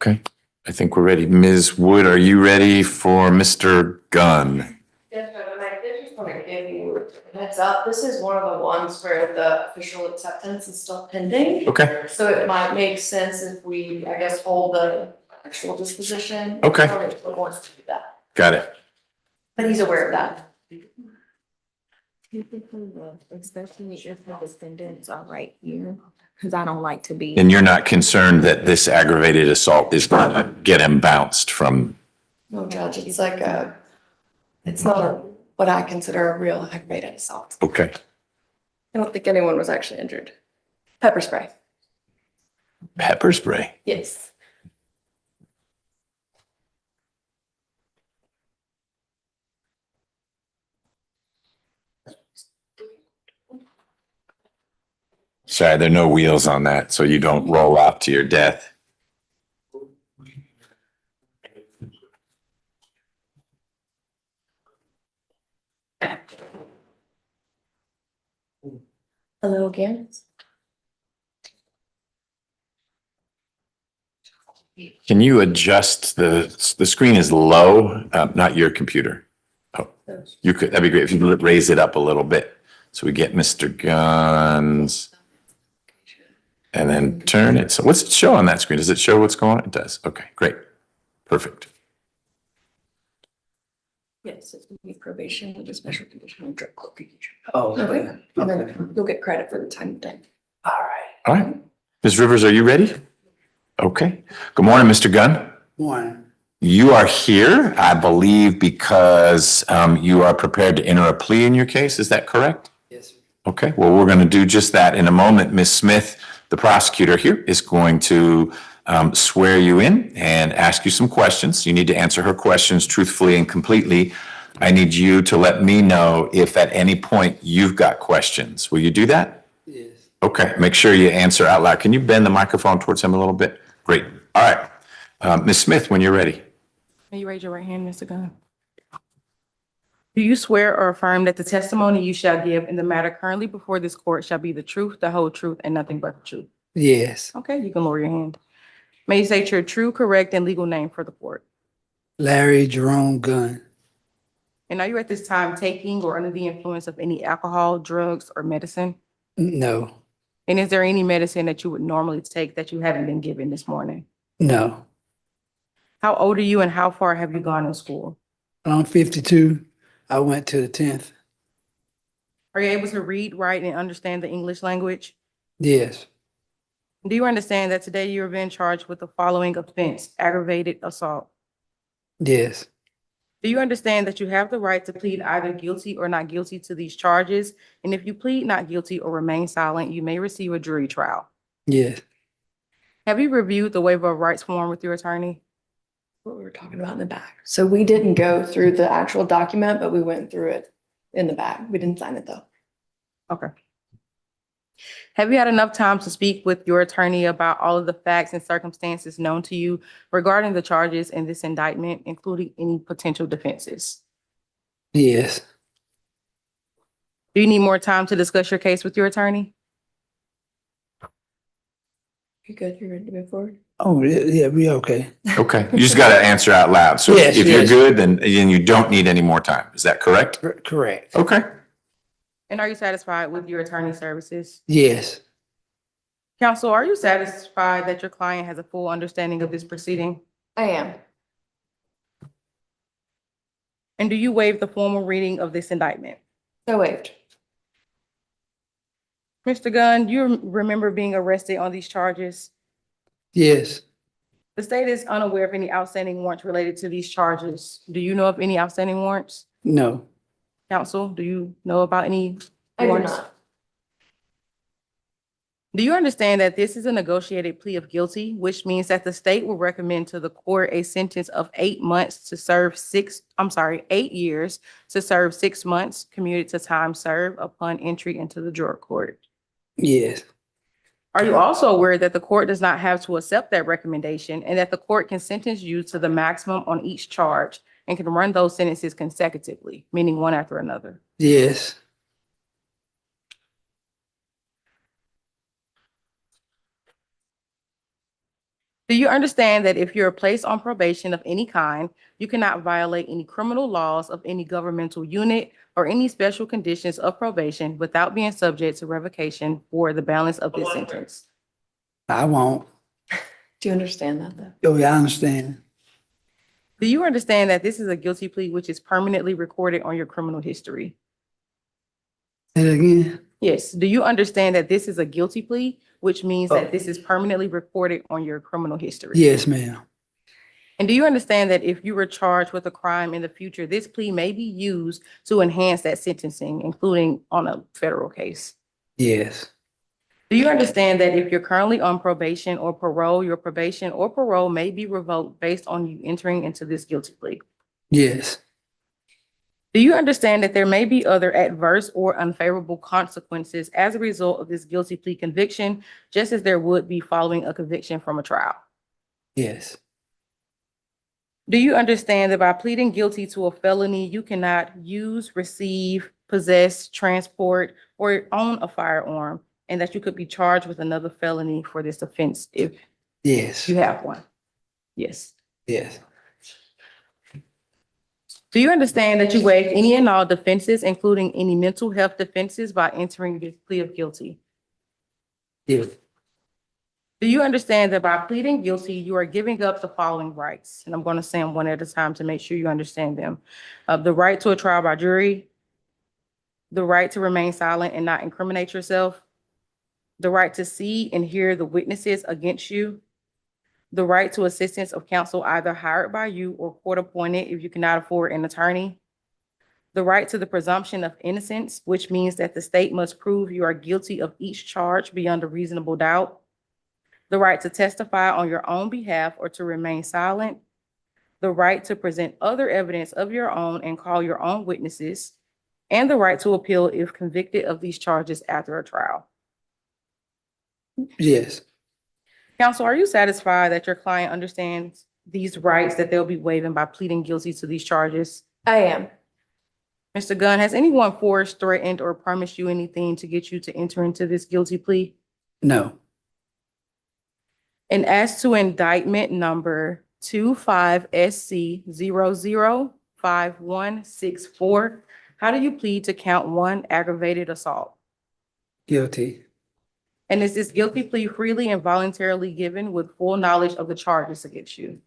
Okay, I think we're ready. Ms. Wood, are you ready for Mr. Gunn? Yes, but I did just want to give you a heads up. This is one of the ones where the official acceptance is still pending. Okay, So it might make sense if we, I guess, hold the actual disposition. Okay. Or wants to do that, got it. but he's aware of that. Especially if the defendants are right here, because I don't like to be. And you're not concerned that this aggravated assault is going to get him bounced from? No, Judge, it's like it's not what I consider a real aggravated assault. Okay, I don't think anyone was actually injured. Pepper spray. pepper spray. Yes. Sorry, there are no wheels on that, so you don't roll out to your death. Hello again. Can you adjust the screen is low, not your computer. Oh, you could, that'd be great if you raise it up a little bit. So we get Mr. Gunn's and then turn it. So what's it show on that screen? Does it show what's going on? It does. Okay, great. Perfect. Yes, it's gonna be probation with a special condition on drug cocaine. Oh, Okay, and then you'll get credit for the time done. all right. All right. Ms. Rivers, are you ready? Okay. Good morning, Mr. Gunn. One, You are here, I believe, because you are prepared to enter a plea in your case. Is that correct? yes, sir. Okay, well, we're going to do just that in a moment. Ms. Smith, the prosecutor here, is going to swear you in and ask you some questions. You need to answer her questions truthfully and completely. I need you to let me know if at any point you've got questions. Will you do that? Yes. Okay, make sure you answer out loud. Can you bend the microphone towards him a little bit? Great. All right. Ms. Smith, when you're ready. May you raise your right hand, Mr. Gunn? Do you swear or affirm that the testimony you shall give in the matter currently before this court shall be the truth, the whole truth, and nothing but the truth? Yes. Okay, you can lower your hand. May you state your true, correct, and legal name for the court? Larry Jerome Gunn. And are you at this time taking or under the influence of any alcohol, drugs, or medicine? No, And is there any medicine that you would normally take that you haven't been given this morning? no. How old are you and how far have you gone in school? I'm 52. I went to the 10th. Are you able to read, write, and understand the English language? Yes, Do you understand that today you are being charged with the following offense, aggravated assault? yes, Do you understand that you have the right to plead either guilty or not guilty to these charges? And if you plead not guilty or remain silent, you may receive a jury trial. yes, Have you reviewed the waiver of rights form with your attorney? What we were talking about in the back. So we didn't go through the actual document, but we went through it in the back. We didn't sign it though. Okay. Have you had enough time to speak with your attorney about all of the facts and circumstances known to you regarding the charges in this indictment, including any potential defenses? yes. Do you need more time to discuss your case with your attorney? You good? You ready to move forward? Oh, yeah, we okay. Okay, you just got to answer out loud. So Yes, if you're yes. good, then you don't need any more time. Is that correct? Correct. Okay. And are you satisfied with your attorney services? Yes, Counsel, are you satisfied that your client has a full understanding of this proceeding? I am. And do you waive the formal reading of this indictment? So waived. Mr. Gunn, you remember being arrested on these charges? yes, The state is unaware of any outstanding warrants related to these charges. Do you know of any outstanding warrants? no, Counsel, do you know about any I do warrants? not. Do you understand that this is a negotiated plea of guilty, which means that the state will recommend to the court a sentence of 8 months to serve 8 years to serve 6 months commuted to time served upon entry into the drug court? yes, Are you also aware that the court does not have to accept that recommendation and that the court can sentence you to the maximum on each charge and can run those sentences consecutively, meaning one after another? yes, Do you understand that if you're placed on probation of any kind, you cannot violate any criminal laws of any governmental unit or any special conditions of probation without being subject to revocation for the balance of this sentence? I won't. Do you understand that though? Oh, yeah, I understand. Do you understand that this is a guilty plea which is permanently recorded on your criminal history? Say it again. Yes. Do you understand that this is a guilty plea, which means Oh. that this is permanently recorded on your criminal history? Yes, ma'am. And do you understand that if you were charged with a crime in the future, this plea may be used to enhance that sentencing, including on a federal case? Yes. Do you understand that if you're currently on probation or parole, your probation or parole may be revoked based on you entering into this guilty plea? Yes. Do you understand that there may be other adverse or unfavorable consequences as a result of this guilty plea conviction, just as there would be following a conviction from a trial? Yes. Do you understand that by pleading guilty to a felony, you cannot use, receive, possess, transport, or own a firearm, and that you could be charged with another felony for this offense if Yes. you have one? Yes. Yes. Do you understand that you waive any and all defenses, including any mental health defenses, by entering this plea of guilty? Yes. Do you understand that by pleading guilty, you are giving up the following rights? And I'm going to say them one at a time to make sure you understand them. The right to a trial by jury, the right to remain silent and not incriminate yourself, the right to see and hear the witnesses against you, the right to assistance of counsel either hired by you or court appointed if you cannot afford an attorney, the right to the presumption of innocence, which means that the state must prove you are guilty of each charge beyond a reasonable doubt, the right to testify on your own behalf or to remain silent, the right to present other evidence of your own and call your own witnesses, and the right to appeal if convicted of these charges after a trial. Yes. Counsel, are you satisfied that your client understands these rights that they'll be waiving by pleading guilty to these charges? I am. Mr. Gunn, has anyone forced, threatened, or promised you anything to get you to enter into this guilty plea? No. And as to indictment number 25SC005164, how do you plead to count one aggravated assault? Guilty. And is this guilty plea freely and voluntarily given with full knowledge of the charges against you?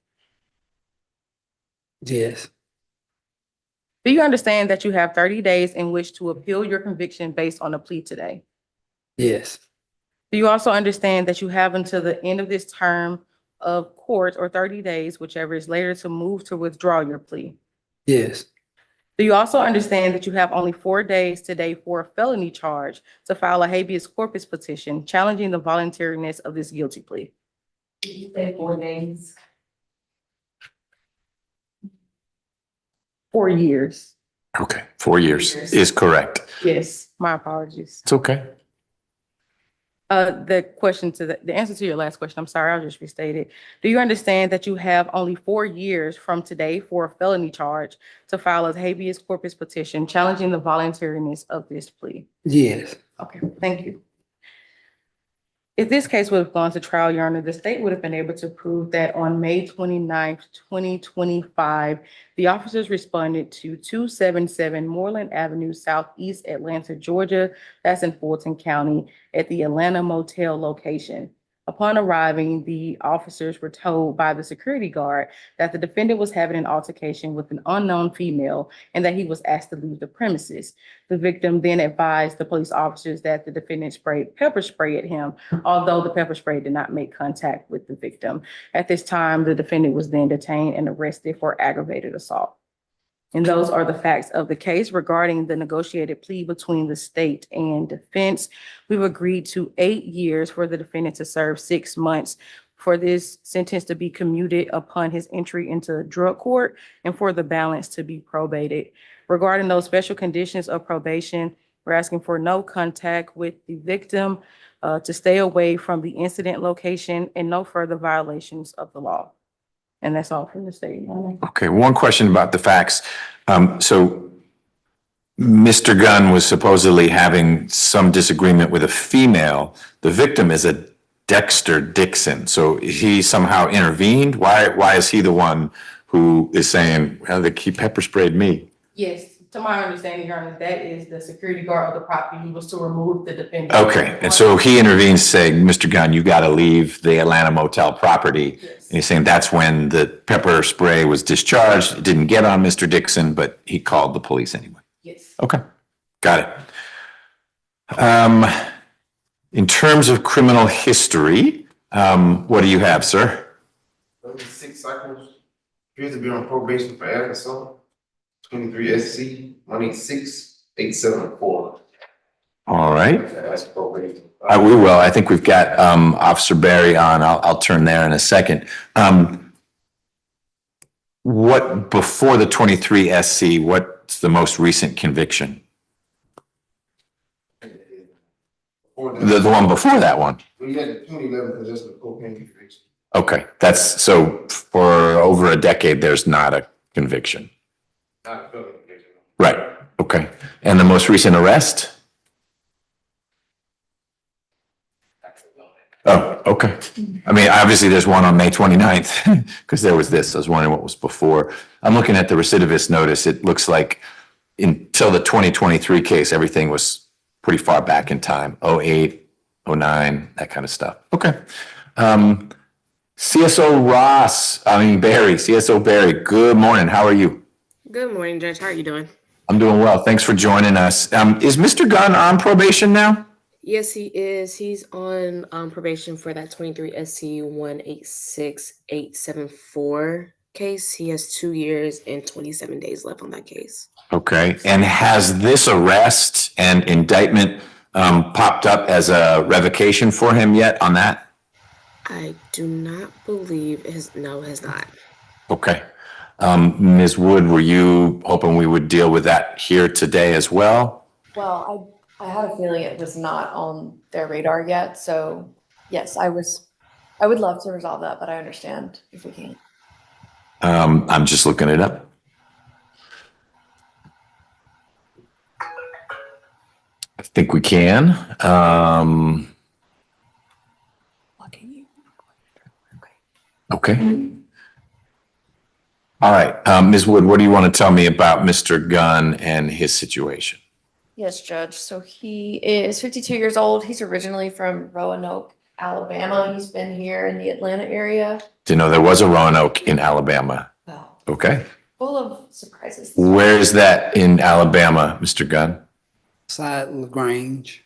Yes. Do you understand that you have 30 days in which to appeal your conviction based on the plea today? Yes. Do you also understand that you have until the end of this term of court or 30 days, whichever is later, to move to withdraw your plea? Yes. Do you also understand that you have only 4 days today for a felony charge to file a habeas corpus petition challenging the voluntariness of this guilty plea? Did you say 4 days? 4 years. Okay, 4 years is correct. Yes, my apologies. It's okay. The answer to your last question, I'm sorry, I'll just restate it. Do you understand that you have only 4 years from today for a felony charge to file a habeas corpus petition challenging the voluntariness of this plea? Yes. Okay, thank you. If this case would have gone to trial, Your Honor, the state would have been able to prove that on May 29th, 2025, the officers responded to 277 Moreland Avenue, Southeast Atlanta, Georgia, that's in Fulton County, at the Atlanta Motel location. Upon arriving, the officers were told by the security guard that the defendant was having an altercation with an unknown female and that he was asked to leave the premises. The victim then advised the police officers that the defendant sprayed pepper spray at him, although the pepper spray did not make contact with the victim. At this time, the defendant was then detained and arrested for aggravated assault. And those are the facts of the case regarding the negotiated plea between the state and defense. We've agreed to 8 years for the defendant to serve 6 months, for this sentence to be commuted upon his entry into drug court, and for the balance to be probated. Regarding those special conditions of probation, we're asking for no contact with the victim, to stay away from the incident location, and no further violations of the law. And that's all from the state. Your Honor. Okay, one question about the facts. So Mr. Gunn was supposedly having some disagreement with a female. The victim is a Dexter Dixon. So he somehow intervened? Why is he the one who is saying, well, he pepper sprayed me? Yes, to my understanding, Your Honor, that is the security guard of the property who was to remove the defendant. Okay, and so he intervenes saying, Mr. Gunn, you got to leave the Atlanta motel property. Yes. And he's saying that's when the pepper spray was discharged. It didn't get on Mr. Dixon, but he called the police anyway. Yes. Okay, got it. In terms of criminal history, what do you have, sir? 36 cycles. Appears to be on probation for Arkansas. 23 SC 186-874. All right. That's probation. We will. I think we've got Officer Barry on. I'll turn there in a second. What before the 23 SC, what's the most recent conviction? The one before that one. We had the 2011 possession of cocaine conviction. Okay, that's so for over a decade, there's not a conviction. Not a felony conviction. Right. Okay. And the most recent arrest? Oh, okay. I mean, obviously there's one on May 29th because there was this. I was wondering what was before. I'm looking at the recidivist notice. It looks like until the 2023 case, everything was pretty far back in time. 08, 09, that kind of stuff. Okay. CSO Barry, good morning. How are you? Good morning, Judge. How are you doing? I'm doing well. Thanks for joining us. Is Mr. Gunn on probation now? Yes, he is. He's on probation for that 23 SC 186-874 case. He has 2 years and 27 days left on that case. Okay. And has this arrest and indictment popped up as a revocation for him yet on that? I do not believe it has not. Okay. Ms. Wood, were you hoping we would deal with that here today as well? Well, I had a feeling it was not on their radar yet, so yes, I would love to resolve that, but I understand if we can't. I'm just looking it up. I think we can. Lucky you. Okay. All right. Ms. Wood, what do you want to tell me about Mr. Gunn and his situation? Yes, Judge. So he is 52 years old. He's originally from Roanoke, Alabama. He's been here in the Atlanta area. Didn't know there was a Roanoke in Alabama. Wow. Okay. Full of surprises. Where is that in Alabama, Mr. Gunn? Side LaGrange,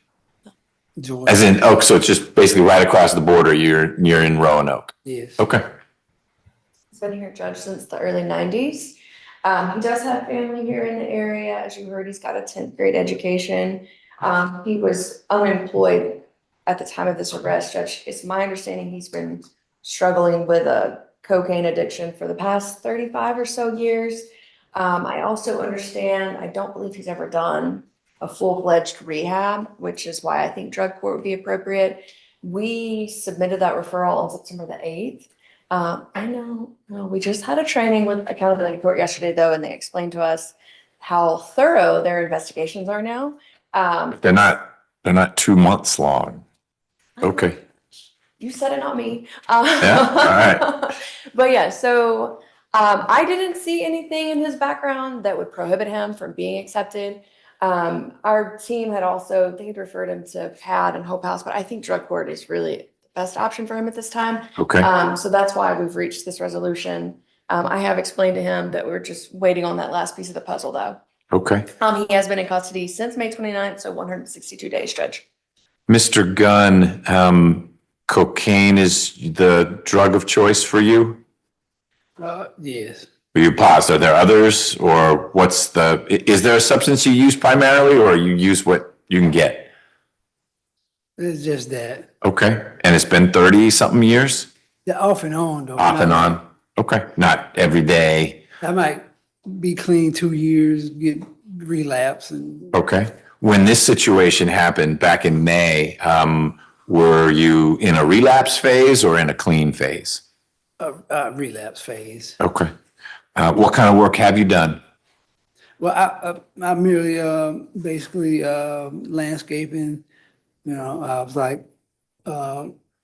Georgia. As in, oh, so it's just basically right across the border. You're in Roanoke. Yes. Okay. He's been here, Judge, since the early 90s. He does have family here in the area. As you heard, he's got a 10th grade education. He was unemployed at the time of this arrest, Judge. It's my understanding he's been struggling with a cocaine addiction for the past 35 or so years. I also understand, I don't believe he's ever done a full-fledged rehab, which is why I think drug court would be appropriate. We submitted that referral on September the 8th. I know, we just had a training with accountability court yesterday though, and they explained to us how thorough their investigations are now. They're not 2 months long. Okay. You said it, not me. Yeah, all right. But yeah, so I didn't see anything in his background that would prohibit him from being accepted. Our team had also, they had referred him to PAD and Hope House, but I think drug court is really the best option for him at this time. Okay. So that's why we've reached this resolution. I have explained to him that we're just waiting on that last piece of the puzzle though. Okay. He has been in custody since May 29th, so 162 days, Judge. Mr. Gunn, cocaine is the drug of choice for you? Yes. Will you pause? Are there others or is there a substance you use primarily or you use what you can get? It's just that. Okay. And it's been 30 something years? They're off and on though. Off and on? Okay. Not every day. I might be clean 2 years, get relapse and Okay. When this situation happened back in May, were you in a relapse phase or in a clean phase? a relapse phase. Okay. What kind of work have you done? Well, I merely basically landscaping. You know, I was like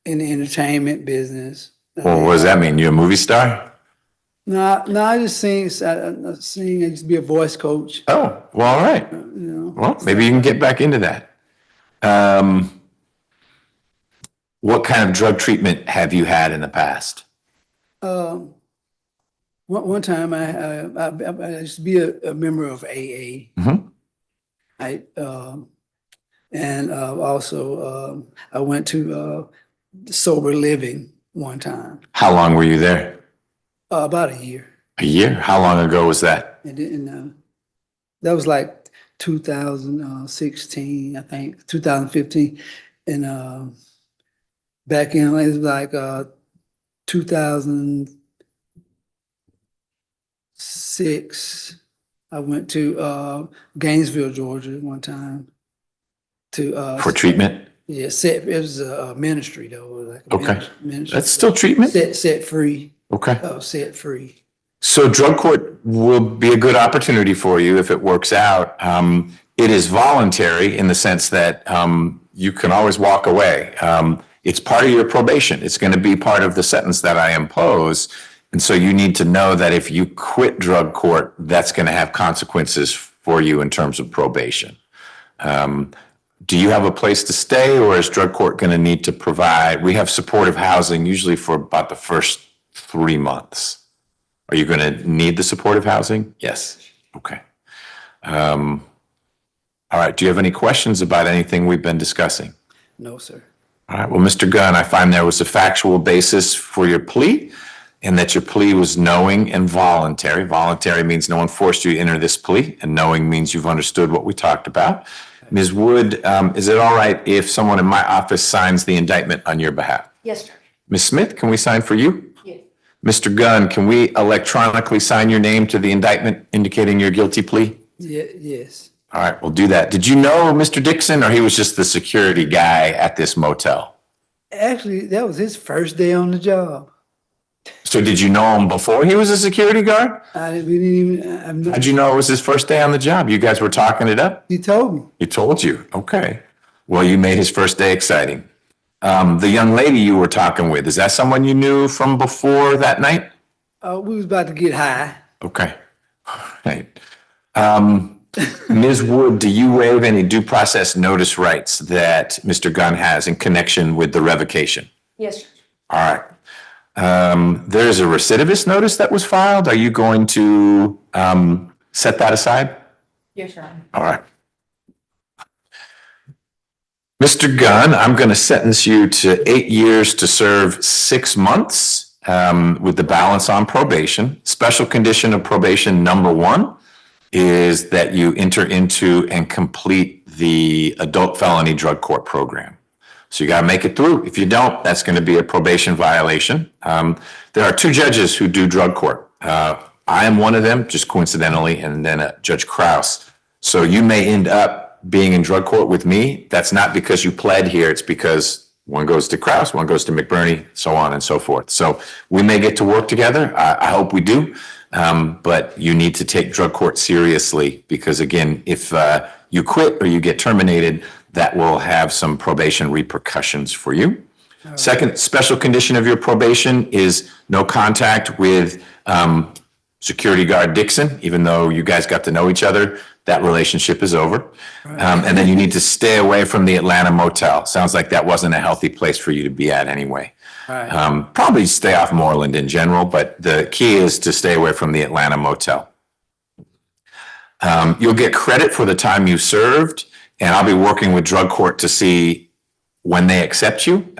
in the entertainment business. Well, what does that mean? You're a movie star? No, I just sing, I sing, I used to be a voice coach, Oh, well, all right. you know. Well, maybe you can get back into that. What kind of drug treatment have you had in the past? One time I used to be a member of AA. Mhm. Also, I went to sober living one time, How long were you there? about a year. A year? How long ago was that? And then, that was like 2016, I think, 2015. And back in, it was like 2006, I went to Gainesville, Georgia one time to For treatment? yeah, it was a ministry though. It was like a Okay. ministry. That's still treatment? Set free. Okay. Set free. So drug court will be a good opportunity for you if it works out. It is voluntary in the sense that you can always walk away. It's part of your probation. It's going to be part of the sentence that I impose. And so you need to know that if you quit drug court, that's going to have consequences for you in terms of probation. Do you have a place to stay, or is drug court going to need to provide? We have supportive housing usually for about the first 3 months. Are you going to need the supportive housing? Yes. Okay. All right. Do you have any questions about anything we've been discussing? No, sir. All right. Well, Mr. Gunn, I find there was a factual basis for your plea and that your plea was knowing and voluntary. Voluntary means no one forced you to enter this plea, and knowing means you've understood what we talked about. Ms. Wood, is it all right if someone in my office signs the indictment on your behalf? Yes, Judge. Ms. Smith, can we sign for you? Yes. Mr. Gunn, can we electronically sign your name to the indictment indicating your guilty plea? Yeah, yes. All right, we'll do that. Did you know Mr. Dixon, or he was just the security guy at this motel? Actually, that was his first day on the job. So did you know him before he was a security guard? We didn't even, How'd you know it was his first day on the job? You guys were talking it up? he told me. He told you. Okay. Well, you made his first day exciting. The young lady you were talking with, is that someone you knew from before that night? We was about to get high. Okay. All right. Ms. Wood, do you waive any due process notice rights that Mr. Gunn has in connection with the revocation? Yes, Judge. All right. There's a recidivist notice that was filed. Are you going to set that aside? Yes, Your Honor. All right. Mr. Gunn, I'm going to sentence you to 8 years to serve 6 months with the balance on probation. Special condition of probation number 1 is that you enter into and complete the adult felony drug court program. So you got to make it through. If you don't, that's going to be a probation violation. There are 2 judges who do drug court. I am one of them, just coincidentally, and then Judge Krause. So you may end up being in drug court with me. That's not because you pled here. It's because one goes to Krause, one goes to McBurney, so on and so forth. So we may get to work together. I hope we do. But you need to take drug court seriously because, again, if you quit or you get terminated, that will have some probation repercussions for you. Second special condition of your probation is no contact with security guard Dixon, even though you guys got to know each other. That relationship is over. And then you need to stay away from the Atlanta motel. Sounds like that wasn't a healthy place for you to be at anyway. Right. Probably stay off Moreland in general, but the key is to stay away from the Atlanta motel. You'll get credit for the time you served, and I'll be working with drug court to see when they accept you.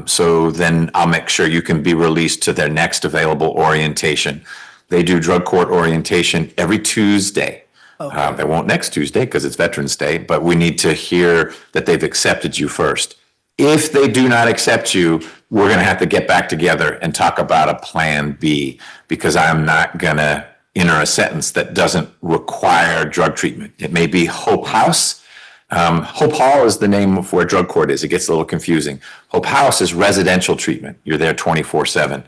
So then I'll make sure you can be released to their next available orientation. They do drug court orientation every Tuesday. Okay. They won't next Tuesday because it's Veterans Day, but we need to hear that they've accepted you first. If they do not accept you, we're going to have to get back together and talk about a plan B, because I'm not going to enter a sentence that doesn't require drug treatment. It may be Hope House. Hope Hall is the name of where drug court is. It gets a little confusing. Hope House is residential treatment. You're there 24/7.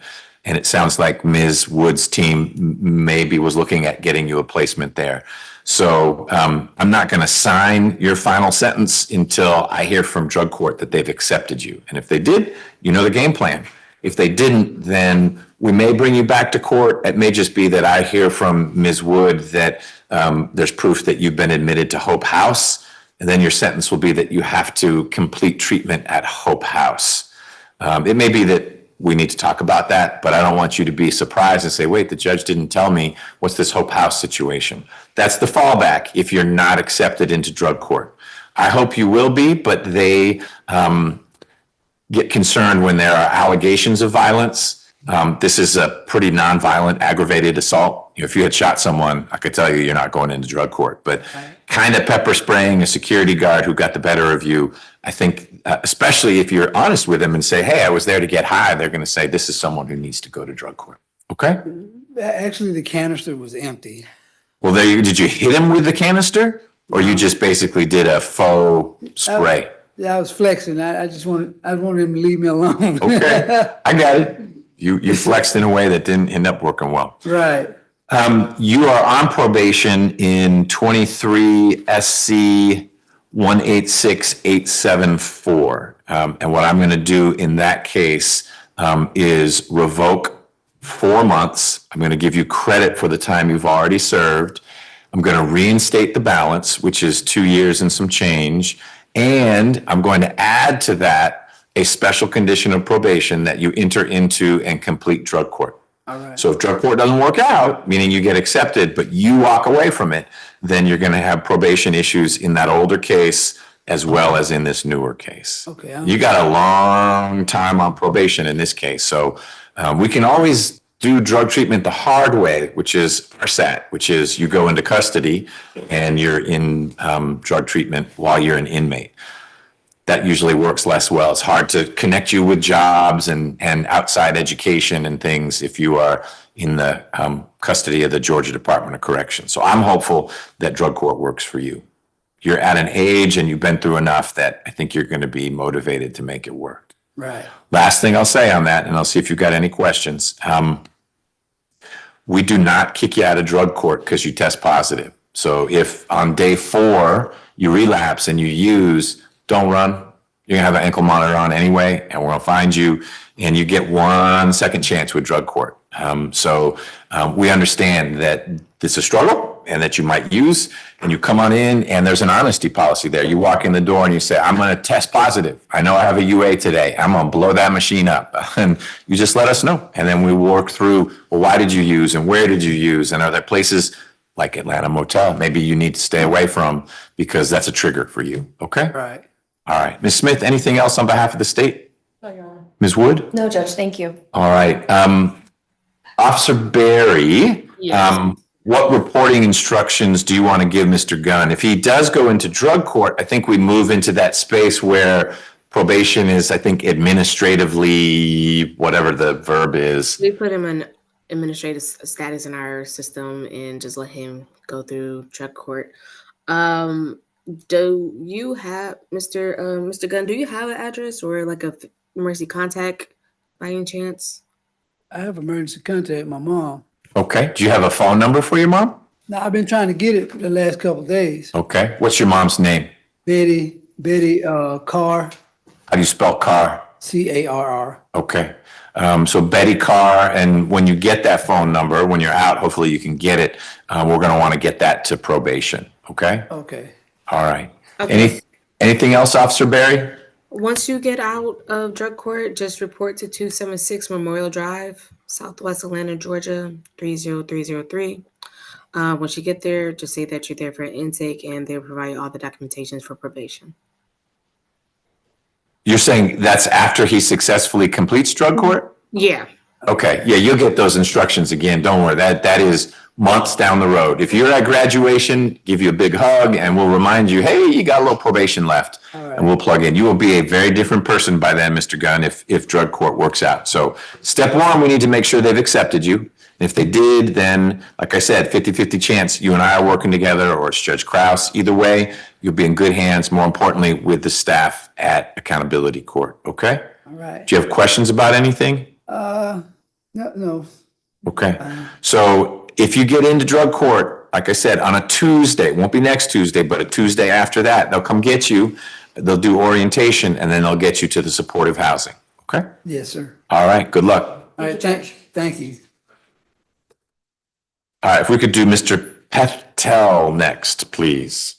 And it sounds like Ms. Wood's team maybe was looking at getting you a placement there. So I'm not going to sign your final sentence until I hear from drug court that they've accepted you. And if they did, you know the game plan. If they didn't, then we may bring you back to court. It may just be that I hear from Ms. Wood that there's proof that you've been admitted to Hope House. And then your sentence will be that you have to complete treatment at Hope House. It may be that we need to talk about that, but I don't want you to be surprised and say, wait, the judge didn't tell me, what's this Hope House situation? That's the fallback if you're not accepted into drug court. I hope you will be, but they get concerned when there are allegations of violence. This is a pretty nonviolent aggravated assault. If you had shot someone, I could tell you you're not going into drug court, but kind of pepper spraying a security guard who got the better of you, I think, especially if you're honest with them and say, hey, I was there to get high, they're going to say, this is someone who needs to go to drug court. Okay? Actually, the canister was empty. Well, did you hit him with the canister or you just basically did a faux spray? Yeah, I was flexing. I wanted him to leave me alone. Okay, I got it. You flexed in a way that didn't end up working well. Right. You are on probation in 23 SC 186874. And what I'm going to do in that case is revoke 4 months. I'm going to give you credit for the time you've already served. I'm going to reinstate the balance, which is 2 years and some change. And I'm going to add to that a special condition of probation that you enter into and complete drug court. All right. So if drug court doesn't work out, meaning you get accepted, but you walk away from it, then you're going to have probation issues in that older case as well as in this newer case. Okay. You got a long time on probation in this case. So we can always do drug treatment the hard way, which is RSAT, which is you go into custody and you're in drug treatment while you're an inmate. That usually works less well. It's hard to connect you with jobs and outside education and things if you are in the custody of the Georgia Department of Corrections. So I'm hopeful that drug court works for you. You're at an age and you've been through enough that I think you're going to be motivated to make it work. Right. Last thing I'll say on that, and I'll see if you've got any questions. We do not kick you out of drug court because you test positive. So if on day 4 you relapse and you use, don't run. You're gonna have an ankle monitor on anyway, and we're gonna find you, and you get 1 second chance with drug court. So we understand that it's a struggle and that you might use, and you come on in and there's an honesty policy there. You walk in the door and you say, I'm gonna test positive. I know I have a UA today. I'm gonna blow that machine up. And you just let us know. And then we work through, well, why did you use and where did you use? And are there places like Atlanta Motel maybe you need to stay away from because that's a trigger for you, okay? Right. All right. Ms. Smith, anything else on behalf of the state? No, Your Honor. Ms. Wood? No, Judge, thank you. All right. Officer Berry, Yes. what reporting instructions do you want to give Mr. Gunn? If he does go into drug court, I think we move into that space where probation is, I think, administratively, whatever the verb is. We put him in administrative status in our system and just let him go through drug court. Do you have Mr. Gunn? Do you have an address or like a emergency contact by any chance? I have emergency contact my mom. Okay. Do you have a phone number for your mom? Now, I've been trying to get it the last couple of days. Okay. What's your mom's name? Betty Carr, How do you spell Carr? Carr. Okay. So Betty Carr, and when you get that phone number, when you're out, hopefully you can get it. We're going to want to get that to probation. Okay. Okay. All right. Okay. Anything else, Officer Berry? Once you get out of drug court, just report to 276 Memorial Drive, Southwest Atlanta, Georgia, 30303. Once you get there, just say that you're there for an intake and they'll provide you all the documentations for probation. You're saying that's after he successfully completes drug court? Yeah. Okay. Yeah, you'll get those instructions again. Don't worry. That is months down the road. If you're at graduation, give you a big hug and we'll remind you, hey, you got a little probation left. All right. And we'll plug in. You will be a very different person by then, Mr. Gunn, if drug court works out. So step 1, we need to make sure they've accepted you. If they did, then, like I said, 50-50 chance you and I are working together, or it's Judge Krause. Either way, you'll be in good hands, more importantly, with the staff at accountability court, okay? All right. Do you have questions about anything? No. Okay. Uh, So if you get into drug court, like I said, on a Tuesday, it won't be next Tuesday, but a Tuesday after that, they'll come get you. They'll do orientation and then they'll get you to the supportive housing. Okay? Yes, sir. All right, good luck. All right, thank you. All right, if we could do Mr. Patel next, please.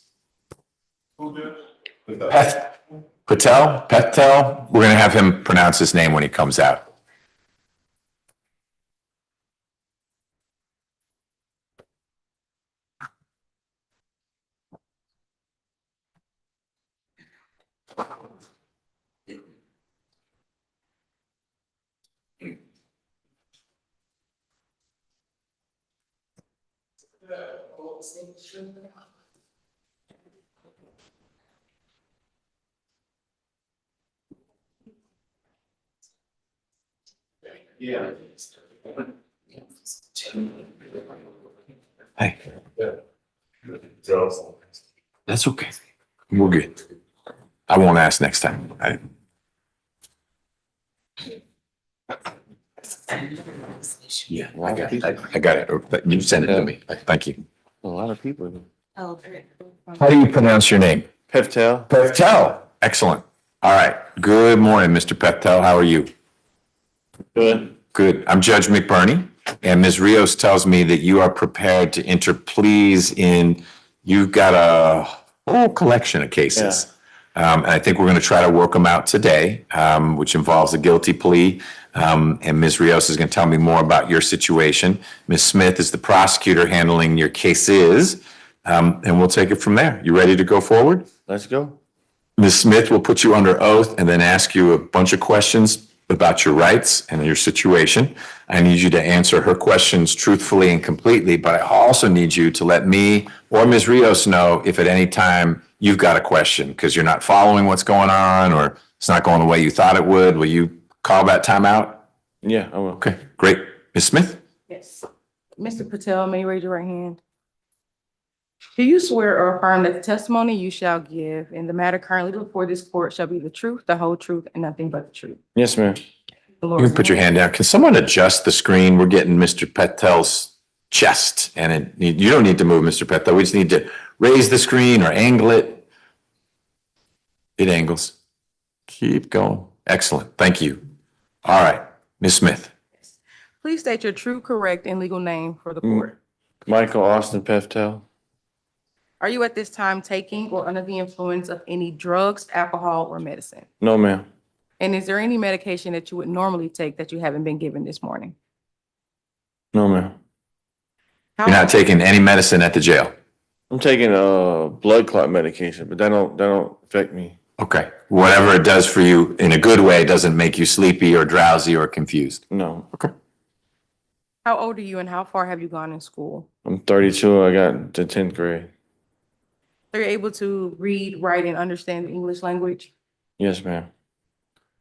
Patel? We're gonna have him pronounce his name when he comes out. Yeah. Hey. That's okay. We're good. I won't ask next time. Yeah, I got it. You sent it to me. Thank you. A lot of people. How do you pronounce your name? Peftel. Patel. Excellent. All right. Good morning, Mr. Patel. How are you? Good. Good. I'm Judge McBurney, and Ms. Rios tells me that you are prepared to enter pleas in, you've got a whole collection of cases. And I think we're going to try to work them out today, which involves a guilty plea. And Ms. Rios is going to tell me more about your situation. Ms. Smith is the prosecutor handling your cases, and we'll take it from there. You ready to go forward? Let's go. Ms. Smith will put you under oath and then ask you a bunch of questions about your rights and your situation. I need you to answer her questions truthfully and completely, but I also need you to let me or Ms. Rios know if at any time you've got a question because you're not following what's going on or it's not going the way you thought it would. Will you call that time out? Yeah, I will. Okay, great. Ms. Smith? Yes. Mr. Patel, may you raise your right hand? Do you swear or affirm that the testimony you shall give in the matter currently before this court shall be the truth, the whole truth, and nothing but the truth? Yes, ma'am. The You Lord's can put your hand down. Can someone adjust the screen? We're getting Mr. Patel's chest and you don't need to move, Mr. Patel. We just need to raise the screen or angle it. It angles. Keep going. Excellent. Thank you. All right, Ms. Smith. Please state your true, correct, and legal name for the court. Michael Austin Peftel. Are you at this time taking or under the influence of any drugs, alcohol, or medicine? No, ma'am. And is there any medication that you would normally take that you haven't been given this morning? No, ma'am. How- You're not taking any medicine at the jail? I'm taking blood clot medication, but that don't affect me. Okay. Whatever it does for you in a good way doesn't make you sleepy or drowsy or confused. No. Okay. How old are you and how far have you gone in school? I'm 32. I got to 10th grade. Are you able to read, write, and understand the English language? Yes, ma'am.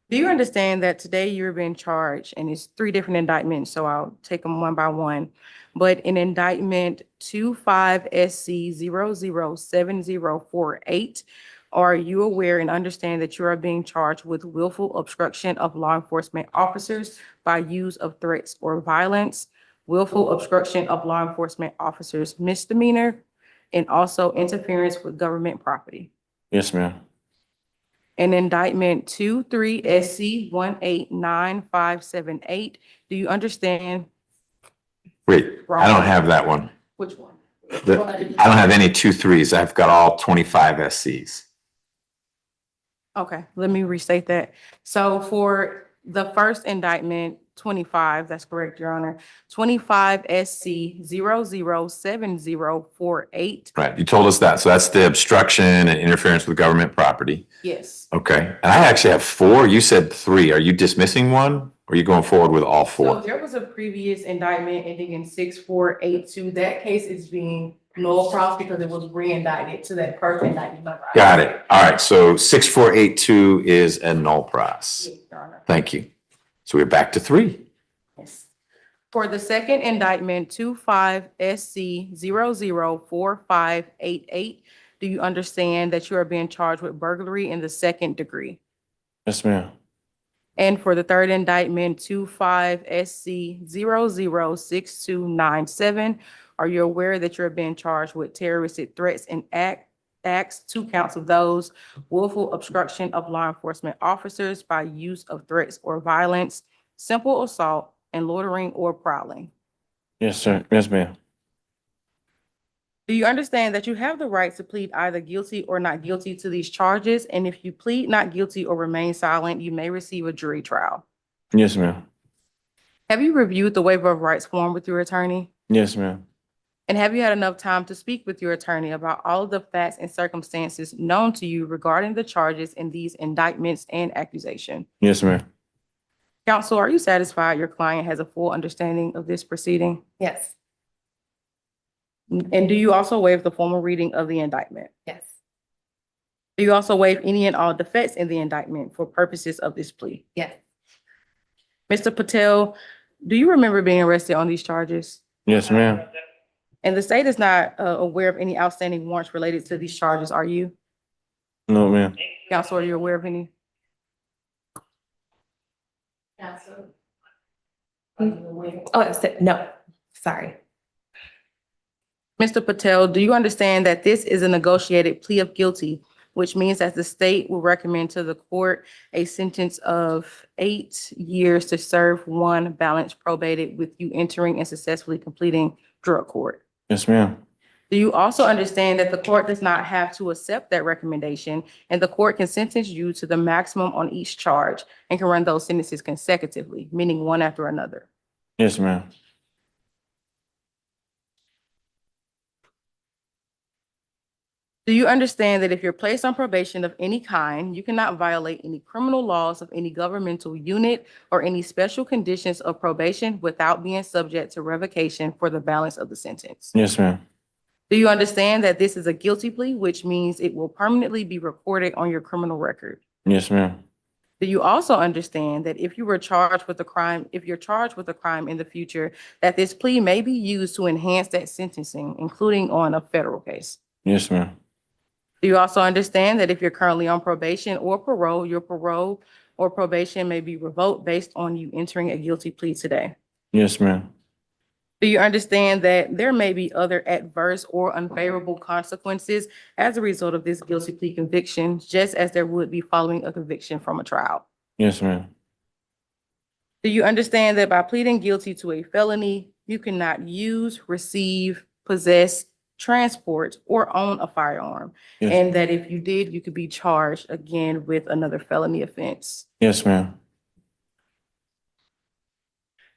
Do you understand that today you're being charged, and it's 3 different indictments, so I'll take them one by one. But in indictment 25SC007048, are you aware and understand that you are being charged with willful obstruction of law enforcement officers by use of threats or violence, willful obstruction of law enforcement officers misdemeanor, and also interference with government property? Yes, ma'am. In indictment 23SC189578, do you understand Wait, I don't have that one. which one? I don't have any 2-3s. I've got all 25 SCs. Okay, let me restate that. So for the first indictment, 25, that's correct, Your Honor, 25SC007048. Right, you told us that. So that's the obstruction and interference with government property. Yes. Okay, and I actually have 4. You said 3. Are you dismissing one? Or are you going forward with all So 4? there was a previous indictment ending in 6482. That case is being null pros because it was re-indicted to that first indictment. Got it. All right, so 6482 is a null pros. Yes, Your Honor. Thank you. So we're back to 3. Yes. For the second indictment, 25SC004588, do you understand that you are being charged with burglary in the 2nd degree? Yes, ma'am. And for the third indictment, 25 SC 006297, are you aware that you're being charged with terroristic threats and acts, 2 counts of those, willful obstruction of law enforcement officers by use of threats or violence, simple assault, and loitering or prowling? Yes, sir. Yes, ma'am. Do you understand that you have the right to plead either guilty or not guilty to these charges? And if you plead not guilty or remain silent, you may receive a jury trial. Yes, ma'am. Have you reviewed the waiver of rights form with your attorney? Yes, ma'am. And have you had enough time to speak with your attorney about all of the facts and circumstances known to you regarding the charges in these indictments and accusation? Yes, ma'am. Counsel, are you satisfied your client has a full understanding of this proceeding? Yes. And do you also waive the formal reading of the indictment? Yes. Do you also waive any and all defects in the indictment for purposes of this plea? Yes. Mr. Patel, do you remember being arrested on these charges? Yes, ma'am. And the state is not aware of any outstanding warrants related to these charges, are you? No, ma'am. Counsel, are you aware of any? Oh, I said, no, sorry. Mr. Patel, do you understand that this is a negotiated plea of guilty, which means that the state will recommend to the court a sentence of 8 years to serve 1 balance probated with you entering and successfully completing drug court? Yes, ma'am. Do you also understand that the court does not have to accept that recommendation and the court can sentence you to the maximum on each charge and can run those sentences consecutively, meaning one after another? Yes, ma'am. Do you understand that if you're placed on probation of any kind, you cannot violate any criminal laws of any governmental unit or any special conditions of probation without being subject to revocation for the balance of the sentence? Yes, ma'am. Do you understand that this is a guilty plea, which means it will permanently be recorded on your criminal record? Yes, ma'am. Do you also understand that if you were charged with a crime, if you're charged with a crime in the future, that this plea may be used to enhance that sentencing, including on a federal case? Yes, ma'am. Do you also understand that if you're currently on probation or parole, your parole or probation may be revoked based on you entering a guilty plea today? Yes, ma'am. Do you understand that there may be other adverse or unfavorable consequences as a result of this guilty plea conviction, just as there would be following a conviction from a trial? Yes, ma'am. Do you understand that by pleading guilty to a felony, you cannot use, receive, possess, transport, or own a firearm? Yes. And that if you did, you could be charged again with another felony offense? Yes, ma'am.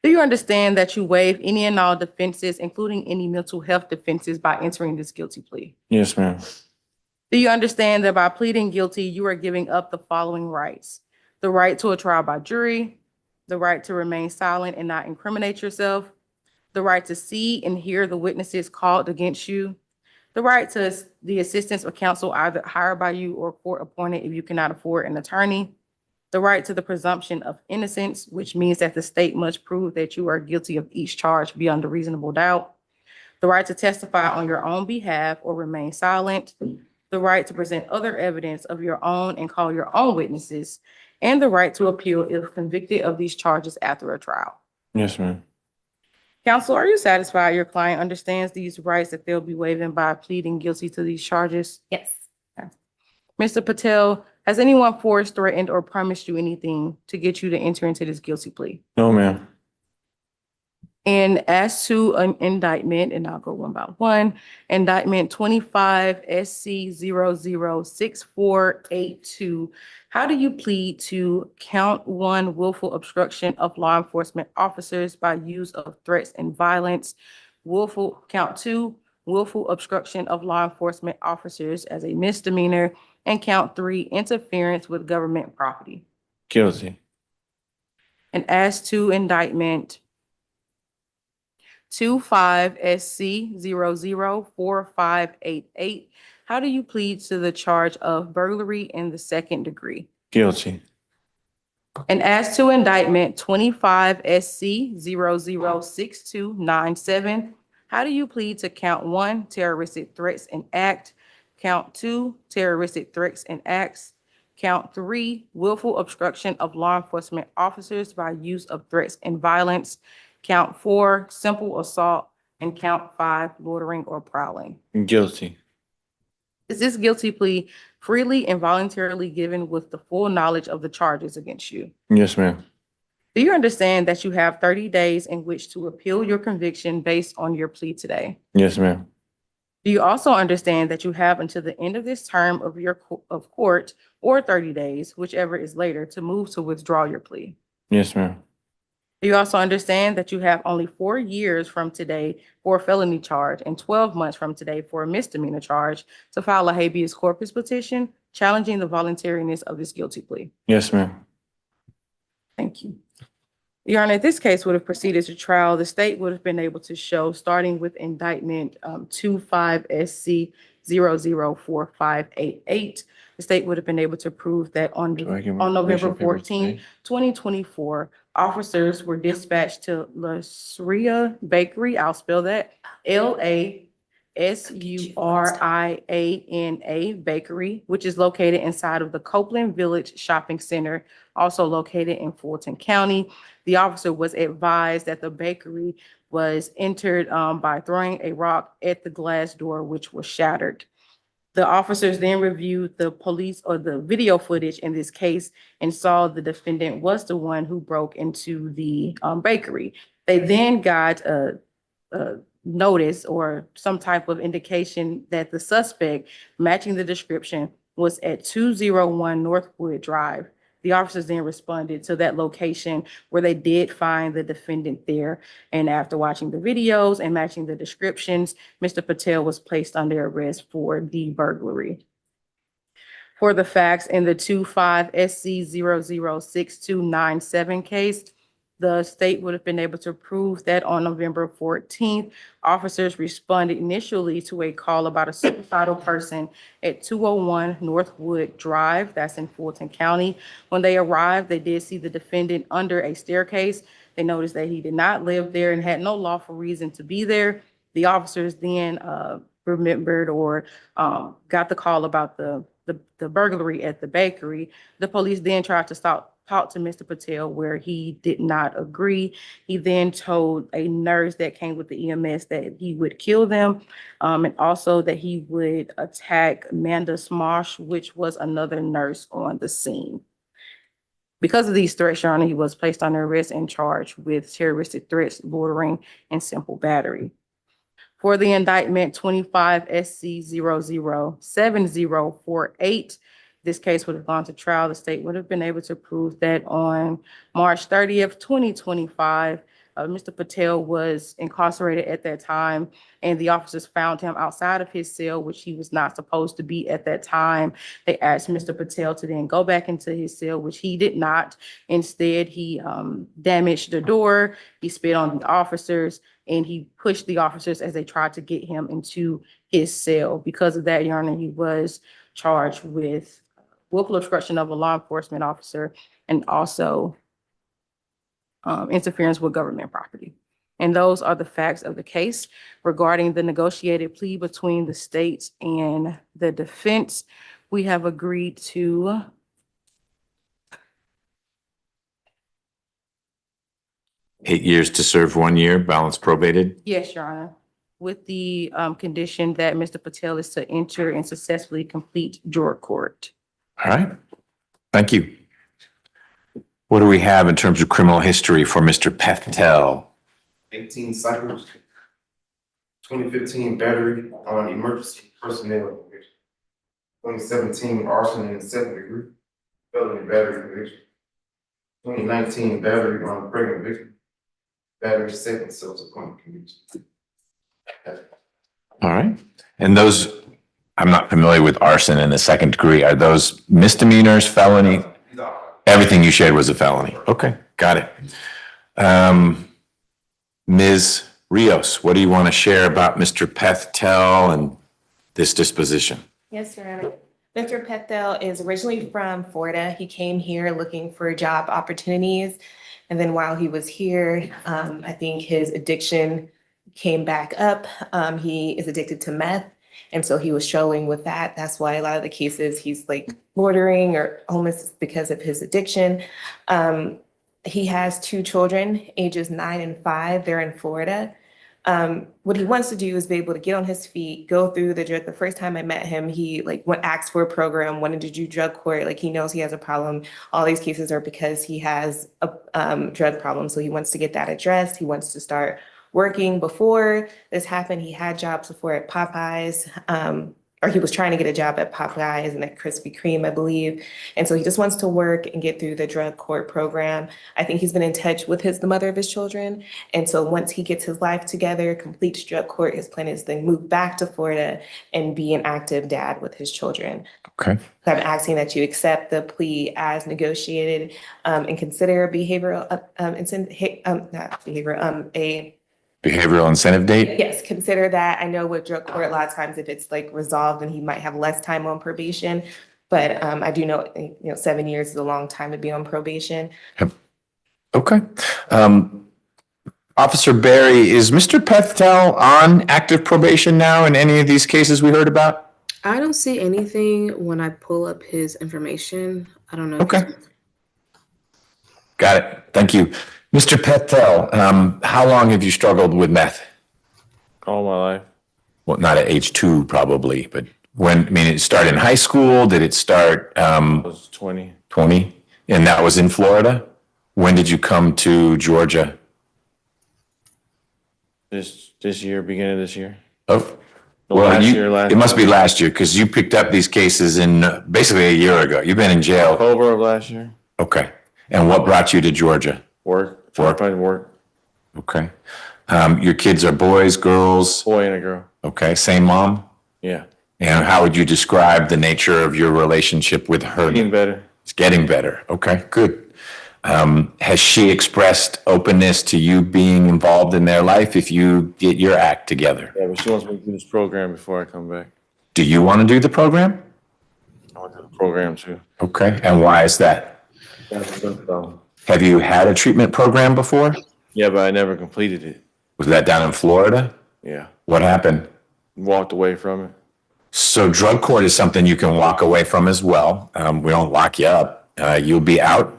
Do you understand that you waive any and all defenses, including any mental health defenses, by entering this guilty plea? Yes, ma'am. Do you understand that by pleading guilty, you are giving up the following rights: the right to a trial by jury, the right to remain silent and not incriminate yourself, the right to see and hear the witnesses called against you, the right to the assistance of counsel either hired by you or court appointed if you cannot afford an attorney, the right to the presumption of innocence, which means that the state must prove that you are guilty of each charge beyond a reasonable doubt, the right to testify on your own behalf or remain silent, the right to present other evidence of your own and call your own witnesses, and the right to appeal if convicted of these charges after a trial. Yes, ma'am. Counsel, are you satisfied your client understands these rights that they'll be waiving by pleading guilty to these charges? Yes. Mr. Patel, has anyone forced, threatened, or promised you anything to get you to enter into this guilty plea? No, ma'am. And as to an indictment, and I'll go one by one, indictment 25 SC 006482, how do you plead to count 1, willful obstruction of law enforcement officers by use of threats and violence, count 2, willful obstruction of law enforcement officers as a misdemeanor, and count 3, interference with government property? Guilty. And as to indictment 25 SC 004588, how do you plead to the charge of burglary in the 2nd degree? Guilty. And as to indictment 25 SC 006297, how do you plead to count 1, terroristic threats and act, count 2, terroristic threats and acts, Count 3, willful obstruction of law enforcement officers by use of threats and violence. Count 4, simple assault. And count 5, loitering or prowling. Guilty. Is this guilty plea freely and voluntarily given with the full knowledge of the charges against you? Yes, ma'am. Do you understand that you have 30 days in which to appeal your conviction based on your plea today? Yes, ma'am. Do you also understand that you have until the end of this term of your court or 30 days, whichever is later, to move to withdraw your plea? Yes, ma'am. Do you also understand that you have only 4 years from today for a felony charge and 12 months from today for a misdemeanor charge to file a habeas corpus petition challenging the voluntariness of this guilty plea? Yes, ma'am. Thank you. Your Honor, if this case would have proceeded to trial, the state would have been able to show, starting with indictment 25 SC 004588, the state would have been able to prove that on Do I give my November probation papers 14, today? 2024, officers were dispatched to La Suria Bakery, I'll spell that, LASURIANA Bakery, which is located inside of the Copeland Village Shopping Center, also located in Fulton County. The officer was advised that the bakery was entered by throwing a rock at the glass door, which was shattered. The officers then reviewed the police or the video footage in this case and saw the defendant was the one who broke into the bakery. They then got a notice or some type of indication that the suspect matching the description was at 201 Northwood Drive. The officers then responded to that location where they did find the defendant there. And after watching the videos and matching the descriptions, Mr. Patel was placed under arrest for the burglary. For the facts in the 25 SC 006297 case, the state would have been able to prove that on November 14th, officers responded initially to a call about a suicidal person at 201 Northwood Drive, that's in Fulton County. When they arrived, they did see the defendant under a staircase. They noticed that he did not live there and had no lawful reason to be there. The officers then remembered or got the call about the burglary at the bakery. The police then tried to talk to Mr. Patel where he did not agree. He then told a nurse that came with the EMS that he would kill them, and also that he would attack Amanda Smosh, which was another nurse on the scene. Because of these threats, Your Honor, he was placed under arrest and charged with terroristic threats, loitering, and simple battery. For the indictment 25 SC 007048, this case would have gone to trial. The state would have been able to prove that on March 30th, 2025, Mr. Patel was incarcerated at that time, and the officers found him outside of his cell, which he was not supposed to be at that time. They asked Mr. Patel to then go back into his cell, which he did not. Instead, he damaged the door, he spit on the officers, and he pushed the officers as they tried to get him into his cell. Because of that, Your Honor, he was charged with willful obstruction of a law enforcement officer and also interference with government property. And those are the facts of the case regarding the negotiated plea between the states and the defense. We have agreed to $8 years to serve 1 year, balance probated. yes, Your Honor, with the condition that Mr. Patel is to enter and successfully complete drug court. All right. Thank you. What do we have in terms of criminal history for Mr. Patel? 18 cycles, 2015 battery on emergency personnel conviction, 2017 arson in the second degree, felony battery conviction, 2019 battery on pregnant victim, battery second subsequent conviction. All right. And those, I'm not familiar with arson in the second degree. Are those misdemeanors, felony? Everything you shared was a felony. Okay, got it. Ms. Rios, what do you want to share about Mr. Patel and this disposition? Yes, Your Honor. Mr. Patel is originally from Florida. He came here looking for job opportunities. And then while he was here, I think his addiction came back up. He is addicted to meth. And so he was struggling with that. That's why a lot of the cases he's like loitering or homeless because of his addiction. He has 2 children, ages 9 and 5. They're in Florida. What he wants to do is be able to get on his feet, go through the drug. The first time I met him, he asked for a program, wanted to do drug court. Like he knows he has a problem. All these cases are because he has a drug problem. So he wants to get that addressed. He wants to start working. Before this happened, he had jobs before at Popeyes, or he was trying to get a job at Popeyes and at Krispy Kreme, I believe. And so he just wants to work and get through the drug court program. I think he's been in touch with the mother of his children. And so once he gets his life together, completes drug court, his plan is to move back to Florida and be an active dad with his children. Okay. So I'm asking that you accept the plea as negotiated, and consider a behavioral, not behavioral, a Behavioral incentive date? yes, consider that. I know with drug court, a lot of times if it's like resolved, then he might have less time on probation. But I do know, 7 years is a long time to be on probation. Okay. Officer Barry, is Mr. Pethtel on active probation now in any of these cases we heard about? I don't see anything when I pull up his information. I don't know. Okay. Got it. Thank you. Mr. Pethtel, how long have you struggled with meth? All my life. Well, not at age 2 probably, but it started in high school? Did it start I was 20. 20? And that was in Florida? When did you come to Georgia? This year, beginning of this year. Oh, No, well, last it must be last year because you picked up these cases in basically a year ago. You've been in jail. October of last year. Okay. And what brought you to Georgia? Work. Work. Find work. Okay. Your kids are boys, girls? Boy and a girl. Okay. Same mom? Yeah. And how would you describe the nature of your relationship with her? Getting better. It's getting better. Okay, good. Has she expressed openness to you being involved in their life if you get your act together? Yeah, but she wants me to do this program before I come back. Do you want to do the program? I want to do the program too. Okay, and why is that? So, Have you had a treatment program before? yeah, but I never completed it. Was that down in Florida? Yeah. What happened? Walked away from it. So drug court is something you can walk away from as well. We don't lock you up. You'll be out.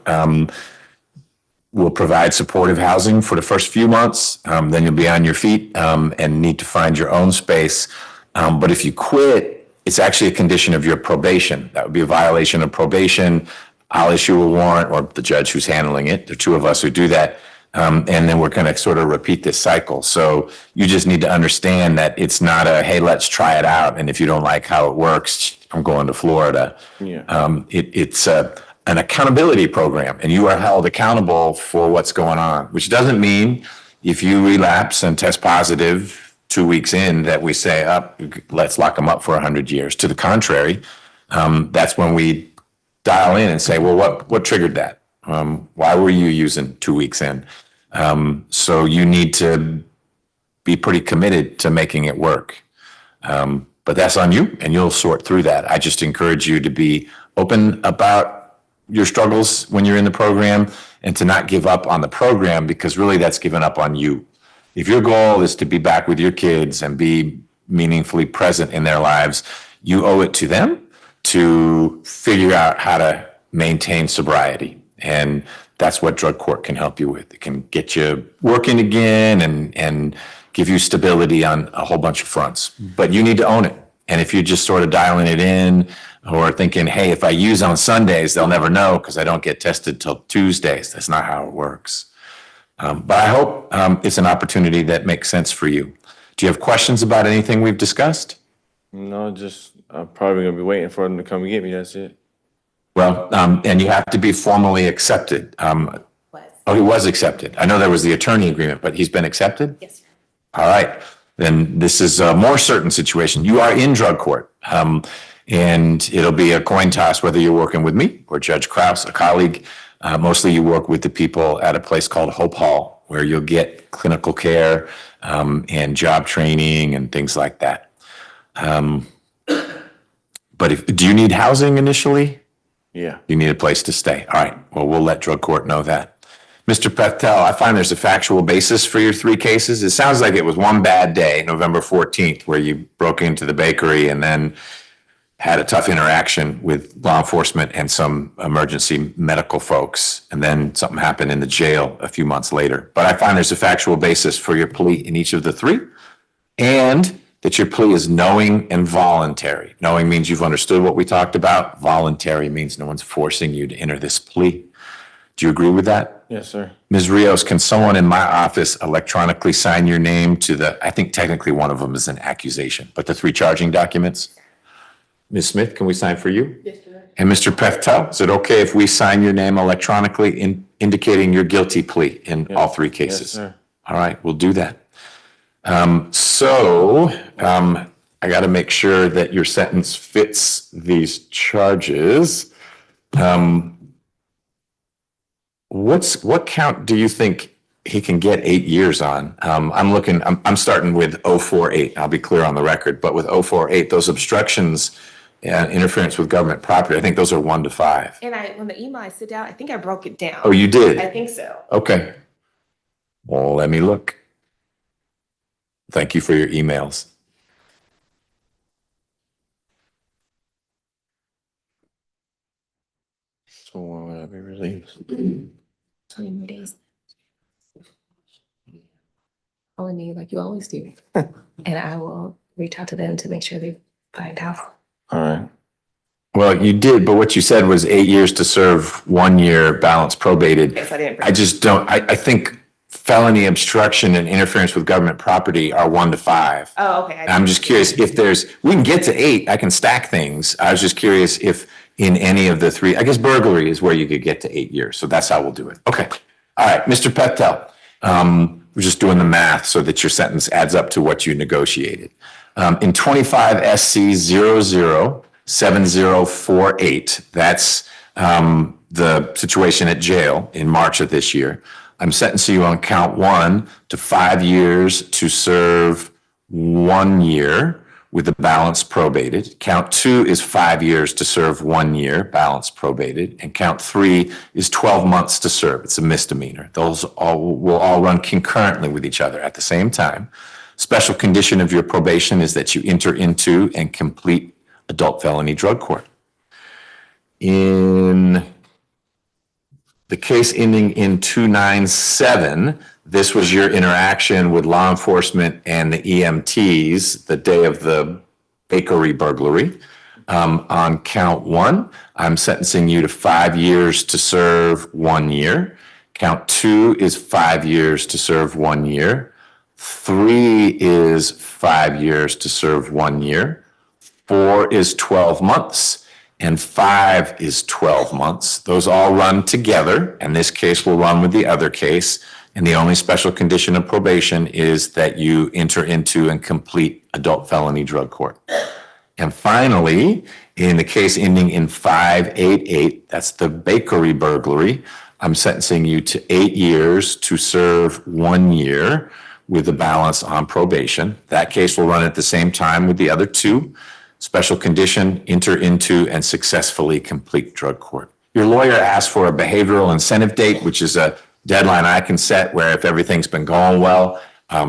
We'll provide supportive housing for the first few months. Then you'll be on your feet and need to find your own space. But if you quit, it's actually a condition of your probation. That would be a violation of probation. I'll issue a warrant, or the judge who's handling it. There are 2 of us who do that. And then we're going to sort of repeat this cycle. So you just need to understand that it's not a, hey, let's try it out. And if you don't like how it works, I'm going to Florida. Yeah. It's an accountability program, and you are held accountable for what's going on, which doesn't mean if you relapse and test positive 2 weeks in that we say, let's lock them up for 100 years. To the contrary, that's when we dial in and say, well, what triggered that? Why were you using 2 weeks in? So you need to be pretty committed to making it work. But that's on you, and you'll sort through that. I just encourage you to be open about your struggles when you're in the program and to not give up on the program, because really that's giving up on you. If your goal is to be back with your kids and be meaningfully present in their lives, you owe it to them to figure out how to maintain sobriety. And that's what drug court can help you with. It can get you working again and give you stability on a whole bunch of fronts. But you need to own it. And if you're just sort of dialing it in or thinking, hey, if I use on Sundays, they'll never know because I don't get tested till Tuesdays. That's not how it works. But I hope it's an opportunity that makes sense for you. Do you have questions about anything we've discussed? No, just I'm probably gonna be waiting for them to come and get me. That's it. Well, and you have to be formally accepted. Oh, he was accepted. I know there was the attorney agreement, but he's been accepted? Yes, sir. All right. Then this is a more certain situation. You are in drug court. And it'll be a coin toss whether you're working with me or Judge Krause, a colleague. Mostly you work with the people at a place called Hope Hall, where you'll get clinical care and job training and things like that. But do you need housing initially? Yeah. You need a place to stay. All right. Well, we'll let drug court know that. Mr. Pethel, I find there's a factual basis for your three cases. It sounds like it was one bad day, November 14th, where you broke into the bakery and then had a tough interaction with law enforcement and some emergency medical folks. And then something happened in the jail a few months later. But I find there's a factual basis for your plea in each of the three. And that your plea is knowing and voluntary. Knowing means you've understood what we talked about. Voluntary means no one's forcing you to enter this plea. Do you agree with that? Yes, sir. Ms. Rios, can someone in my office electronically sign your name to I think technically one of them is an accusation, but the three charging documents? Ms. Smith, can we sign for you? Yes, sir. And Mr. Pethel, is it okay if we sign your name electronically indicating your guilty plea in all three cases? Yes, sir. All right, we'll do that. I got to make sure that your sentence fits these charges. What count do you think he can get 8 years on? I'm starting with 048. I'll be clear on the record, but with 048, those obstructions, interference with government property, I think those are 1 to 5. And when the email I sent out, I think I broke it down. Oh, you did? I think so. Okay. Well, let me look. Thank you for your emails. So when will that be released? 20 more days. All I need, like you always do. And I will reach out to them to make sure they find out. All right. Well, you did, but what you said was 8 years to serve, 1 year balance probated. Yes, I didn't. I just don't, I think felony obstruction and interference with government property are 1 to 5. Oh, okay. I'm just curious if we can get to 8, I can stack things. I was just curious if in any of the three, I guess burglary is where you could get to 8 years. So that's how we'll do it. Okay. All right, Mr. Pethel, we're just doing the math so that your sentence adds up to what you negotiated. In 25 SC 007048, that's the situation at jail in March of this year. I'm sentencing you on count 1 to 5 years to serve 1 year with the balance probated. Count 2 is 5 years to serve 1 year, balance probated. And count 3 is 12 months to serve. It's a misdemeanor. Those will all run concurrently with each other at the same time. Special condition of your probation is that you enter into and complete adult felony drug court. In the case ending in 297, this was your interaction with law enforcement and the EMTs the day of the bakery burglary. On count 1, I'm sentencing you to 5 years to serve 1 year. Count 2 is 5 years to serve 1 year. 3 is 5 years to serve 1 year. 4 is 12 months. And 5 is 12 months. Those all run together, and this case will run with the other case. And the only special condition of probation is that you enter into and complete adult felony drug court. And finally, in the case ending in 588, that's the bakery burglary, I'm sentencing you to 8 years to serve 1 year with the balance on probation. That case will run at the same time with the other two. Special condition, enter into and successfully complete drug court. Your lawyer asked for a behavioral incentive date, which is a deadline I can set where if everything's been going well,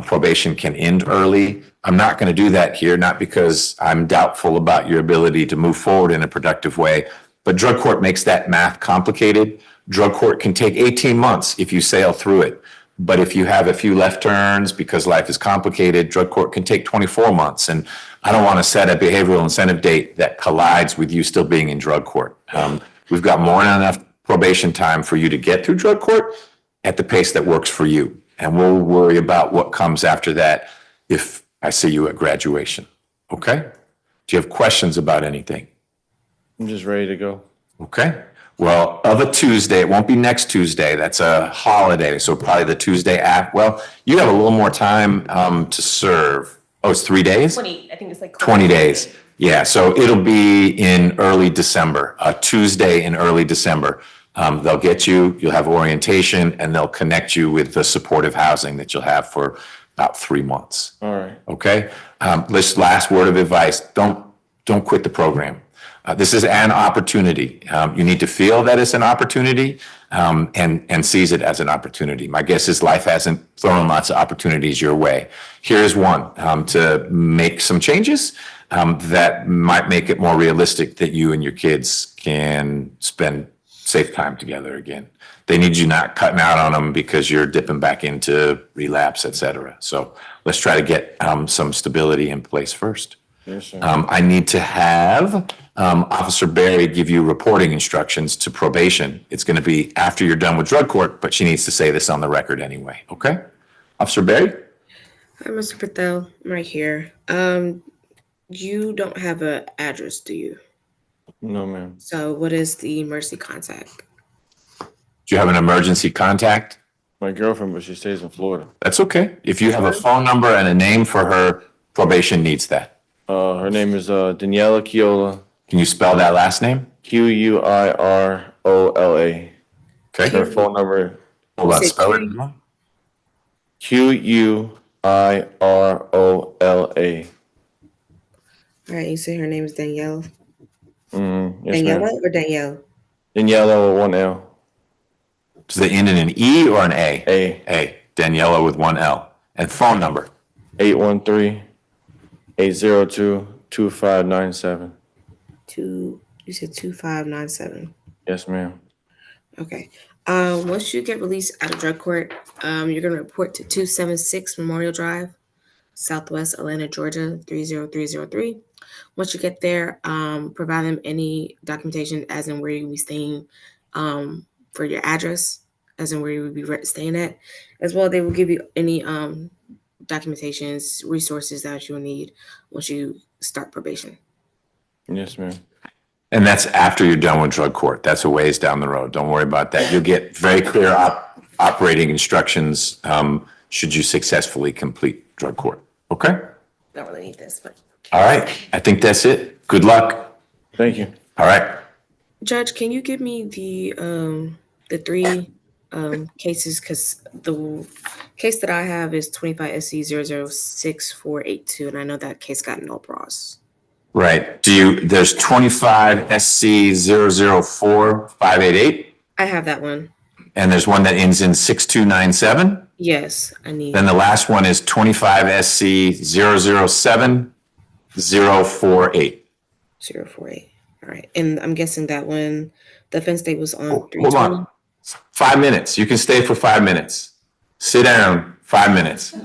probation can end early. I'm not going to do that here, not because I'm doubtful about your ability to move forward in a productive way, but drug court makes that math complicated. Drug court can take 18 months if you sail through it. But if you have a few left turns because life is complicated, drug court can take 24 months. And I don't want to set a behavioral incentive date that collides with you still being in drug court. We've got more than enough probation time for you to get through drug court at the pace that works for you. And we'll worry about what comes after that if I see you at graduation. Okay? Do you have questions about anything? I'm just ready to go. Okay. Well, of a Tuesday, it won't be next Tuesday. That's a holiday. So probably the Tuesday after. Well, you have a little more time to serve. Oh, it's 3 days? 20, I think it's like 20 days. Yeah. So it'll be in early December, a Tuesday in early December. They'll get you, you'll have orientation, and they'll connect you with the supportive housing that you'll have for about 3 months. All right. Okay. This last word of advice, don't quit the program. This is an opportunity. You need to feel that it's an opportunity and seize it as an opportunity. My guess is life hasn't thrown lots of opportunities your way. Here's one to make some changes that might make it more realistic that you and your kids can spend safe time together again. They need you not cutting out on them because you're dipping back into relapse, et cetera. So let's try to get some stability in place first. Yes, sir. I need to have Officer Berry give you reporting instructions to probation. It's going to be after you're done with drug court, but she needs to say this on the record anyway. Okay? Officer Berry? Hi, Mr. Patel. I'm right here. You don't have an address, do you? No, ma'am. So what is the emergency contact? Do you have an emergency contact? My girlfriend, but she stays in Florida. That's okay. If you have a phone number and a name for her, probation needs that. Her name is Daniela Quiola, Can you spell that last name? Quirola. Okay. Her phone number, Hold on, Say spell it. Quirola. All right, you say her name is Danielle. Yes, Daniela ma'am. or Danielle? Daniela with one L. Does it end in an E or an A? A. A. Daniela with one L. And phone number. 813-802-2597. You said 2597. Yes, ma'am. Okay. Once you get released out of drug court, you're gonna report to 276 Memorial Drive, Southwest Atlanta, Georgia, 30303. Once you get there, provide them any documentation as in where you'll be staying, for your address, as in where you will be staying at. As well, they will give you any documentations, resources that you will need once you start probation. Yes, ma'am. And that's after you're done with drug court. That's a ways down the road. Don't worry about that. You'll get very clear operating instructions should you successfully complete drug court. Okay? Don't really need this, but. All right. I think that's it. Good luck. Thank you. All right. Judge, can you give me the three cases? Because the case that I have is 25 SC 006482, and I know that case got no pros. Right. There's 25 SC 004588, I have that one. and there's one that ends in 6297. Yes, I need. Then the last one is 25 SC 007048. 048. All right, and I'm guessing that one, the offense date was on Hold 320. on. 5 minutes. You can stay for 5 minutes. Sit down, 5 minutes. All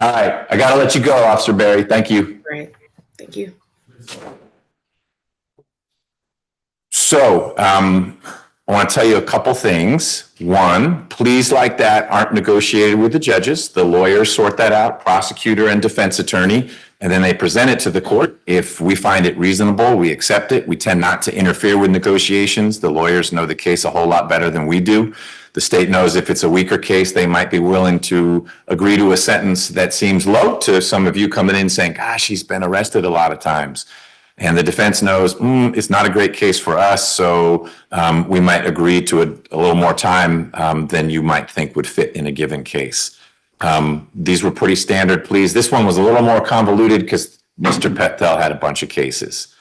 right. I got to let you go, Officer Berry. Thank you. Right. Thank you. So, I want to tell you a couple things. One, pleas like that aren't negotiated with the judges. The lawyers sort that out, prosecutor and defense attorney, and then they present it to the court. If we find it reasonable, we accept it. We tend not to interfere with negotiations. The lawyers know the case a whole lot better than we do. The state knows if it's a weaker case, they might be willing to agree to a sentence that seems low to some of you coming in saying, gosh, he's been arrested a lot of times. And the defense knows it's not a great case for us, so we might agree to a little more time than you might think would fit in a given case. These were pretty standard pleas. This one was a little more convoluted because Mr. Patel had a bunch of cases.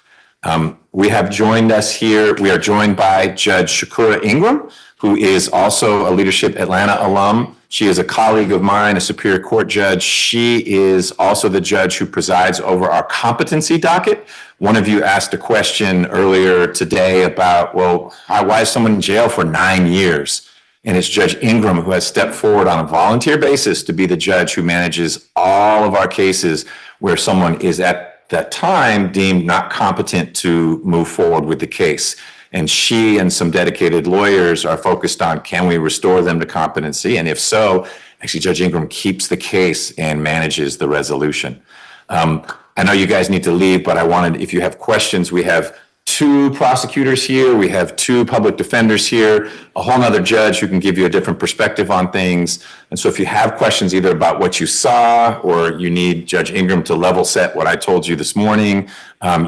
We have joined us here. We are joined by Judge Shakura Ingram, who is also a Leadership Atlanta alum. She is a colleague of mine, a Superior Court judge. She is also the judge who presides over our competency docket. One of you asked a question earlier today about, well, why is someone in jail for 9 years? And it's Judge Ingram who has stepped forward on a volunteer basis to be the judge who manages all of our cases where someone is at that time deemed not competent to move forward with the case. And she and some dedicated lawyers are focused on, can we restore them to competency? And if so, actually Judge Ingram keeps the case and manages the resolution. I know you guys need to leave, but I wanted, if you have questions, we have 2 prosecutors here, we have 2 public defenders here, a whole nother judge who can give you a different perspective on things. And so if you have questions either about what you saw or you need Judge Ingram to level set what I told you this morning,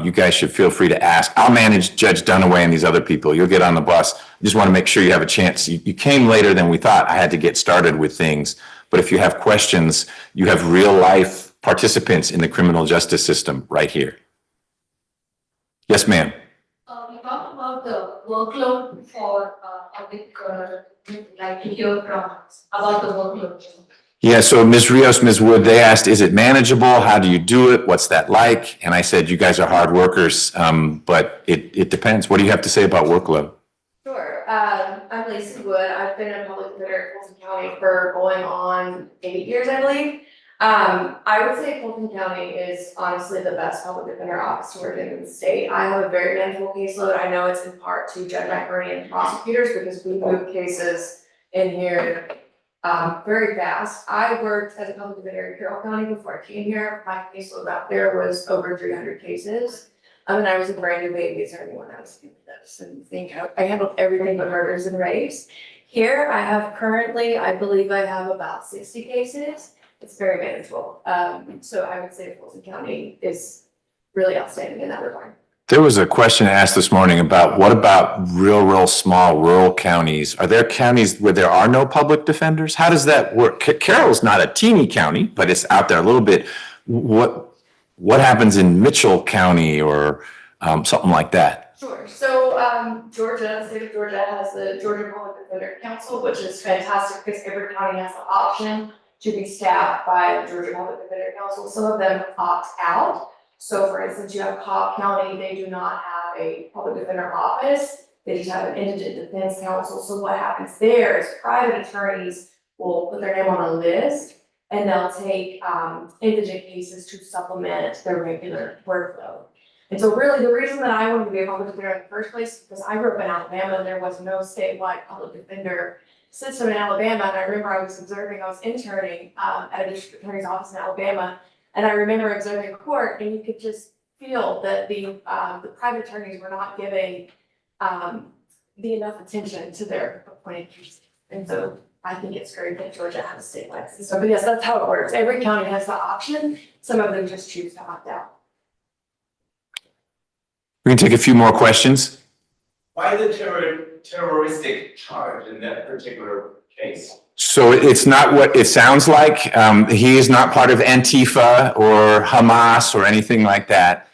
you guys should feel free to ask. I'll manage Judge Dunaway and these other people. You'll get on the bus. I just want to make sure you have a chance. You came later than we thought. I had to get started with things. But if you have questions, you have real life participants in the criminal justice system right here. Yes, ma'am. We talked about the workload for public, like here from about the workload. Yeah, so Ms. Rios, Ms. Wood, they asked, is it manageable? How do you do it? What's that like? And I said, you guys are hard workers, but it depends. What do you have to say about workload? Sure. I'm Lacey Wood. I've been a public defender in Fulton County for going on 8 years, I believe. I would say Fulton County is honestly the best public defender office to work in the state. I have a very manageable caseload. I know it's in part to Judge McBurney and prosecutors because we move cases in here very fast. I worked as a public defender in Carroll County before I came here. My caseload out there was over 300 cases. And I was a brand new baby attorney when I was in this and think I handled everything but murders and rapes. Here I have currently, I believe I have about 60 cases. It's very manageable. So I would say Fulton County is really outstanding in that regard. There was a question asked this morning about what about real small rural counties? Are there counties where there are no public defenders? How does that work? Carroll's not a teeny county, but it's out there a little bit. What happens in Mitchell County or something like that? Sure. So Georgia, the state of Georgia has the Georgia Public Defender Council, which is fantastic because every county has the option to be staffed by the Georgia Public Defender Council. Some of them opt out. So for instance, you have Cobb County, they do not have a public defender office. They just have an indigent defense council. So what happens there is private attorneys will put their name on a list and they'll take indigent cases to supplement their regular workload. And so really the reason that I wanted to be a public defender in the first place, because I grew up in Alabama and there was no statewide public defender system in Alabama. And I remember I was interning at a district attorney's office in Alabama. And I remember observing court and you could just feel that the private attorneys were not giving the enough attention to their appointed cases. And so I think it's great that Georgia has a statewide system. But yes, that's how it works. Every county has the option. Some of them just choose to opt out. We can take a few more questions. Why the terroristic charge in that particular case? So it's not what it sounds like. He is not part of Antifa or Hamas or anything like that.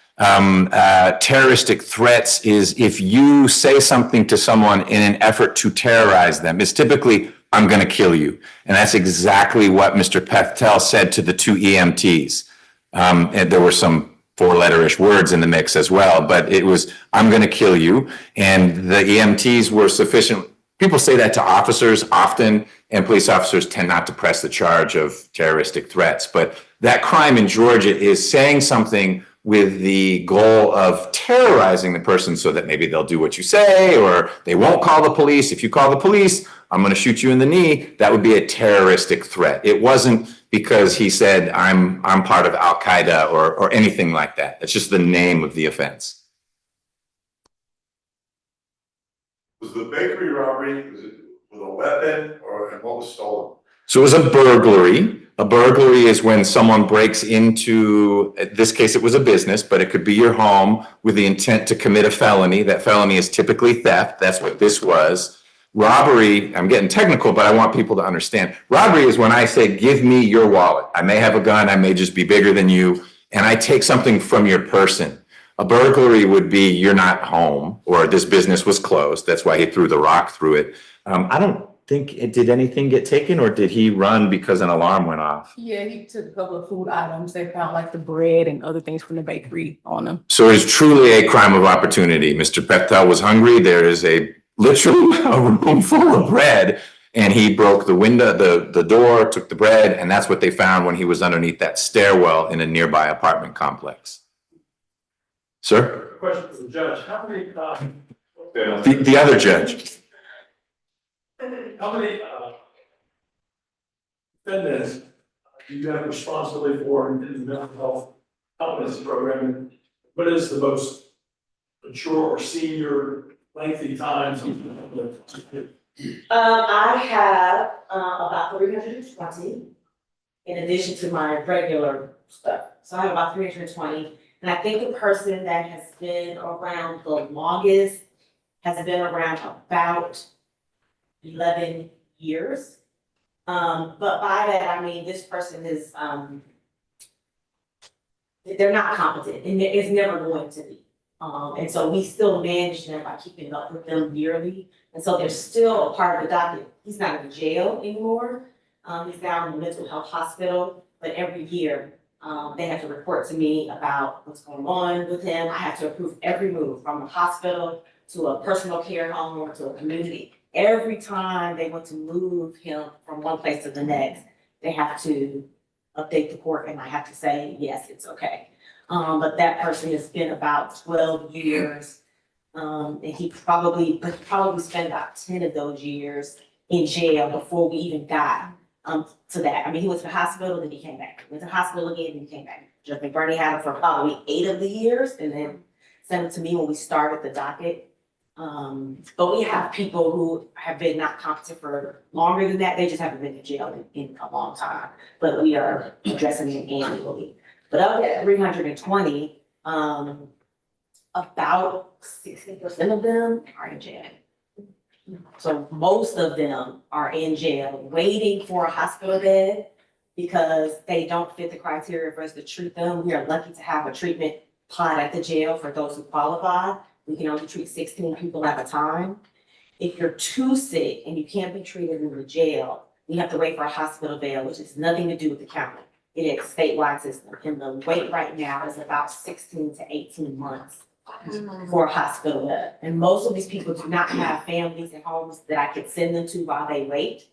Terroristic threats is if you say something to someone in an effort to terrorize them. It's typically, I'm going to kill you. And that's exactly what Mr. Pethtel said to the two EMTs. And there were some four-letter-ish words in the mix as well, but it was, I'm going to kill you. And the EMTs were sufficient. People say that to officers often, and police officers tend not to press the charge of terroristic threats. But that crime in Georgia is saying something with the goal of terrorizing the person so that maybe they'll do what you say or they won't call the police. If you call the police, I'm going to shoot you in the knee. That would be a terroristic threat. It wasn't because he said, I'm part of Al-Qaeda or anything like that. It's just the name of the offense. Was the bakery robbery, was it with a weapon and what was stolen? So it was a burglary. A burglary is when someone breaks into, in this case, it was a business, but it could be your home with the intent to commit a felony. That felony is typically theft. That's what this was. Robbery, I'm getting technical, but I want people to understand. Robbery is when I say, give me your wallet. I may have a gun, I may just be bigger than you, and I take something from your person. A burglary would be you're not home or this business was closed. That's why he threw the rock through it. I don't think did anything get taken or did he run because an alarm went off? Yeah, he took a couple of food items. They found like the bread and other things from the bakery on him. So it's truly a crime of opportunity. Mr. Pethtel was hungry. There is literally a room full of bread and he broke the window, the door, took the bread, and that's what they found when he was underneath that stairwell in a nearby apartment complex. Sir? Question for the judge, how many, The other judge. how many, defendants do you have responsibility for in the mental health competence program? What is the most mature or senior lengthy times? I have about 320 in addition to my regular stuff. So I have about 320. And I think the person that has been around the longest has been around about 11 years. But by that, I mean, this person is, they're not competent and it's never going to be. And so we still manage them by keeping up with them yearly. And so they're still a part of the docket. He's not in jail anymore. He's now in the mental health hospital, but every year, they have to report to me about what's going on with him. I have to approve every move from a hospital to a personal care home or to a community. Every time they want to move him from one place to the next, they have to update the court and I have to say, yes, it's okay. But that person has been about 12 years. And he probably spent about 10 of those years in jail before we even got to that. I mean, he went to the hospital, then he came back. Went to the hospital again, then he came back. Judge McBurney had him for probably 8 of the years and then sent him to me when we started the docket. But we have people who have been not competent for longer than that. They just haven't been in jail in a long time. But we are addressing it annually. But of that 320, about 60% of them are in jail. So most of them are in jail, waiting for a hospital bed because they don't fit the criteria for us to treat them. We are lucky to have a treatment pod at the jail for those who qualify. We can only treat 16 people at a time. If you're too sick and you can't be treated in the jail, you have to wait for a hospital bed, which has nothing to do with the county. It is a statewide system, and the wait right now is about 16 to 18 months for a hospital bed. And most of these people do not have families and homes that I could send them to while they wait.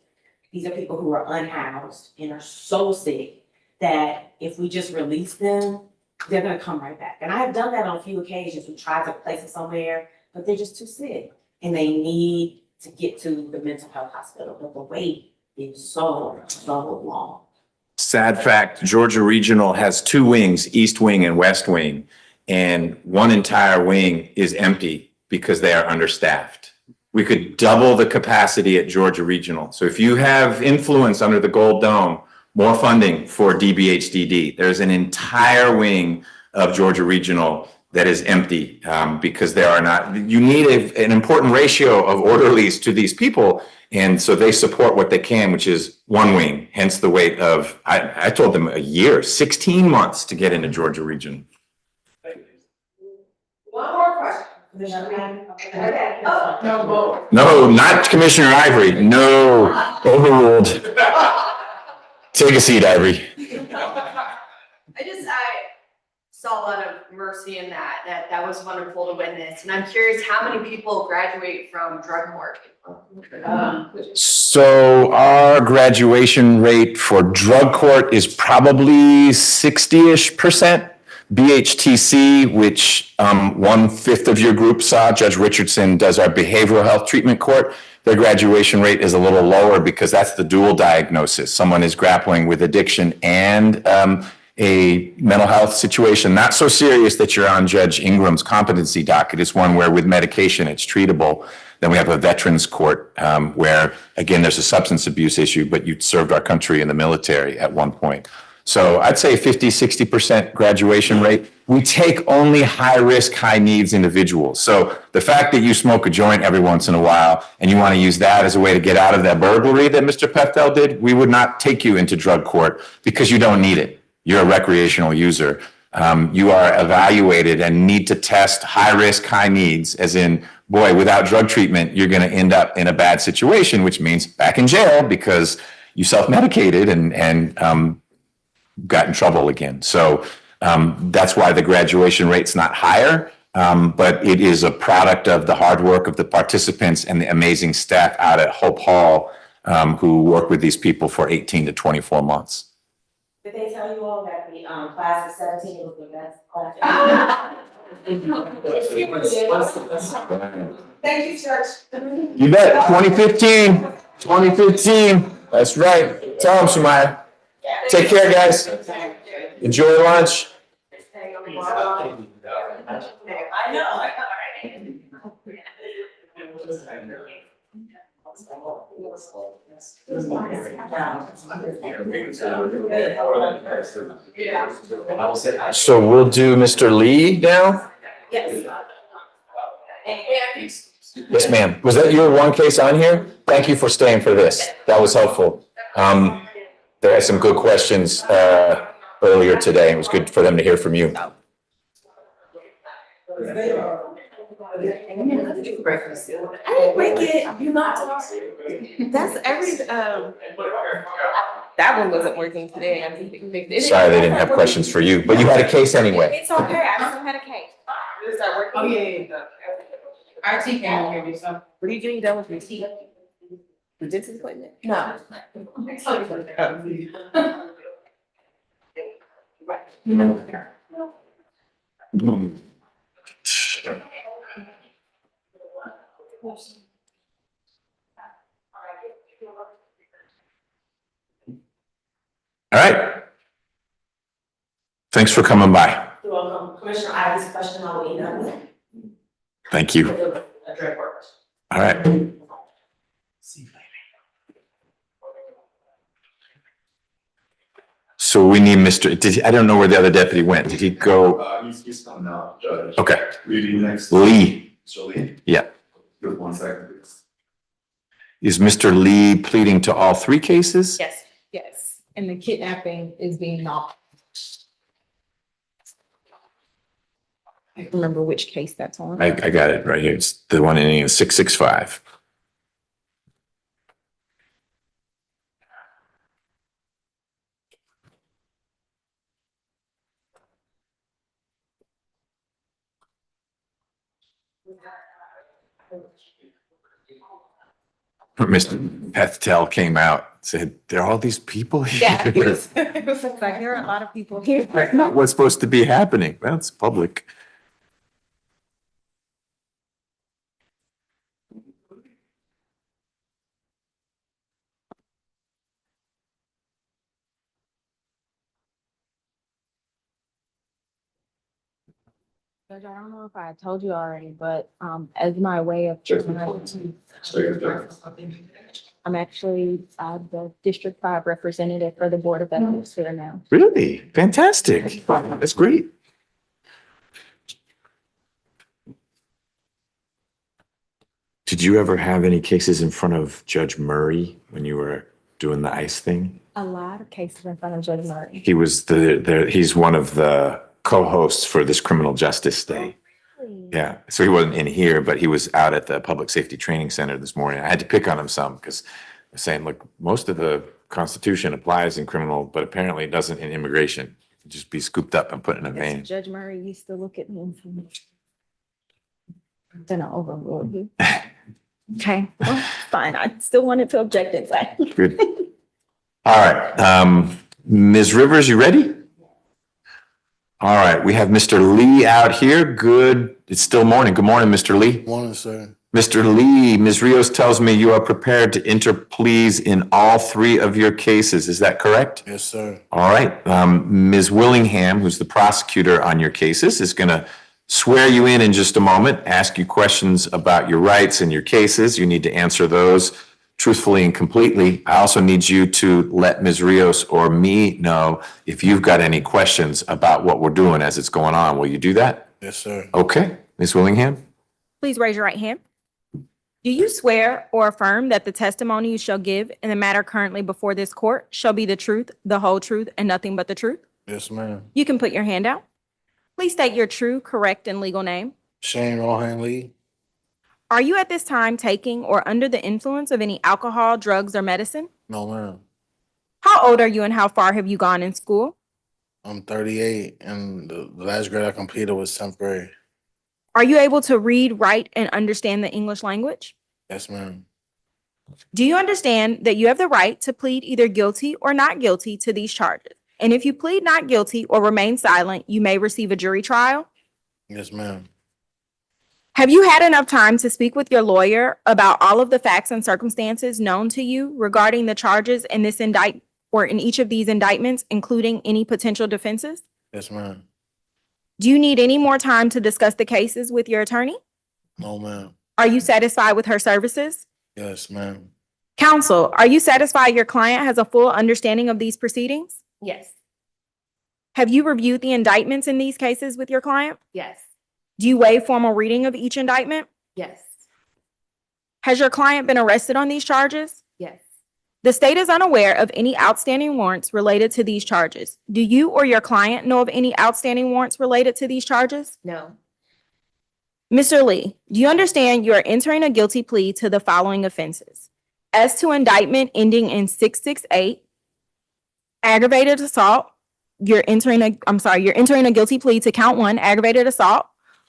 These are people who are unhoused and are so sick that if we just release them, they're gonna come right back. And I have done that on a few occasions. We tried to place them somewhere, but they're just too sick and they need to get to the mental health hospital, but the wait is so long. Sad fact, Georgia Regional has 2 wings, East Wing and West Wing, and one entire wing is empty because they are understaffed. We could double the capacity at Georgia Regional. So if you have influence under the Gold Dome, more funding for DBHDD. There's an entire wing of Georgia Regional that is empty because there are not, you need an important ratio of orderlies to these people. And so they support what they can, which is 1 wing, hence the wait of, I told them a year, 16 months to get into Georgia Region. One more question. Okay. Oh, no more. No, not Commissioner Ivory. No, overruled. Take a seat, Ivory. I saw a lot of mercy in that was wonderful to witness. And I'm curious how many people graduate from drug court? So our graduation rate for drug court is probably 60-ish%. BHTC, which 1/5 of your group saw, Judge Richardson does our behavioral health treatment court. Their graduation rate is a little lower because that's the dual diagnosis. Someone is grappling with addiction and a mental health situation, not so serious that you're on Judge Ingram's competency docket. It's one where with medication it's treatable. Then we have a veterans court where, again, there's a substance abuse issue, but you served our country in the military at one point. So I'd say 50-60% graduation rate. We take only high risk, high needs individuals. So the fact that you smoke a joint every once in a while and you want to use that as a way to get out of that burglary that Mr. Peftel did, we would not take you into drug court because you don't need it. You're a recreational user. You are evaluated and need to test high risk, high needs, as in, boy, without drug treatment, you're going to end up in a bad situation, which means back in jail because you self-medicated and got in trouble again. So that's why the graduation rate's not higher, but it is a product of the hard work of the participants and the amazing staff out at Hope Hall who work with these people for 18 to 24 months. Did they tell you all that the class of 17 was the best class? Thank you, Church. You bet. 2015. That's right. Tell them, Sumaya. Take care, guys. Enjoy your lunch. I know. So we'll do Mr. Lee now? Yes. Yes, ma'am. Was that your one case on here? Thank you for staying for this. That was helpful. They had some good questions earlier today. It was good for them to hear from you. Breakfast. I didn't break it. You not. That's every, that one wasn't working today. I think they fixed it. Sorry, they didn't have questions for you, but you had a case anyway. It's okay. I still had a case. Did it start working? Oh, yeah. Our tea came over here, so. What are you getting done with your tea? The dentist appointment? No. All right. Thanks for coming by. You're welcome. Commissioner, I have this question I will email you. Thank you. A direct work. All right. So we need I don't know where the other deputy went. Did he go? He's coming out, Judge. Okay. Lee next. Lee. Mr. Lee. Yeah. Give 1 second, please. Is Mr. Lee pleading to all 3 cases? Yes. Yes, and the kidnapping is being not. I don't remember which case that's on. I got it right here. It's the one ending in 665. Mr. Patel came out, said, there are all these people here. Yeah, it was like, there are a lot of people here. What's supposed to be happening? Well, it's public. Judge, I don't know if I told you already, but as my way of I'm actually the District 5 representative for the Board of Ethics here now. Really? Fantastic. That's great. Did you ever have any cases in front of Judge Murray when you were doing the ICE thing? A lot of cases in front of Judge Murray. He was he's one of the co-hosts for this Criminal Justice Day. Really? Yeah, so he wasn't in here, but he was out at the Public Safety Training Center this morning. I had to pick on him some because I was saying, look, most of the Constitution applies in criminal, but apparently it doesn't in immigration. Just be scooped up and put in a vein. Judge Murray used to look at me and say, then I overruled you. Okay, well, fine. I still wanted to object anyway. Good. All right, Ms. Rivers, you ready? All right, we have Mr. Lee out here. Good. It's still morning. Good morning, Mr. Lee. Morning, sir. Mr. Lee, Ms. Rios tells me you are prepared to enter pleas in all 3 of your cases. Is that correct? Yes, sir. All right. Ms. Willingham, who's the prosecutor on your cases, is going to swear you in just a moment, ask you questions about your rights and your cases. You need to answer those truthfully and completely. I also need you to let Ms. Rios or me know if you've got any questions about what we're doing as it's going on. Will you do that? Yes, sir. Okay. Ms. Willingham? Please raise your right hand. Do you swear or affirm that the testimony you shall give in the matter currently before this court shall be the truth, the whole truth, and nothing but the truth? Yes, ma'am. You can put your hand out. Please state your true, correct, and legal name. Shane Rohan Lee. Are you at this time taking or under the influence of any alcohol, drugs, or medicine? No, ma'am. How old are you and how far have you gone in school? I'm 38 and the last grade I completed was 10th grade. Are you able to read, write, and understand the English language? Yes, ma'am. Do you understand that you have the right to plead either guilty or not guilty to these charges? And if you plead not guilty or remain silent, you may receive a jury trial? Yes, ma'am. Have you had enough time to speak with your lawyer about all of the facts and circumstances known to you regarding the charges in this or in each of these indictments, including any potential defenses? Yes, ma'am. Do you need any more time to discuss the cases with your attorney? No, ma'am. Are you satisfied with her services? Yes, ma'am. Counsel, are you satisfied your client has a full understanding of these proceedings? Yes. Have you reviewed the indictments in these cases with your client? Yes. Do you waive formal reading of each indictment? Yes. Has your client been arrested on these charges? Yes. The state is unaware of any outstanding warrants related to these charges. Do you or your client know of any outstanding warrants related to these charges? No. Mr. Lee, do you understand you are entering a guilty plea to the following offenses? As to indictment ending in 668, aggravated assault, you're entering a guilty plea to count 1, aggravated assault,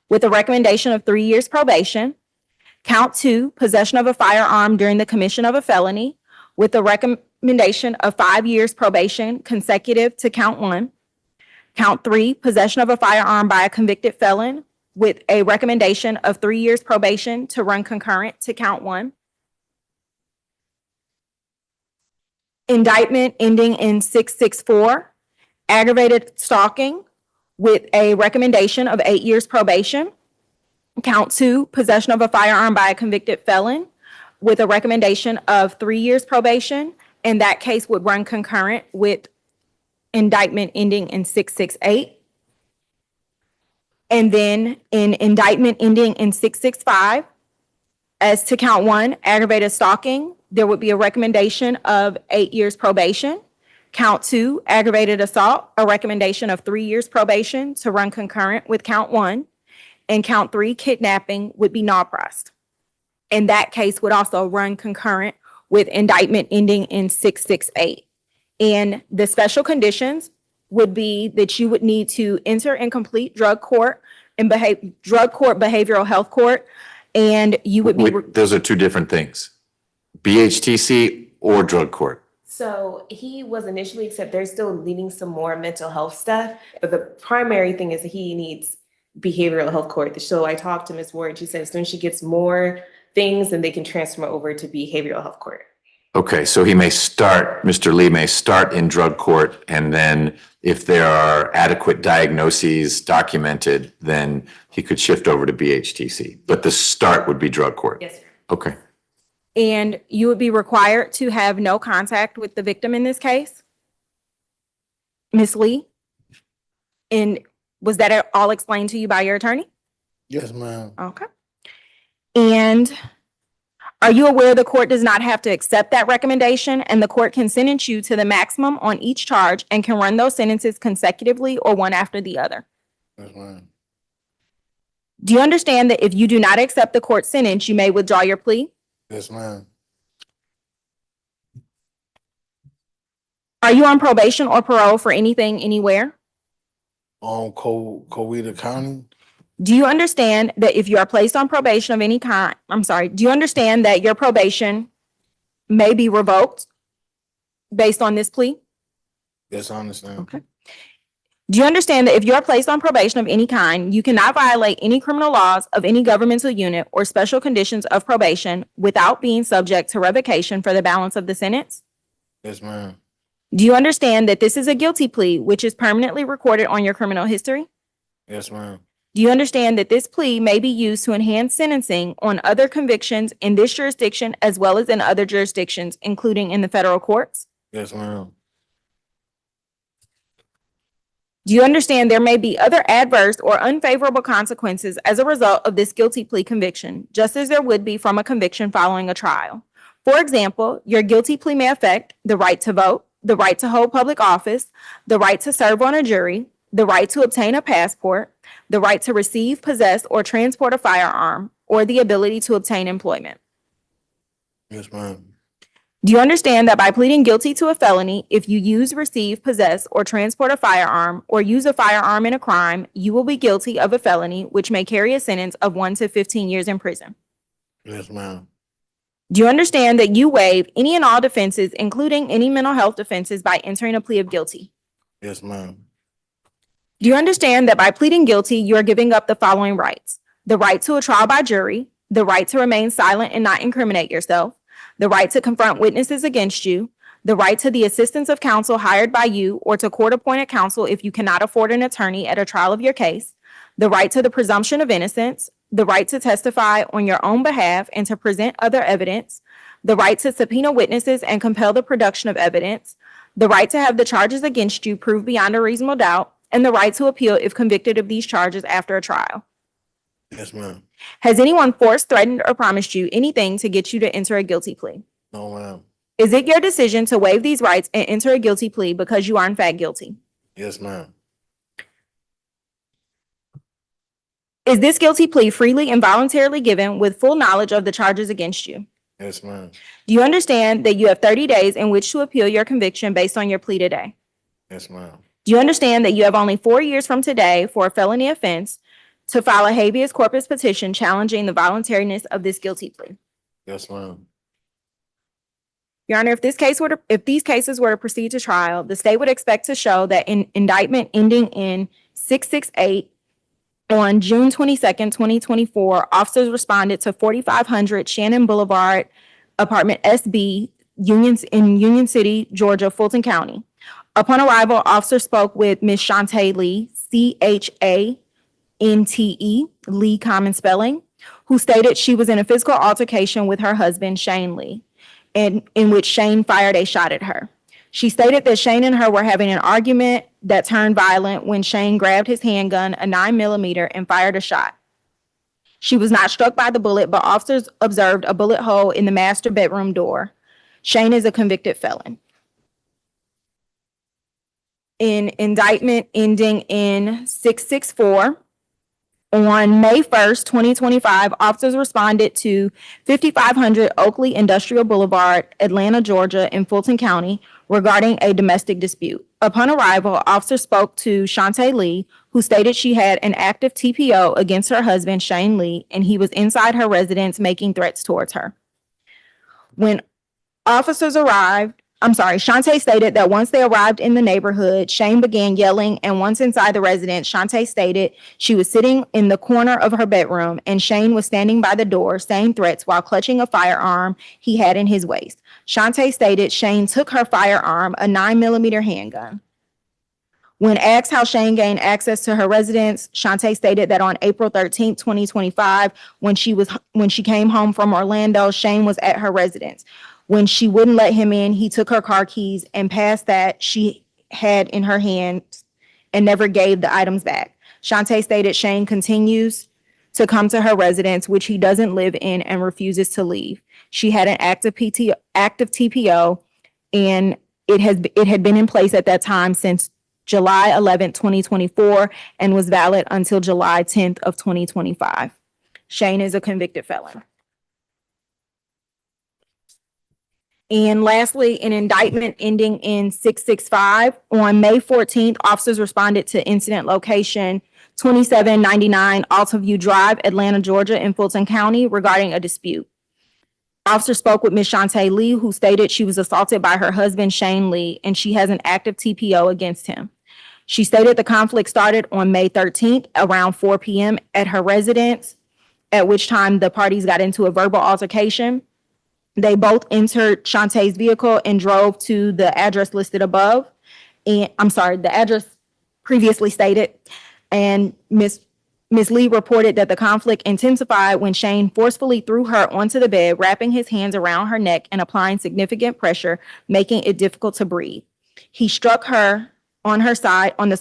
with a recommendation of 3 years probation. Count 2, possession of a firearm during the commission of a felony, with a recommendation of 5 years probation consecutive to count 1. Count 3, possession of a firearm by a convicted felon, with a recommendation of 3 years probation to run concurrent to count 1. Indictment ending in 664, aggravated stalking, with a recommendation of 8 years probation. Count 2, possession of a firearm by a convicted felon, with a recommendation of 3 years probation. And that case would run concurrent with indictment ending in 668. And then in indictment ending in 665, as to count 1, aggravated stalking, there would be a recommendation of 8 years probation. Count 2, aggravated assault, a recommendation of 3 years probation to run concurrent with count 1. And count 3, kidnapping, would be non-pressed. And that case would also run concurrent with indictment ending in 668. And the special conditions would be that you would need to enter and complete drug court and behavioral health court, and you would be. Those are two different things. BHTC or drug court. So he was initially accepted. They're still needing some more mental health stuff, but the primary thing is that he needs behavioral health court. So I talked to Ms. Ward. She said as soon as she gets more things, then they can transfer him over to behavioral health court. Okay, so Mr. Lee may start in drug court, and then if there are adequate diagnoses documented, then he could shift over to BHTC. But the start would be drug court. Yes, sir. Okay. And you would be required to have no contact with the victim in this case? Ms. Lee? And was that all explained to you by your attorney? Yes, ma'am. Okay. And are you aware the court does not have to accept that recommendation, and the court can sentence you to the maximum on each charge and can run those sentences consecutively or one after the other? Yes, ma'am. Do you understand that if you do not accept the court sentence, you may withdraw your plea? Yes, ma'am. Are you on probation or parole for anything, anywhere? Coweta County? Do you understand that if you are placed on probation of any kind, do you understand that your probation may be revoked based on this plea? Yes, I understand. Okay. Do you understand that if you are placed on probation of any kind, you cannot violate any criminal laws of any governmental unit or special conditions of probation without being subject to revocation for the balance of the sentence? Yes, ma'am. Do you understand that this is a guilty plea, which is permanently recorded on your criminal history? Yes, ma'am. Do you understand that this plea may be used to enhance sentencing on other convictions in this jurisdiction as well as in other jurisdictions, including in the federal courts? Yes, ma'am. Do you understand there may be other adverse or unfavorable consequences as a result of this guilty plea conviction, just as there would be from a conviction following a trial? For example, your guilty plea may affect the right to vote, the right to hold public office, the right to serve on a jury, the right to obtain a passport, the right to receive, possess, or transport a firearm, or the ability to obtain employment. Yes, ma'am. Do you understand that by pleading guilty to a felony, if you use, receive, possess, or transport a firearm, or use a firearm in a crime, you will be guilty of a felony, which may carry a sentence of 1 to 15 years in prison? Yes, ma'am. Do you understand that you waive any and all defenses, including any mental health defenses, by entering a plea of guilty? Yes, ma'am. Do you understand that by pleading guilty, you are giving up the following rights: the right to a trial by jury, the right to remain silent and not incriminate yourself, the right to confront witnesses against you, the right to the assistance of counsel hired by you or to court-appointed counsel if you cannot afford an attorney at a trial of your case, the right to the presumption of innocence, the right to testify on your own behalf and to present other evidence, the right to subpoena witnesses and compel the production of evidence, the right to have the charges against you proved beyond a reasonable doubt, and the right to appeal if convicted of these charges after a trial. Yes, ma'am. Has anyone forced, threatened, or promised you anything to get you to enter a guilty plea? No, ma'am. Is it your decision to waive these rights and enter a guilty plea because you are in fact guilty? Yes, ma'am. Is this guilty plea freely and voluntarily given with full knowledge of the charges against you? Yes, ma'am. Do you understand that you have 30 days in which to appeal your conviction based on your plea today? Yes, ma'am. Do you understand that you have only 4 years from today for a felony offense to file a habeas corpus petition challenging the voluntariness of this guilty plea? Yes, ma'am. Your Honor, if these cases were to proceed to trial, the state would expect to show that in indictment ending in 668 on June 22nd, 2024, officers responded to 4500 Shannon Boulevard, apartment SB, in Union City, Georgia, Fulton County. Upon arrival, officers spoke with Ms. Shantae Lee, CHANTE, Lee, common spelling, who stated she was in a physical altercation with her husband, Shane Lee, in which Shane fired a shot at her. She stated that Shane and her were having an argument that turned violent when Shane grabbed his handgun, a 9mm, and fired a shot. She was not struck by the bullet, but officers observed a bullet hole in the master bedroom door. Shane is a convicted felon. In indictment ending in 664, on May 1st, 2025, officers responded to 5500 Oakley Industrial Boulevard, Atlanta, Georgia, in Fulton County regarding a domestic dispute. Upon arrival, officers spoke to Shantae Lee, who stated she had an active TPO against her husband, Shane Lee, and he was inside her residence making threats towards her. When officers arrived, Shantae stated that once they arrived in the neighborhood, Shane began yelling, and once inside the residence, Shantae stated she was sitting in the corner of her bedroom, and Shane was standing by the door saying threats while clutching a firearm he had in his waist. Shantae stated Shane took her firearm, a 9mm handgun. When asked how Shane gained access to her residence, Shantae stated that on April 13th, 2025, when she came home from Orlando, Shane was at her residence. When she wouldn't let him in, he took her car keys and passed that she had in her hands and never gave the items back. Shantae stated Shane continues to come to her residence, which he doesn't live in, and refuses to leave. She had an active TPO, and it had been in place at that time since July 11th, 2024, and was valid until July 10th of 2025. Shane is a convicted felon. And lastly, an indictment ending in 665. On May 14th, officers responded to incident location 2799 Altaview Drive, Atlanta, Georgia, in Fulton County regarding a dispute. Officers spoke with Ms. Shantae Lee, who stated she was assaulted by her husband, Shane Lee, and she has an active TPO against him. She stated the conflict started on May 13th around 4 p.m. at her residence, at which time the parties got into a verbal altercation. They both entered Shantae's vehicle and drove to the address listed above. The address previously stated. And Ms. Lee reported that the conflict intensified when Shane forcefully threw her onto the bed, wrapping his hands around her neck and applying significant pressure, making it difficult to breathe. He struck her on the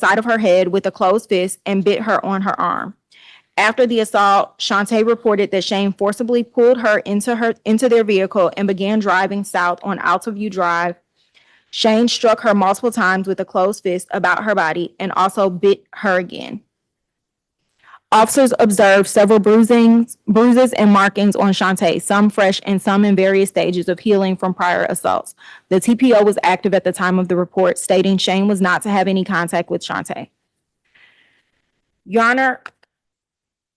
side of her head with a closed fist and bit her on her arm. After the assault, Shantae reported that Shane forcibly pulled her into their vehicle and began driving south on Altaview Drive. Shane struck her multiple times with a closed fist about her body and also bit her again. Officers observed several bruises and markings on Shantae, some fresh and some in various stages of healing from prior assaults. The TPO was active at the time of the report, stating Shane was not to have any contact with Shantae. Your Honor,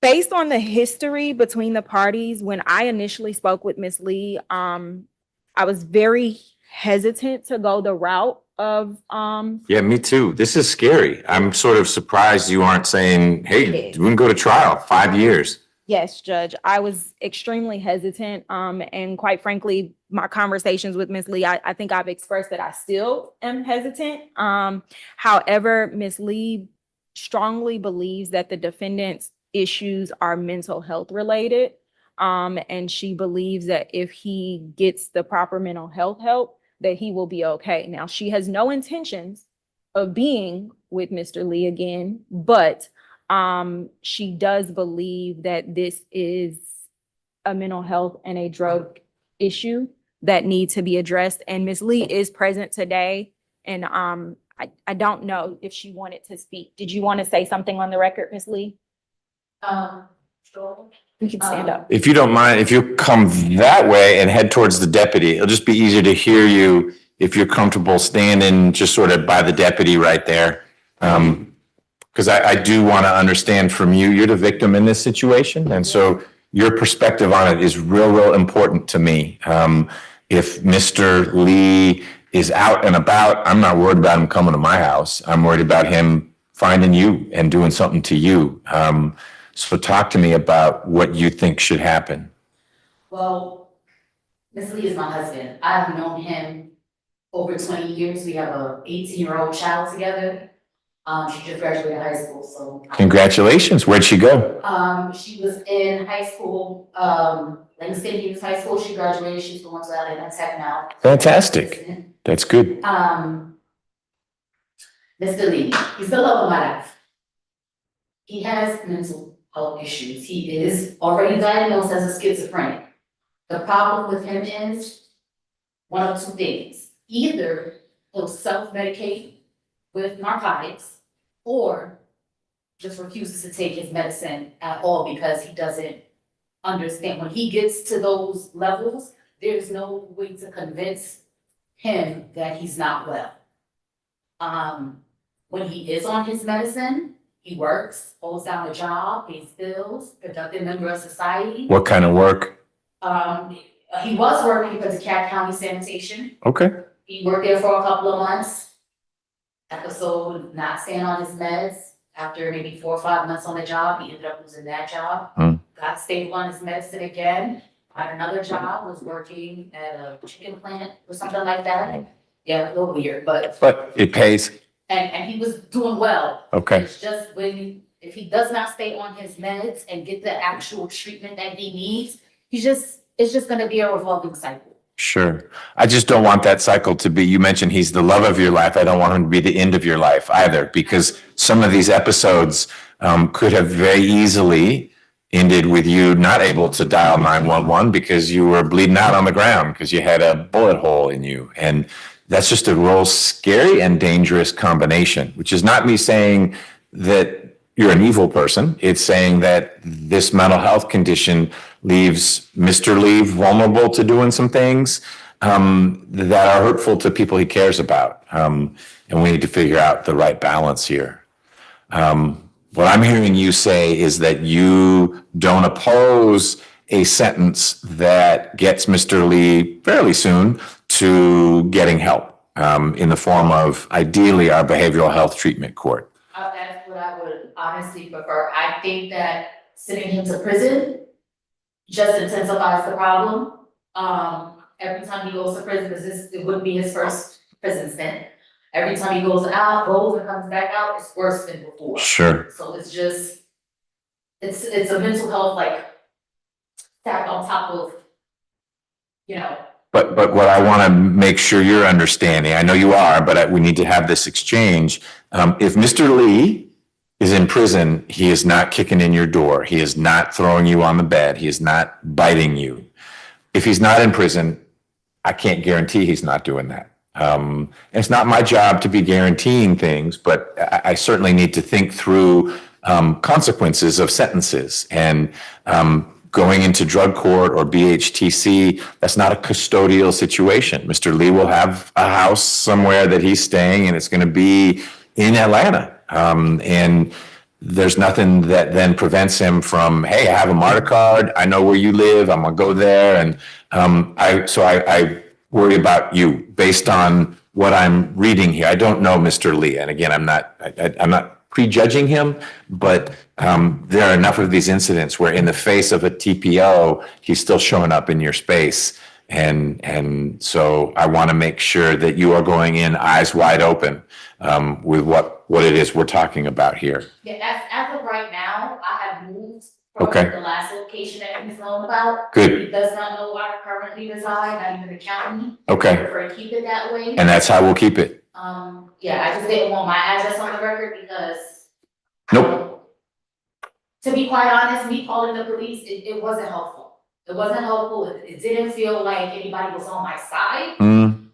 based on the history between the parties, when I initially spoke with Ms. Lee, I was very hesitant to go the route of Yeah, me too. This is scary. I'm sort of surprised you aren't saying, hey, we can go to trial, 5 years. Yes, Judge. I was extremely hesitant. And quite frankly, my conversations with Ms. Lee, I think I've expressed that I still am hesitant. However, Ms. Lee strongly believes that the defendant's issues are mental health related. And she believes that if he gets the proper mental health help, that he will be okay. Now, she has no intentions of being with Mr. Lee again, but she does believe that this is a mental health and a drug issue that need to be addressed. And Ms. Lee is present today. And I don't know if she wanted to speak. Did you want to say something on the record, Ms. Lee? Sure. You can stand up. If you don't mind, if you come that way and head towards the deputy, it'll just be easier to hear you if you're comfortable standing just sort of by the deputy right there. Because I do want to understand from you, you're the victim in this situation. And so your perspective on it is real important to me. If Mr. Lee is out and about, I'm not worried about him coming to my house. I'm worried about him finding you and doing something to you. So talk to me about what you think should happen. Well, Mr. Lee is my husband. I've known him over 20 years. We have a 18-year-old child together. She just graduated high school, so. Congratulations. Where'd she go? She was in high school, Langston Hughes High School. She graduated. She's going to Atlanta Tech now. Fantastic. That's good. Mr. Lee, he's the love of my life. He has mental health issues. He is already diagnosed as a schizophrenic. The problem with him is one of two things. Either he'll self-medicate with narcotics or just refuses to take his medicine at all because he doesn't understand. When he gets to those levels, there's no way to convince him that he's not well. When he is on his medicine, he works, holds down a job, pays bills, productive member of society. What kind of work? He was working for DeKalb County Sanitation. Okay. He worked there for a couple of months. Episode not staying on his meds. After maybe 4 or 5 months on the job, he ended up losing that job. Got stable on his medicine again. Had another job, was working at a chicken plant or something like that. Yeah, a little weird, but It pays. and he was doing well. Okay. It's just if he does not stay on his meds and get the actual treatment that he needs, it's just gonna be a revolving cycle. Sure. I just don't want that cycle to be, you mentioned he's the love of your life. I don't want him to be the end of your life either, because some of these episodes could have very easily ended with you not able to dial 911 because you were bleeding out on the ground because you had a bullet hole in you. And that's just a real scary and dangerous combination, which is not me saying that you're an evil person. It's saying that this mental health condition leaves Mr. Lee vulnerable to doing some things that are hurtful to people he cares about. And we need to figure out the right balance here. What I'm hearing you say is that you don't oppose a sentence that gets Mr. Lee fairly soon to getting help in the form of ideally our behavioral health treatment court. That's what I would honestly prefer. I think that sending him to prison just intensifies the problem. Every time he goes to prison, because it wouldn't be his first prison stint. Every time he goes and comes back out, it's worse than before. Sure. So it's just, it's a mental health, like, stacked on top of, But what I want to make sure you're understanding, I know you are, but we need to have this exchange. If Mr. Lee is in prison, he is not kicking in your door. He is not throwing you on the bed. He is not biting you. If he's not in prison, I can't guarantee he's not doing that. And it's not my job to be guaranteeing things, but I certainly need to think through consequences of sentences. And going into drug court or BHTC, that's not a custodial situation. Mr. Lee will have a house somewhere that he's staying, and it's going to be in Atlanta. And there's nothing that then prevents him from, hey, I have a MARTA card. I know where you live. I'm going to go there. And I worry about you based on what I'm reading here. I don't know Mr. Lee. And again, I'm not prejudging him, but there are enough of these incidents where in the face of a TPO, he's still showing up in your space. And so I want to make sure that you are going in eyes wide open with what it is we're talking about here. Yeah, as of right now, I have moved from Okay. the last location that he's known about. Good. He does not know where I currently reside, not even the county. Okay. I prefer to keep it that way. And that's how we'll keep it. Yeah, I just didn't want my address on the record because. Nope. To be quite honest, me calling the police, it wasn't helpful. It wasn't helpful. It didn't feel like anybody was on my side. And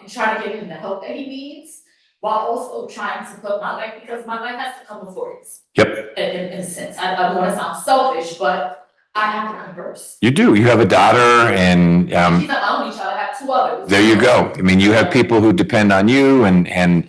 trying to give him the help that he needs. while also trying to put my life, because my life has to come before his. Yep, In a sense, I don't wanna sound selfish, but I have to come first. you do. You have a daughter and, She's not my only child, I have two others. there you go. I mean, you have people who depend on you and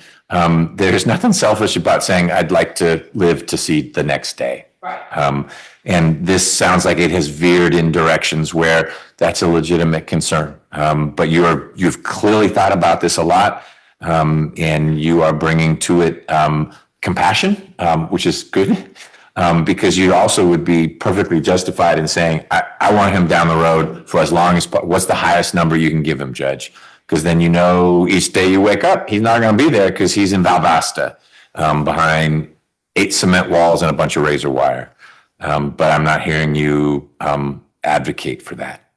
there's nothing selfish about saying, I'd like to live to see the next day. Right. And this sounds like it has veered in directions where that's a legitimate concern. But you've clearly thought about this a lot. And you are bringing to it, compassion, which is good. Because you also would be perfectly justified in saying, I want him down the road for as long as, what's the highest number you can give him, Judge? Because then you know each day you wake up, he's not going to be there because he's in Valvasta, behind 8 cement walls and a bunch of razor wire. But I'm not hearing you advocate for that.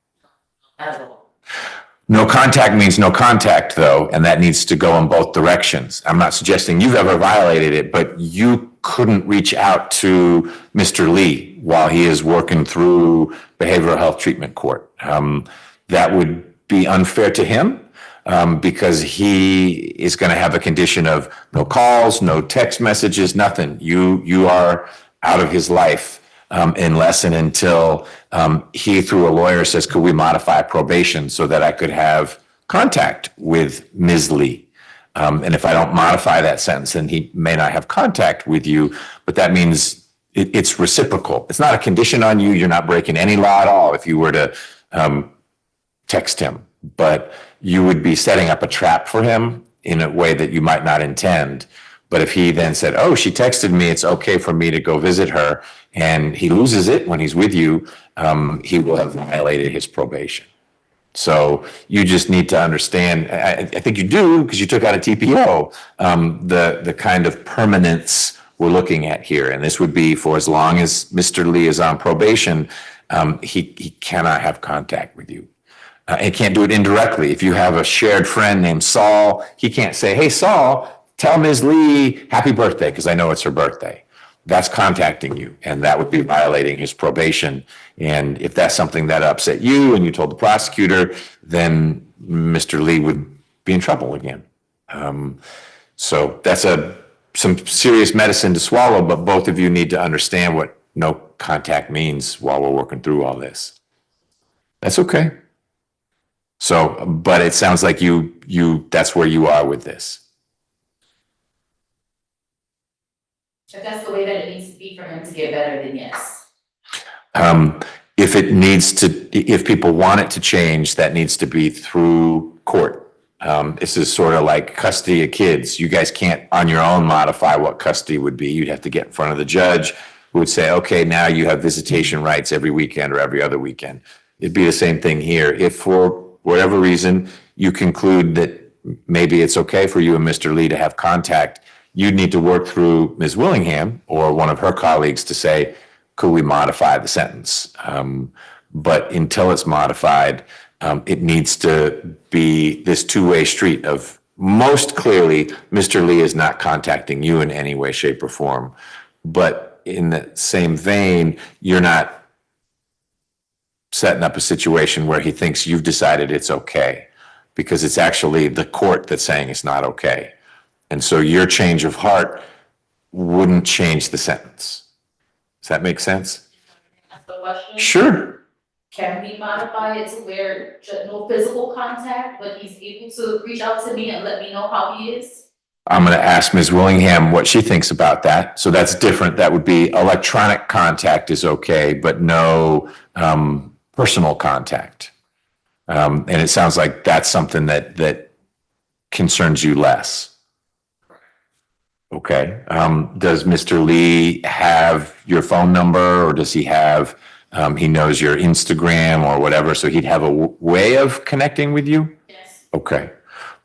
No contact means no contact, though, and that needs to go in both directions. I'm not suggesting you've ever violated it, but you couldn't reach out to Mr. Lee while he is working through behavioral health treatment court. That would be unfair to him because he is going to have a condition of no calls, no text messages, nothing. You are out of his life unless and until he, through a lawyer, says, could we modify probation so that I could have contact with Ms. Lee? And if I don't modify that sentence, then he may not have contact with you, but that means it's reciprocal. It's not a condition on you. You're not breaking any law at all if you were to text him, but you would be setting up a trap for him in a way that you might not intend. But if he then said, oh, she texted me, it's okay for me to go visit her, and he loses it when he's with you, he will have violated his probation. So you just need to understand, I think you do, because you took out a TPO, the kind of permanence we're looking at here. And this would be for as long as Mr. Lee is on probation, he cannot have contact with you. He can't do it indirectly. If you have a shared friend named Saul, he can't say, hey, Saul, tell Ms. Lee happy birthday, because I know it's her birthday. That's contacting you, and that would be violating his probation. And if that's something that upset you and you told the prosecutor, then Mr. Lee would be in trouble again. So that's some serious medicine to swallow, but both of you need to understand what no contact means while we're working through all this. That's okay. So, but it sounds like that's where you are with this. If that's the way that it needs to be for him to get better, then yes. If people want it to change, that needs to be through court. This is sort of like custody of kids. You guys can't on your own modify what custody would be. You'd have to get in front of the judge who would say, okay, now you have visitation rights every weekend or every other weekend. It'd be the same thing here. If for whatever reason you conclude that maybe it's okay for you and Mr. Lee to have contact, you'd need to work through Ms. Willingham or one of her colleagues to say, could we modify the sentence? But until it's modified, it needs to be this two-way street of most clearly, Mr. Lee is not contacting you in any way, shape, or form. But in the same vein, you're not setting up a situation where he thinks you've decided it's okay, because it's actually the court that's saying it's not okay. And so your change of heart wouldn't change the sentence. Does that make sense? Ask the question. Sure. Can we modify it to where no physical contact, but he's able to reach out to me and let me know how he is? I'm going to ask Ms. Willingham what she thinks about that. So that's different. That would be electronic contact is okay, but no personal contact. And it sounds like that's something that concerns you less. Okay. Does Mr. Lee have your phone number, or does he have, he knows your Instagram or whatever, so he'd have a way of connecting with you? Yes. Okay.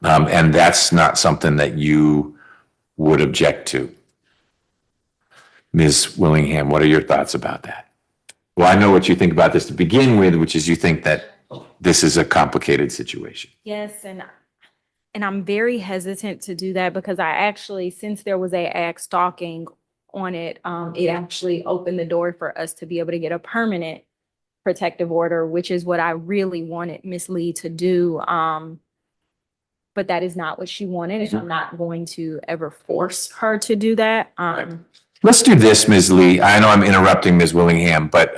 And that's not something that you would object to. Ms. Willingham, what are your thoughts about that? Well, I know what you think about this to begin with, which is you think that this is a complicated situation. Yes, and I'm very hesitant to do that because I actually, since there was a ag stalking on it, it actually opened the door for us to be able to get a permanent protective order, which is what I really wanted Ms. Lee to do. but that is not what she wanted, and I'm not going to ever force her to do that. Let's do this, Ms. Lee. I know I'm interrupting Ms. Willingham, but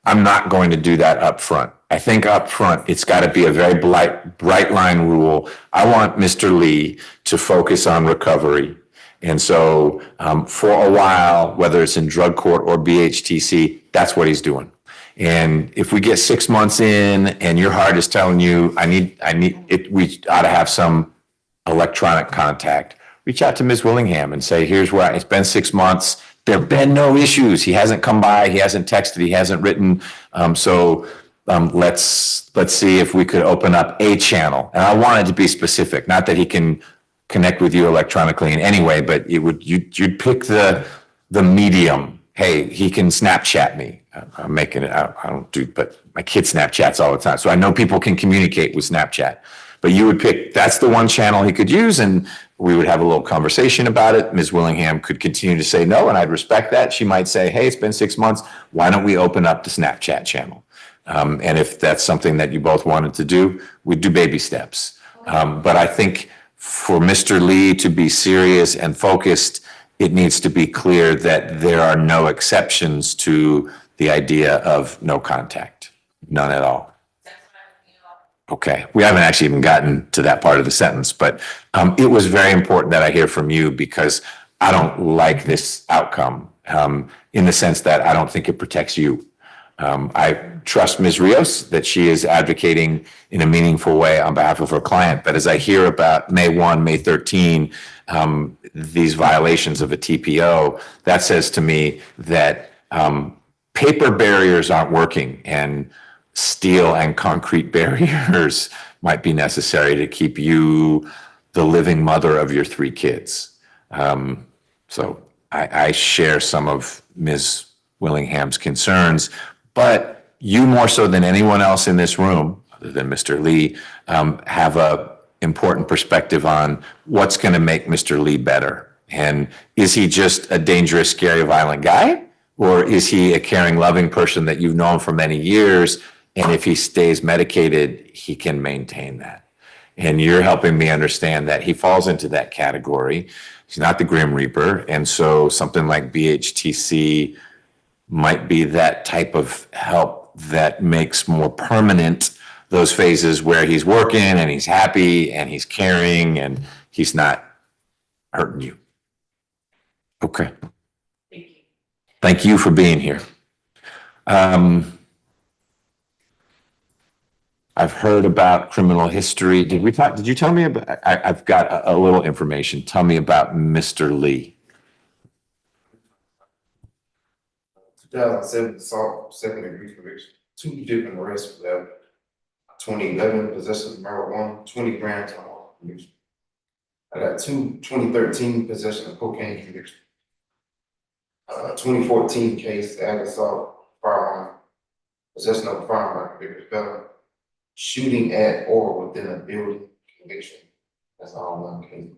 I'm not going to do that up front. I think up front, it's got to be a very bright line rule. I want Mr. Lee to focus on recovery. And so for a while, whether it's in drug court or BHTC, that's what he's doing. And if we get 6 months in and your heart is telling you, I need it, we ought to have some electronic contact, reach out to Ms. Willingham and say, here's where it's been 6 months. There have been no issues. He hasn't come by. He hasn't texted. He hasn't written. Let's see if we could open up a channel. And I wanted to be specific, not that he can connect with you electronically in any way, but you'd pick the medium. Hey, he can Snapchat me. I'm making it. I don't do, but my kid Snapchats all the time. So I know people can communicate with Snapchat. But you would pick, that's the one channel he could use, and we would have a little conversation about it. Ms. Willingham could continue to say no, and I'd respect that. She might say, hey, it's been 6 months. Why don't we open up the Snapchat channel? And if that's something that you both wanted to do, we'd do baby steps. But I think for Mr. Lee to be serious and focused, it needs to be clear that there are no exceptions to the idea of no contact, none at all. Okay, we haven't actually even gotten to that part of the sentence, but it was very important that I hear from you because I don't like this outcome in the sense that I don't think it protects you. I trust Ms. Rios that she is advocating in a meaningful way on behalf of her client, but as I hear about May 1, May 13, these violations of a TPO, that says to me that paper barriers aren't working and steel and concrete barriers might be necessary to keep you the living mother of your 3 kids. So I share some of Ms. Willingham's concerns, but you more so than anyone else in this room, other than Mr. Lee, have a important perspective on what's going to make Mr. Lee better. And is he just a dangerous, scary, violent guy? Or is he a caring, loving person that you've known for many years? And if he stays medicated, he can maintain that. And you're helping me understand that he falls into that category. He's not the Grim Reaper. And so something like BHTC might be that type of help that makes more permanent those phases where he's working and he's happy and he's caring and he's not hurting you. Okay. Thank you. Thank you for being here. I've heard about criminal history. Did you tell me about, I've got a little information. Tell me about Mr. Lee. 2007 assault, second degree conviction, 2 different arrests for that. 2011 possession of marijuana, 20 grams of conviction. I got 2013 possession of cocaine conviction. 2014 case, ag assault, firearm, possession of a firearm convicted felon, shooting at or within a building conviction. That's all one case.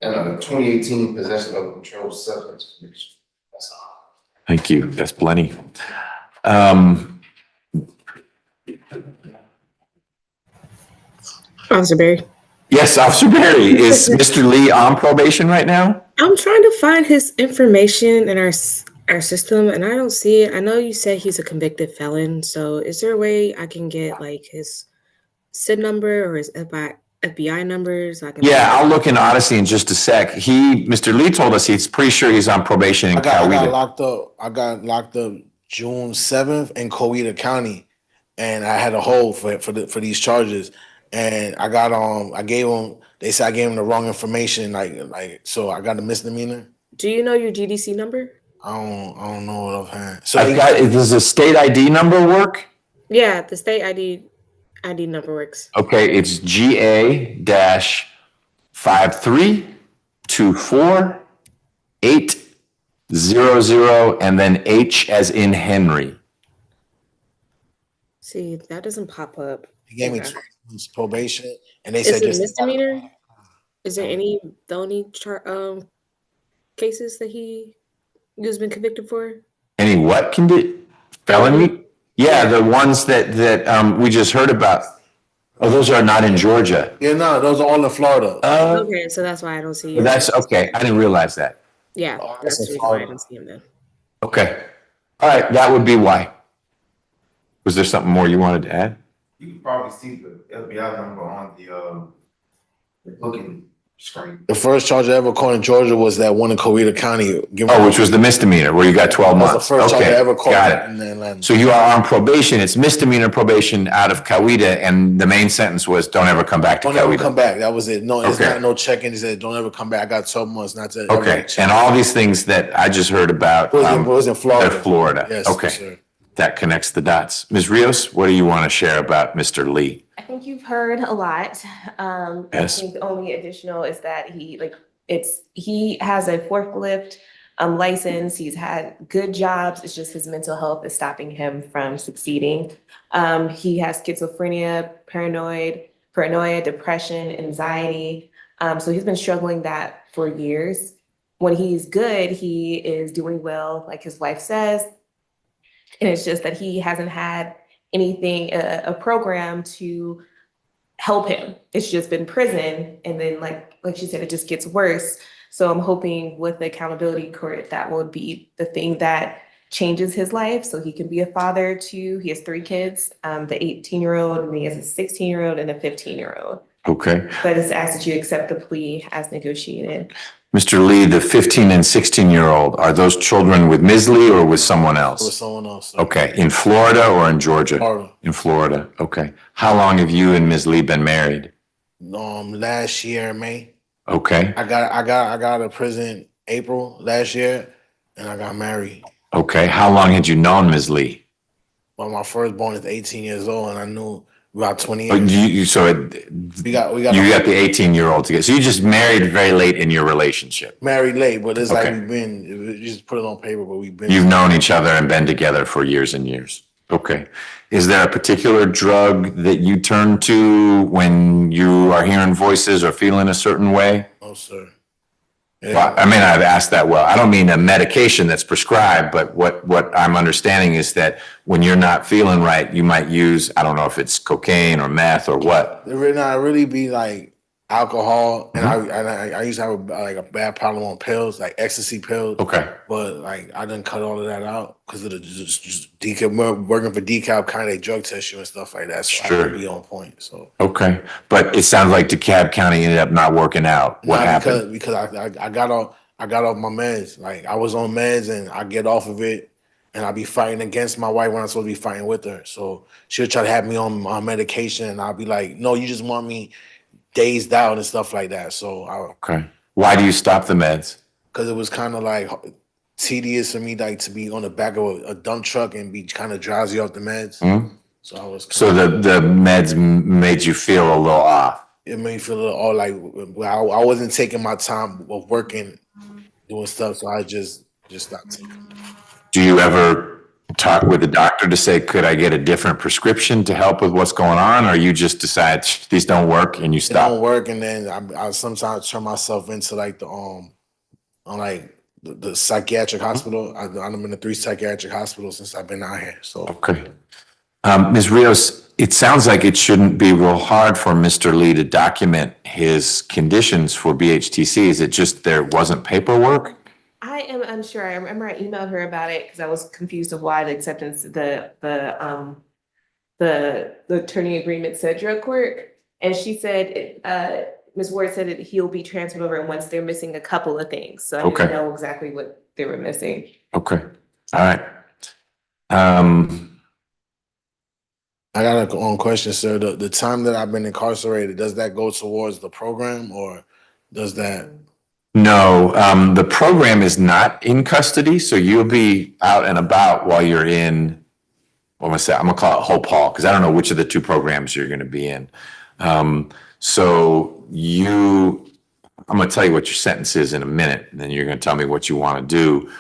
And a 2018 possession of a controlled substance conviction. That's all. Thank you. That's plenty. Officer Berry. Yes, Officer Berry. Is Mr. Lee on probation right now? I'm trying to find his information in our system, and I don't see it. I know you said he's a convicted felon, so is there a way I can get like his SID number or his FBI numbers? Yeah, I'll look in Odyssey in just a sec. Mr. Lee told us he's pretty sure he's on probation in I got Coweta. locked up June 7th in Coweta County, and I had a hold for these charges. And I gave him. They said I gave him the wrong information. So I got a misdemeanor. Do you know your GDC number? I don't know what offhand. So does the state ID number work? Yeah, the state ID number works. Okay, it's GA-5324-800 and then H as in Henry. See, that doesn't pop up. He gave me 2 months probation, and they Is said it just misdemeanor? Is there any felony cases that he's been convicted for? Any what can be felony? Yeah, the ones that we just heard about. Oh, those are not in Georgia. Yeah, no, those are all in Florida. Okay, so that's why I don't see you. That's okay. I didn't realize that. Yeah, Oh, that's that's the in reason why I Florida. didn't see him then. Okay. All right, that would be why. Was there something more you wanted to add? You can probably see the FBI number on the booking screen. The first charge I ever caught in Georgia was that one in Coweta County. Oh, which was the misdemeanor where you got 12 That was months. the first charge I Okay, ever caught got in it. Atlanta. So you are on probation. It's misdemeanor probation out of Coweta, and the main sentence was don't ever come back to Don't ever come Coweta. back. That was it. No, it's Okay. not no check-in. He said, don't ever come back. I got 12 months not to. ever Okay, check. and all these things that I just heard about, It was in Florida. they're Florida. Yes, Okay, sir. that connects the dots. Ms. Rios, what do you want to share about Mr. Lee? I think you've heard a lot. Yes. I think the only additional is that he has a forklift license. He's had good jobs. It's just his mental health is stopping him from succeeding. He has schizophrenia, paranoia, depression, anxiety. So he's been struggling that for years. When he's good, he is doing well, like his wife says. And it's just that he hasn't had anything, a program to help him. It's just been prison. And then like she said, it just gets worse. So I'm hoping with the accountability court, that will be the thing that changes his life. So he can be a father to, he has 3 kids, the 18-year-old, and he has a 16-year-old and a 15-year-old. Okay. But it's asked that you accept the plea as negotiated. Mr. Lee, the 15 and 16-year-old, are those children with Ms. Lee or with someone With else? someone else. Sir. Okay, in Florida or in Georgia? Florida. In Florida, okay. How long have you and Ms. Lee been married? Last year, May. Okay, I got out of prison April last year, and I got married. okay. How long had you known Ms. Lee? Well, my firstborn is 18 years old, and I knew about 20 Oh, years. We got you got the 18-year-old together. So you just married very late in your relationship. married late, but it's Okay. like you just put it on paper, but we've been. You've known each other and been together for years and years. Okay. Is there a particular drug that you turn to when you are hearing voices or feeling a certain way? No, sir. Well, I may not have asked that well. I don't mean a medication that's prescribed, but what I'm understanding is that when you're not feeling right, you might use, I don't know if it's cocaine or meth or what. It really be like alcohol, and I used to have a bad problem on pills, like ecstasy pills. Okay. But like I didn't cut all of that out because of the just DCAB, working for DCAB, kind of they drug test you and stuff like that. So Sure. I could be on point. So Okay. But it sounds like DeKalb County ended up not working out. What Nah, happened? Because I got off my meds. Like I was on meds and I get off of it, and I be fighting against my wife when I'm supposed to be fighting with her. So she'll try to have me on my medication, and I'll be like, no, you just want me dazed out and stuff like that. So Okay. Why do you stop the meds? because it was kind of like tedious for me, like to be on the back of a dump truck and be kind of drowsy off the meds. Hmm? So I was. So the meds made you feel a little off. It made me feel a little all like I wasn't taking my time of working, doing stuff. So I just stopped taking. Do you ever talk with the doctor to say, could I get a different prescription to help with what's going on? Or you just decide these don't work and you It don't stop? work, and then I sometimes turn myself into like the psychiatric hospital. I've been in 3 psychiatric hospitals since I've been out here. So Okay. Ms. Rios, it sounds like it shouldn't be real hard for Mr. Lee to document his conditions for BHTC. Is it just there wasn't paperwork? I am unsure. I remember I emailed her about it because I was confused of why the acceptance, the attorney agreement said drug court. And she said, Ms. Ward said that he'll be transferred over once they're missing a couple of things. So I Okay. didn't know exactly what they were missing. Okay. All right. I got a question, sir. The time that I've been incarcerated, does that go towards the program, or does that? No, the program is not in custody, so you'll be out and about while you're in, what am I say? I'm gonna call it Hope Hall, because I don't know which of the 2 programs you're gonna be in. So I'm gonna tell you what your sentence is in a minute, and then you're gonna tell me what you want to do.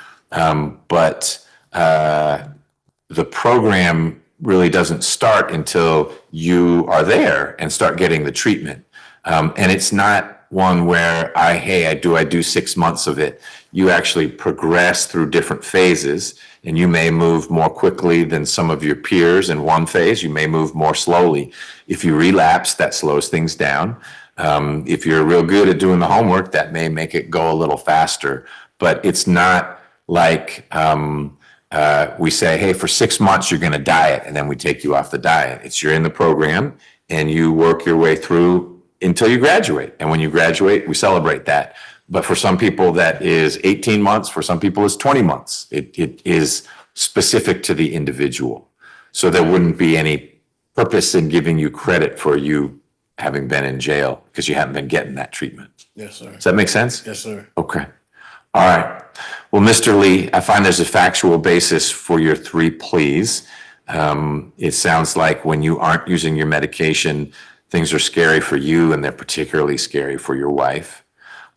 But the program really doesn't start until you are there and start getting the treatment. And it's not one where I do 6 months of it. you actually progress through different phases, and you may move more quickly than some of your peers in one phase. You may move more slowly. If you relapse, that slows things down. If you're real good at doing the homework, that may make it go a little faster. But it's not like we say, hey, for 6 months, you're going to diet, and then we take you off the diet. It's you're in the program, and you work your way through until you graduate. And when you graduate, we celebrate that. But for some people, that is 18 months. For some people, it's 20 months. It is specific to the individual. So there wouldn't be any purpose in giving you credit for you having been in jail because you haven't been getting that treatment. Yes, sir. Does that make sense? Yes, sir. Okay. All right. Well, Mr. Lee, I find there's a factual basis for your 3 pleas. It sounds like when you aren't using your medication, things are scary for you, and they're particularly scary for your wife.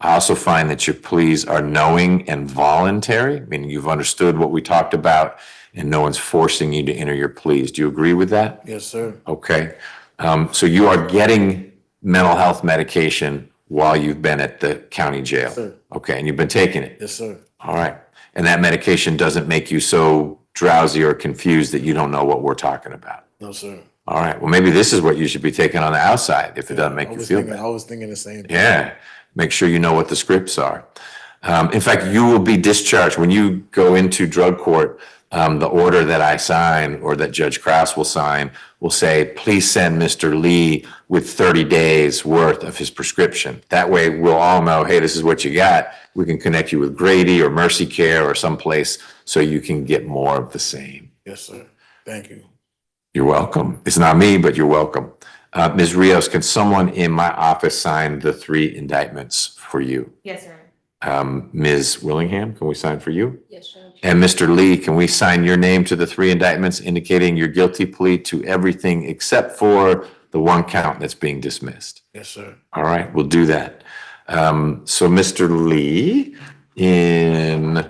I also find that your pleas are knowing and voluntary, meaning you've understood what we talked about and no one's forcing you to enter your pleas. Do you agree with that? Yes, sir. Okay. So you are getting mental health medication while you've been at the county jail? Yes, sir. Okay, and you've been taking it? Yes, sir. All right. And that medication doesn't make you so drowsy or confused that you don't know what we're talking about? No, sir. All right. Well, maybe this is what you should be taking on the outside if it doesn't make you feel bad. I was thinking the same thing. Yeah. Make sure you know what the scripts are. In fact, you will be discharged when you go into drug court. The order that I sign or that Judge Krause will sign will say, please send Mr. Lee with 30 days worth of his prescription. That way we'll all know, hey, this is what you got. We can connect you with Grady or Mercy Care or someplace so you can get more of the same. Yes, sir. Thank you. You're welcome. It's not me, but you're welcome. Ms. Rios, can someone in my office sign the 3 indictments for you? Yes, sir. Ms. Willingham, can we sign for you? Yes, sir. And Mr. Lee, can we sign your name to the 3 indictments indicating your guilty plea to everything except for the 1 count that's being dismissed? Yes, sir. All right, we'll do that. So Mr. Lee, in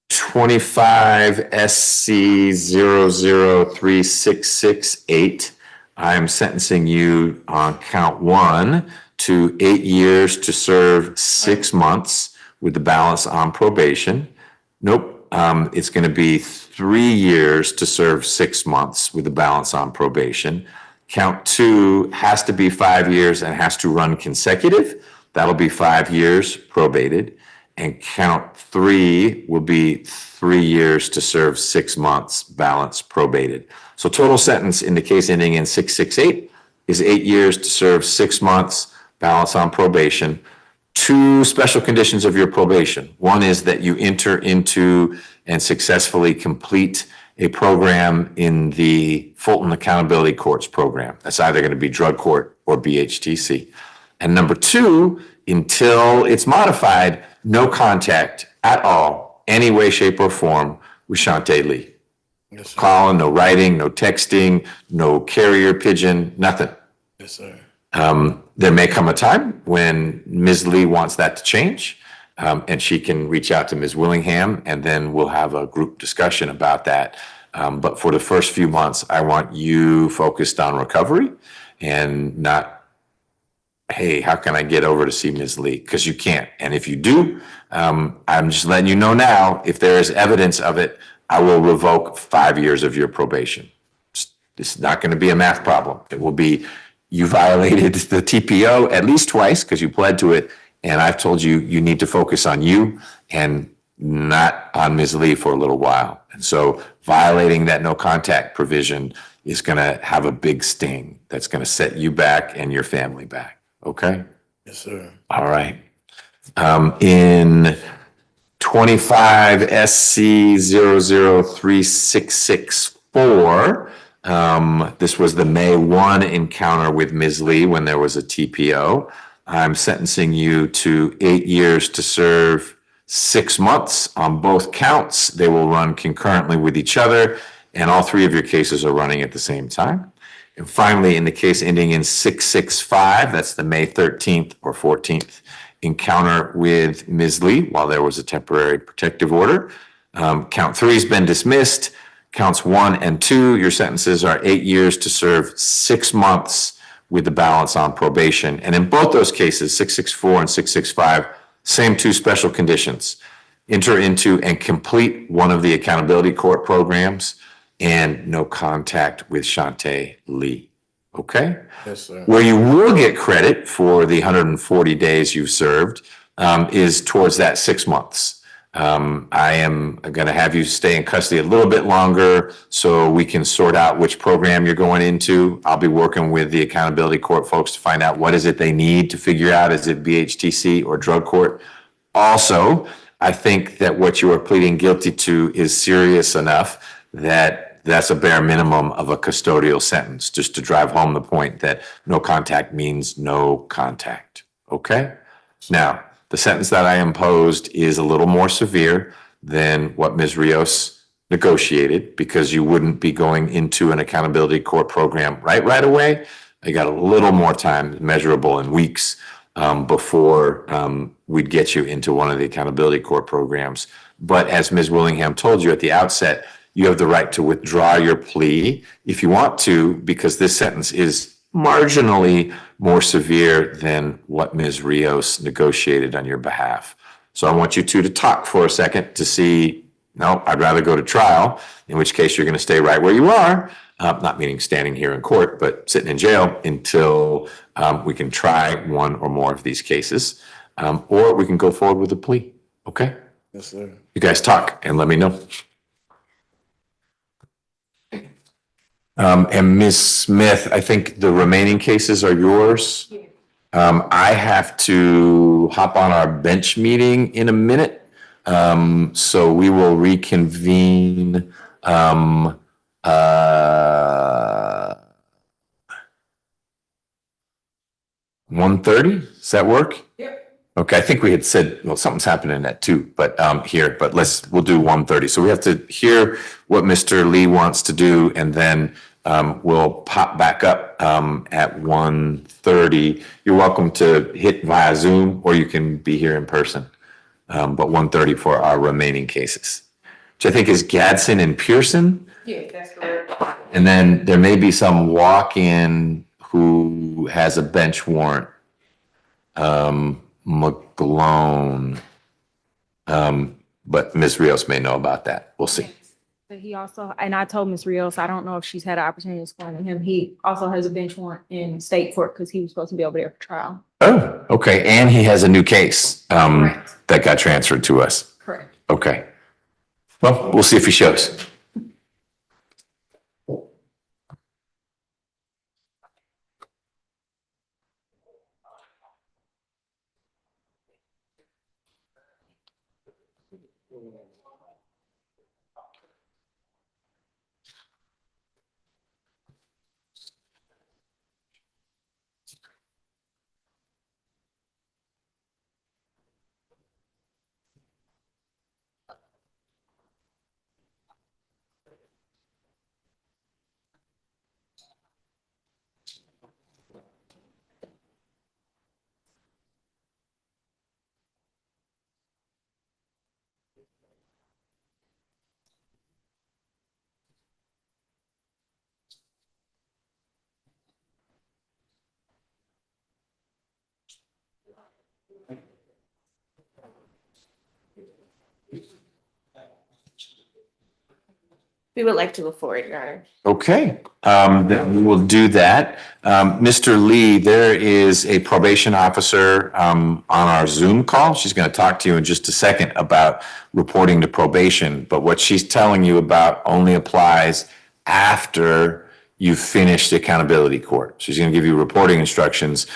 25 SC 003668, I'm sentencing you on count 1 to 8 years to serve 6 months with the balance on probation. Nope, it's going to be 3 years to serve 6 months with the balance on probation. Count 2 has to be 5 years and has to run consecutive. That'll be 5 years probated. And count 3 will be 3 years to serve 6 months, balance probated. So total sentence in the case ending in 668 is 8 years to serve 6 months, balance on probation. 2 special conditions of your probation. One is that you enter into and successfully complete a program in the Fulton Accountability Courts program. That's either going to be drug court or BHTC. And number 2, until it's modified, no contact at all, any way, shape, or form with Shante Lee. Yes, sir. Calling, no writing, no texting, no carrier pigeon, nothing. Yes, sir. There may come a time when Ms. Lee wants that to change, and she can reach out to Ms. Willingham, and then we'll have a group discussion about that. But for the first few months, I want you focused on recovery and not, hey, how can I get over to see Ms. Lee? Because you can't. And if you do, I'm just letting you know now, if there is evidence of it, I will revoke 5 years of your probation. It's not going to be a math problem. It will be, you violated the TPO at least twice because you pled to it. And I've told you, you need to focus on you and not on Ms. Lee for a little while. And so violating that no contact provision is going to have a big sting that's going to set you back and your family back. Okay? Yes, sir. All right. In 25 SC 003664, this was the May 1 encounter with Ms. Lee when there was a TPO. I'm sentencing you to 8 years to serve 6 months on both counts. They will run concurrently with each other, and all 3 of your cases are running at the same time. And finally, in the case ending in 665, that's the May 13th or 14th encounter with Ms. Lee while there was a temporary protective order. Count 3 has been dismissed. Counts 1 and 2, your sentences are 8 years to serve 6 months with the balance on probation. And in both those cases, 664 and 665, Same two special conditions. Enter into and complete one of the accountability court programs and no contact with Shantae Lee. Okay? Yes, sir. Where you will get credit for the 140 days you've served is towards that 6 months. I am going to have you stay in custody a little bit longer so we can sort out which program you're going into. I'll be working with the accountability court folks to find out what is it they need to figure out. Is it BHTC or drug court? Also, I think that what you are pleading guilty to is serious enough that that's a bare minimum of a custodial sentence, just to drive home the point that no contact means no contact. Okay? Now, the sentence that I imposed is a little more severe than what Ms. Rios negotiated, because you wouldn't be going into an accountability court program right away. I got a little more time, measurable in weeks, before we'd get you into one of the accountability court programs. But as Ms. Willingham told you at the outset, you have the right to withdraw your plea if you want to, because this sentence is marginally more severe than what Ms. Rios negotiated on your behalf. So I want you two to talk for a second to see, no, I'd rather go to trial, in which case you're going to stay right where you are, not meaning standing here in court, but sitting in jail until we can try one or more of these cases, or we can go forward with a plea. Okay? Yes, sir. You guys talk and let me know. And Ms. Smith, I think the remaining cases are yours. I have to hop on our bench meeting in a minute. So we will reconvene 1:30. Does that work? Yep. Okay, I think we had said, well, something's happening at 2, but we'll do 1:30. So we have to hear what Mr. Lee wants to do, and then we'll pop back up at 1:30. You're welcome to hit via Zoom, or you can be here in person. But 1:30 for our remaining cases, which I think is Gadsden and Pearson. Yeah, that's correct. And then there may be some walk-in who has a bench warrant. McGlone. But Ms. Rios may know about that. We'll see. But he also, and I told Ms. Rios, I don't know if she's had an opportunity to explain to him, he also has a bench warrant in state court because he was supposed to be over there for trial. Oh, okay. And he has a new case that got transferred to us. Correct. Okay. Well, we'll see if he shows. We would like to move forward, Your Honor. Okay, then we will do that. Mr. Lee, there is a probation officer on our Zoom call. She's going to talk to you in just a second about reporting to probation, but what she's telling you about only applies after you've finished the accountability court. She's going to give you reporting instructions.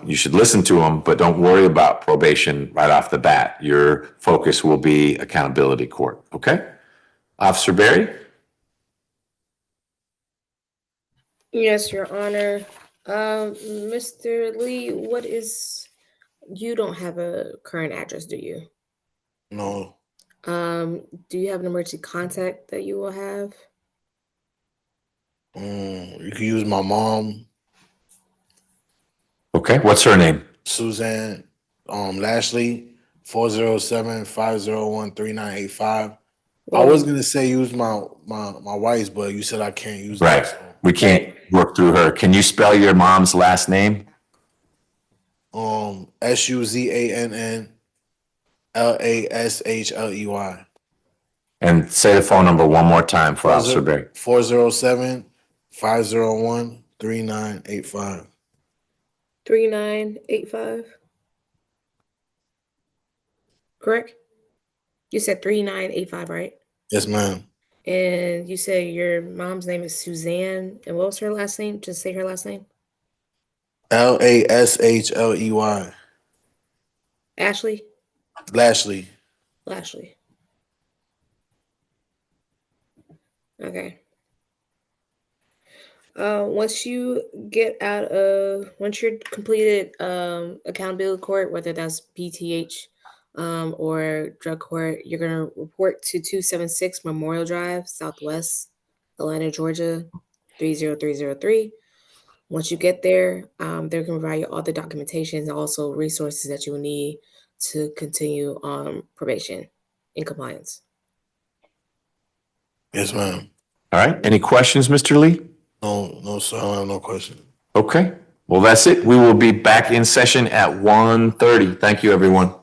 You should listen to them, but don't worry about probation right off the bat. Your focus will be accountability court, okay? Officer Berry? Yes, Your Honor. Mr. Lee, you don't have a current address, do you? No. Do you have an emergency contact that you will have? You can use my mom. Okay, what's her name? Suzanne Lashley, 407-501-3985. I was gonna say use my wife's, but you said I can't use Right. that. We can't work through her. Can you spell your mom's last name? SUZANN LASHLEY. And say the phone number one more time for Officer Berry. 407-501-3985. 3985. Correct? You said 3985, right? Yes, ma'am. And you said your mom's name is Suzanne, and what was her last name? Just say her last name. LASHLEY. Ashley? Lashley. Lashley. Okay. Once you get once you're completed accountability court, whether that's PTH or drug court, you're gonna report to 276 Memorial Drive, Southwest Atlanta, Georgia, 30303. Once you get there, they're gonna provide you all the documentation and also resources that you will need to continue probation in compliance. Yes, ma'am. All right, any questions, Mr. Lee? No, sir. I don't have no question. Okay, well, that's it. We will be back in session at 1:30. Thank you, everyone.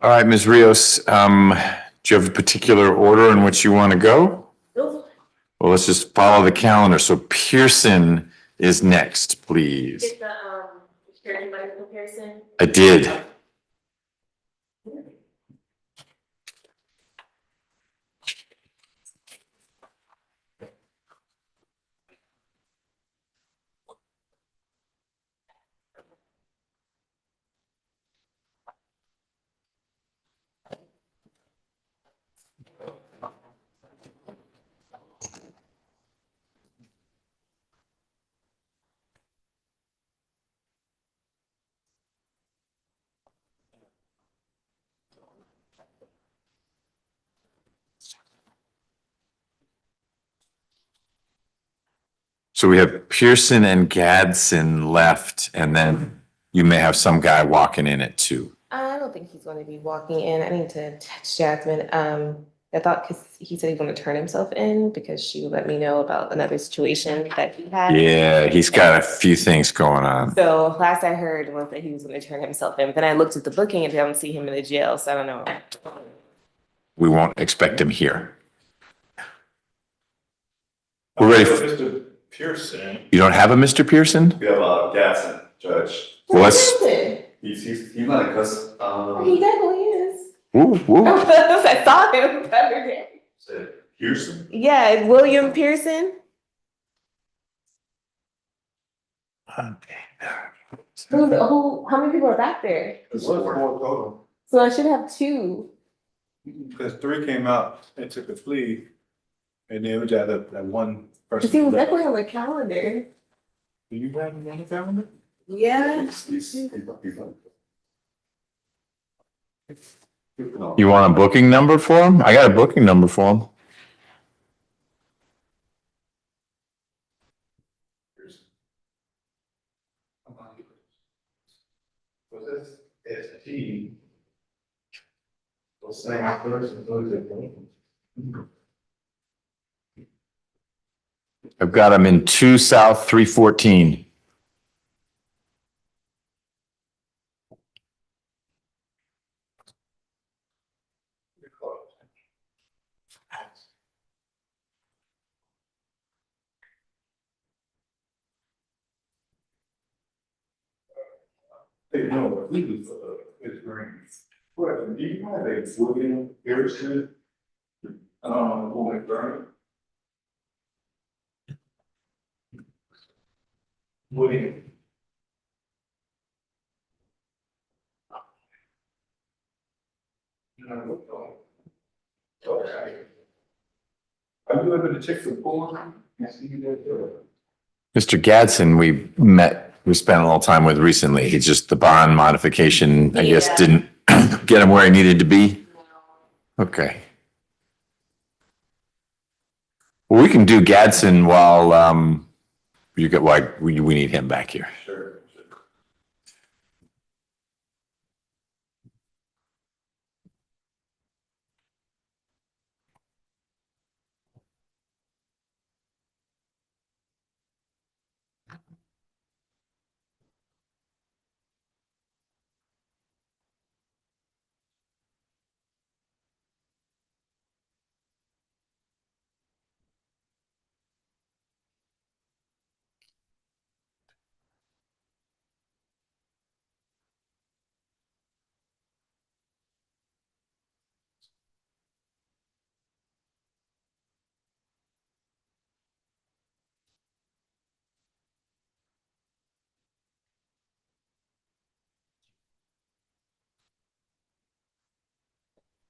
All right, Ms. Rios, do you have a particular order in which you want to go? Well, let's just follow the calendar. So Pearson is next, please. Get the, sharing by comparison. I did. So we have Pearson and Gadsden left, and then you may have some guy walking in at 2. I don't think he's going to be walking in. I need to text Jasmine. I thought, because he said he's going to turn himself in because she would let me know about another situation that he had. Yeah, he's got a few things going on. So last I heard was that he was going to turn himself in. But then I looked at the booking and I don't see him in the jail, so I don't know. We won't expect him here. We're ready. Mr. Pearson. You don't have a Mr. Pearson? We have Gatson, Judge. Well, let's. He's not in custody. He definitely is. Woo, woo. I saw him the other day. Pearson? Yeah, William Pearson. How many people are back there? There's 4 total. So I should have 2. Because 3 came out and took a plea, and then we got that one person. Because he was left. definitely on the calendar. Do you have him on the calendar? Yeah. You want a booking number for him? I got a booking number for him. I've got him in 2 South 314. Hey, no, he was, it's green. What, do you have a William Pearson? Or McBurney? William. Are you able to check the form? Mr. Gadsden, we spent a little time with recently. He just, the bond modification, I guess, didn't get him where he needed to be. Okay. Well, we can do Gadsden while, we need him back here. Sure.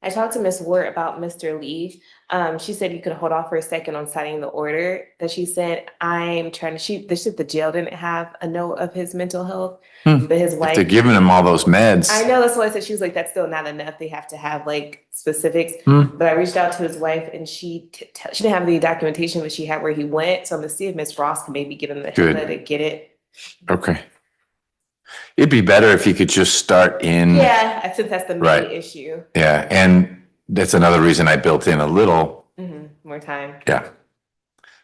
I talked to Ms. Ward about Mr. Lee. She said you could hold off for a second on signing the order that she sent. I'm trying to the jail didn't have a note of his mental health, but his wife. They're giving him all those meds. I know, that's why I said, she was like, that's still not enough. They have to have like specifics. But I reached out to his wife and she didn't have the documentation, but she had where he went. So I'm gonna see if Ms. Ross can maybe get him the HIPAA to get it. Okay. It'd be better if he could just start in. Yeah, I think that's the main Right. issue. Yeah, and that's another reason I built in a little. More time. Yeah.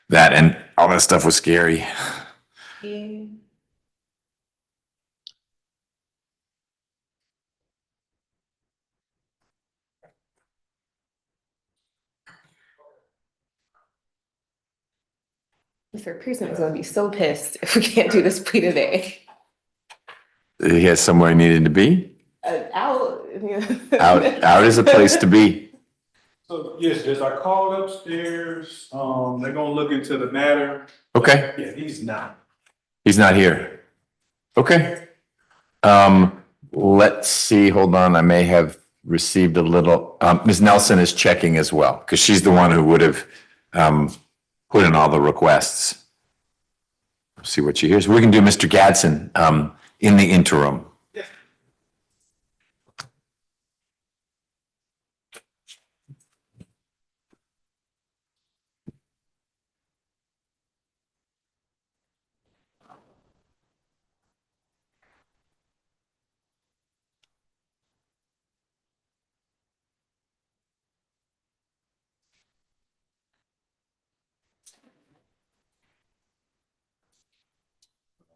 That and all that stuff was scary. Yeah. Mr. Pearson is gonna be so pissed if we can't do this plea today. He has somewhere he needed to be. Out. Out is a place to be. So, yes, just I called upstairs, they're gonna look into the matter. Okay. Yeah, he's not. He's not here. Okay. Let's see, hold on, I may have received a little, Ms. Nelson is checking as well, because she's the one who would have, put in all the requests. See what she hears. We can do Mr. Gadsden, in the interim.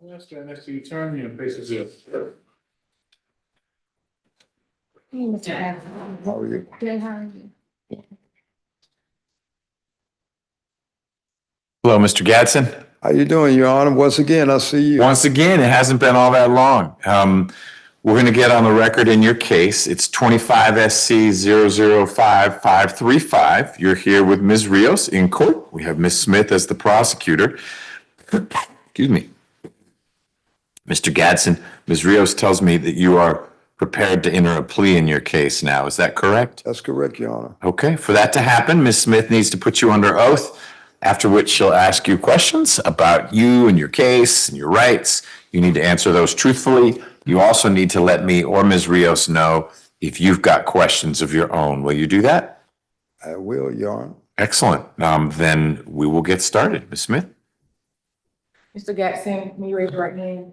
Let's stand next to the attorney and faces it. Mr. Adams. How are you? Good, how are you? Hello, Mr. Gadsden. How you doing, Your Honor? Once again, I see you. Once again, it hasn't been all that long. We're going to get on the record in your case. It's 25 SC 005-535. You're here with Ms. Rios in court. We have Ms. Smith as the prosecutor. Excuse me. Mr. Gadsden, Ms. Rios tells me that you are prepared to enter a plea in your case now. Is that correct? That's correct, Your Honor. Okay, for that to happen, Ms. Smith needs to put you under oath, after which she'll ask you questions about you and your case and your rights. You need to answer those truthfully. You also need to let me or Ms. Rios know if you've got questions of your own. Will you do that? I will, Your Honor. Excellent. Then we will get started. Ms. Smith? Mr. Gadsden, can you raise your right hand?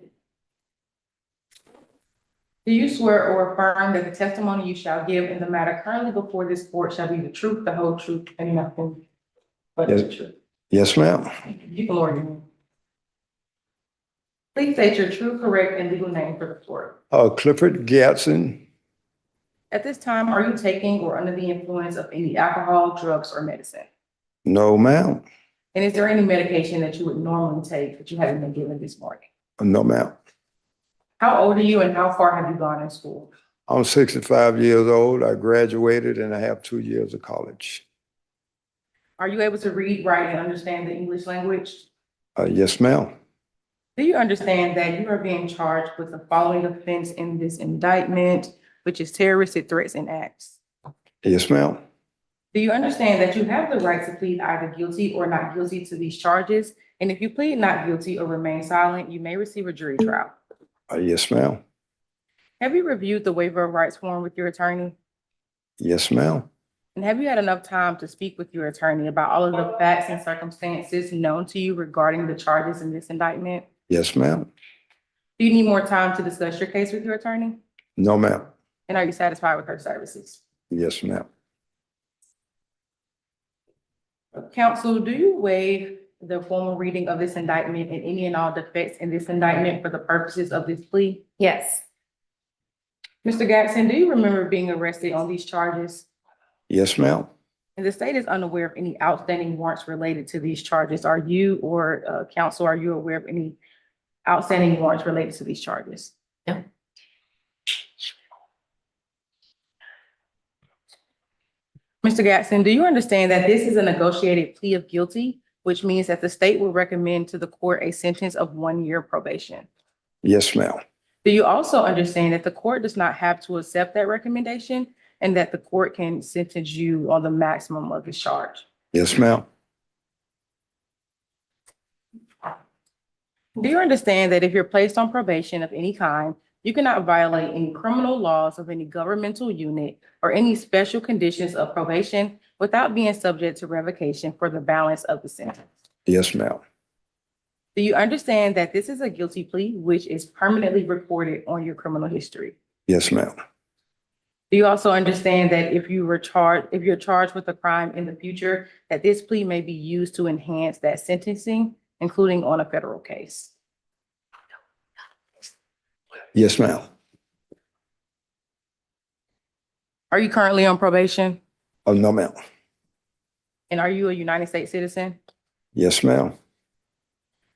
Do you swear or affirm that the testimony you shall give in the matter currently before this court shall be the truth, the whole truth, and nothing but the Yes. truth? Yes, ma'am. You can lower your hand. Please state your true, correct, and legal name for the court. Clifford Gadsden. At this time, are you taking or under the influence of any alcohol, drugs, or medicine? No, ma'am. And is there any medication that you would normally take that you haven't been given this morning? No, ma'am. How old are you and how far have you gone in school? I'm 65 years old. I graduated and I have 2 years of college. Are you able to read, write, and understand the English language? Yes, ma'am. Do you understand that you are being charged with the following offense in this indictment, which is terroristic threats and acts? Yes, ma'am. Do you understand that you have the right to plead either guilty or not guilty to these charges? And if you plead not guilty or remain silent, you may receive a jury trial. Yes, ma'am. Have you reviewed the waiver of rights form with your attorney? Yes, ma'am. And have you had enough time to speak with your attorney about all of the facts and circumstances known to you regarding the charges in this indictment? Yes, ma'am. Do you need more time to discuss your case with your attorney? No, ma'am. And are you satisfied with her services? Yes, ma'am. Counsel, do you waive the formal reading of this indictment and any and all defects in this indictment for the purposes of this plea? Yes. Mr. Gadsden, do you remember being arrested on these charges? Yes, ma'am. And the state is unaware of any outstanding warrants related to these charges. Are you or counsel, are you aware of any outstanding warrants related to these charges? No. Mr. Gadsden, do you understand that this is a negotiated plea of guilty, which means that the state will recommend to the court a sentence of 1 year probation? Yes, ma'am. Do you also understand that the court does not have to accept that recommendation and that the court can sentence you on the maximum of this charge? Yes, ma'am. Do you understand that if you're placed on probation of any kind, you cannot violate any criminal laws of any governmental unit or any special conditions of probation without being subject to revocation for the balance of the sentence? Yes, ma'am. Do you understand that this is a guilty plea, which is permanently recorded on your criminal history? Yes, ma'am. Do you also understand that if you're charged with a crime in the future, that this plea may be used to enhance that sentencing, including on a federal case? Yes, ma'am. Are you currently on probation? No, ma'am. And are you a United States citizen? Yes, ma'am.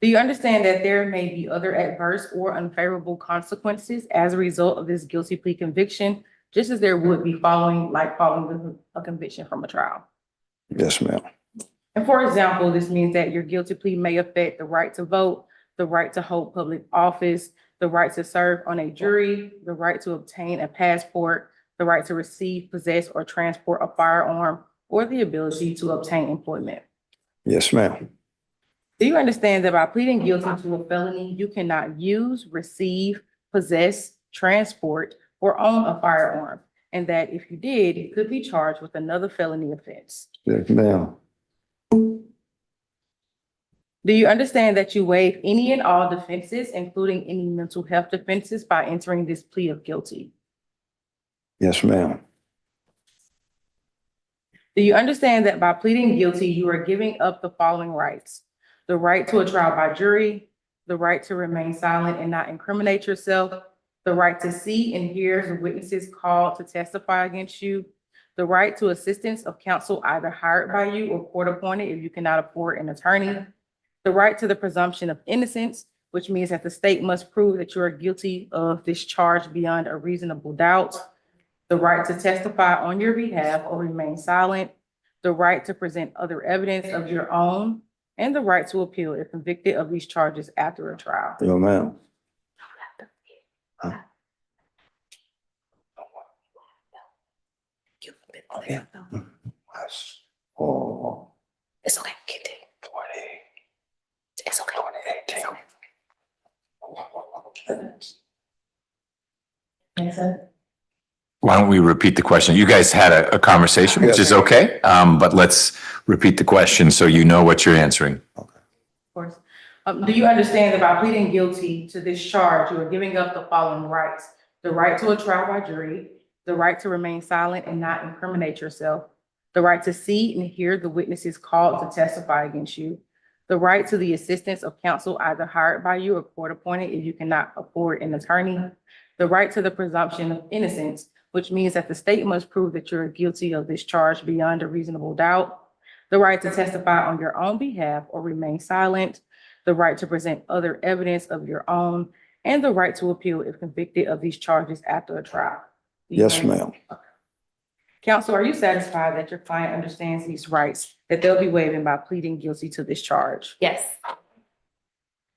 Do you understand that there may be other adverse or unfavorable consequences as a result of this guilty plea conviction, just as there would be following a conviction from a trial? Yes, ma'am. And for example, this means that your guilty plea may affect the right to vote, the right to hold public office, the right to serve on a jury, the right to obtain a passport, the right to receive, possess, or transport a firearm, or the ability to obtain employment. Yes, ma'am. Do you understand that by pleading guilty to a felony, you cannot use, receive, possess, transport, or own a firearm? And that if you did, you could be charged with another felony offense. Yes, ma'am. Do you understand that you waive any and all defenses, including any mental health defenses, by entering this plea of guilty? Yes, ma'am. Do you understand that by pleading guilty, you are giving up the following rights? The right to a trial by jury, the right to remain silent and not incriminate yourself, the right to see and hear the witnesses called to testify against you, the right to assistance of counsel either hired by you or court appointed if you cannot afford an attorney, the right to the presumption of innocence, which means that the state must prove that you are guilty of this charge beyond a reasonable doubt, the right to testify on your behalf or remain silent, the right to present other evidence of your own, and the right to appeal if convicted of these charges after a trial. Yes, ma'am. Oh, It's okay, keep it. 20. It's okay. 2018. Why don't we repeat the question? You guys had a conversation, which is okay, but let's repeat the question so you know what you're answering. Of course. Do you understand that by pleading guilty to this charge, you are giving up the following rights? The right to a trial by jury, the right to remain silent and not incriminate yourself, the right to see and hear the witnesses called to testify against you, the right to the assistance of counsel either hired by you or court appointed if you cannot afford an attorney, the right to the presumption of innocence, which means that the state must prove that you're guilty of this charge beyond a reasonable doubt, the right to testify on your own behalf or remain silent, the right to present other evidence of your own, and the right to appeal if convicted of these charges after a trial. Yes, ma'am. Counsel, are you satisfied that your client understands these rights that they'll be waiving by pleading guilty to this charge? Yes.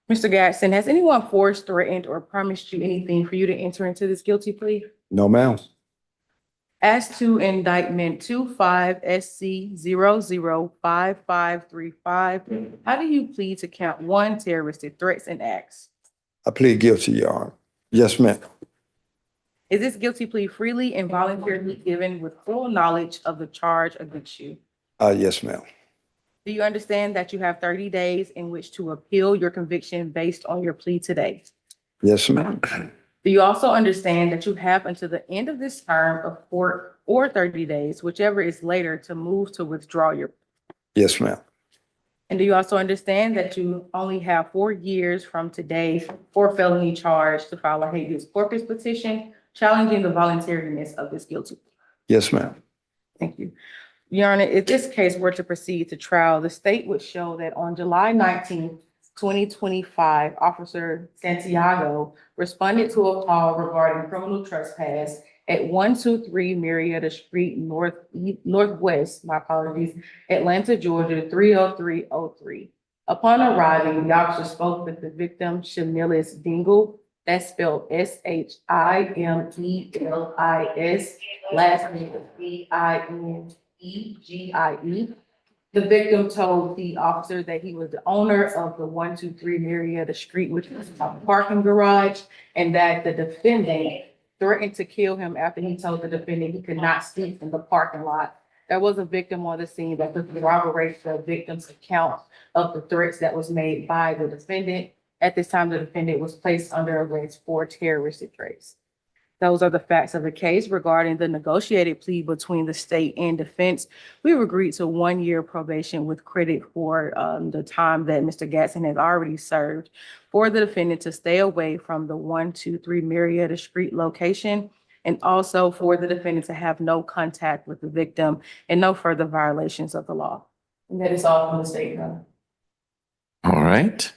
Mr. Gadsden, has anyone forced, threatened, or promised you anything for you to enter into this guilty plea? No, ma'am. As to indictment 25-SC005535, how do you plead to count one, terroristic threats and acts? I plead guilty, Your Honor. Yes, ma'am. Is this guilty plea freely and voluntarily given with full knowledge of the charge against you? Yes, ma'am. Do you understand that you have 30 days in which to appeal your conviction based on your plea today? Yes, ma'am. Do you also understand that you have until the end of this term of court or 30 days, whichever is later, to move to withdraw your? Yes, ma'am. And do you also understand that you only have 4 years from today for felony charge to file a habeas corpus petition challenging the voluntariness of this guilty plea? Yes, ma'am. Thank you. Your Honor, if this case were to proceed to trial, the state would show that on July 19th, 2025, Officer Santiago responded to a call regarding criminal trespass at 123 Marietta Street Northwest, my apologies, Atlanta, Georgia, 30303. Upon arriving, the officer spoke with the victim, Shamilis Dingle, that's spelled Shimelis, last name Dingie. The victim told the officer that he was the owner of the 123 Marietta Street, which is a parking garage, and that the defendant threatened to kill him after he told the defendant he could not sleep in the parking lot. There was a victim on the scene that could corroborate the victim's account of the threats that was made by the defendant. At this time, the defendant was placed under arrest for terroristic threats. Those are the facts of the case regarding the negotiated plea between the state and defense. We've agreed to 1 year probation with credit for the time that Mr. Gadsden has already served for the defendant to stay away from the 123 Marietta Street location, and also for the defendant to have no contact with the victim and no further violations of the law. And that is all from the state, Your Honor. All right.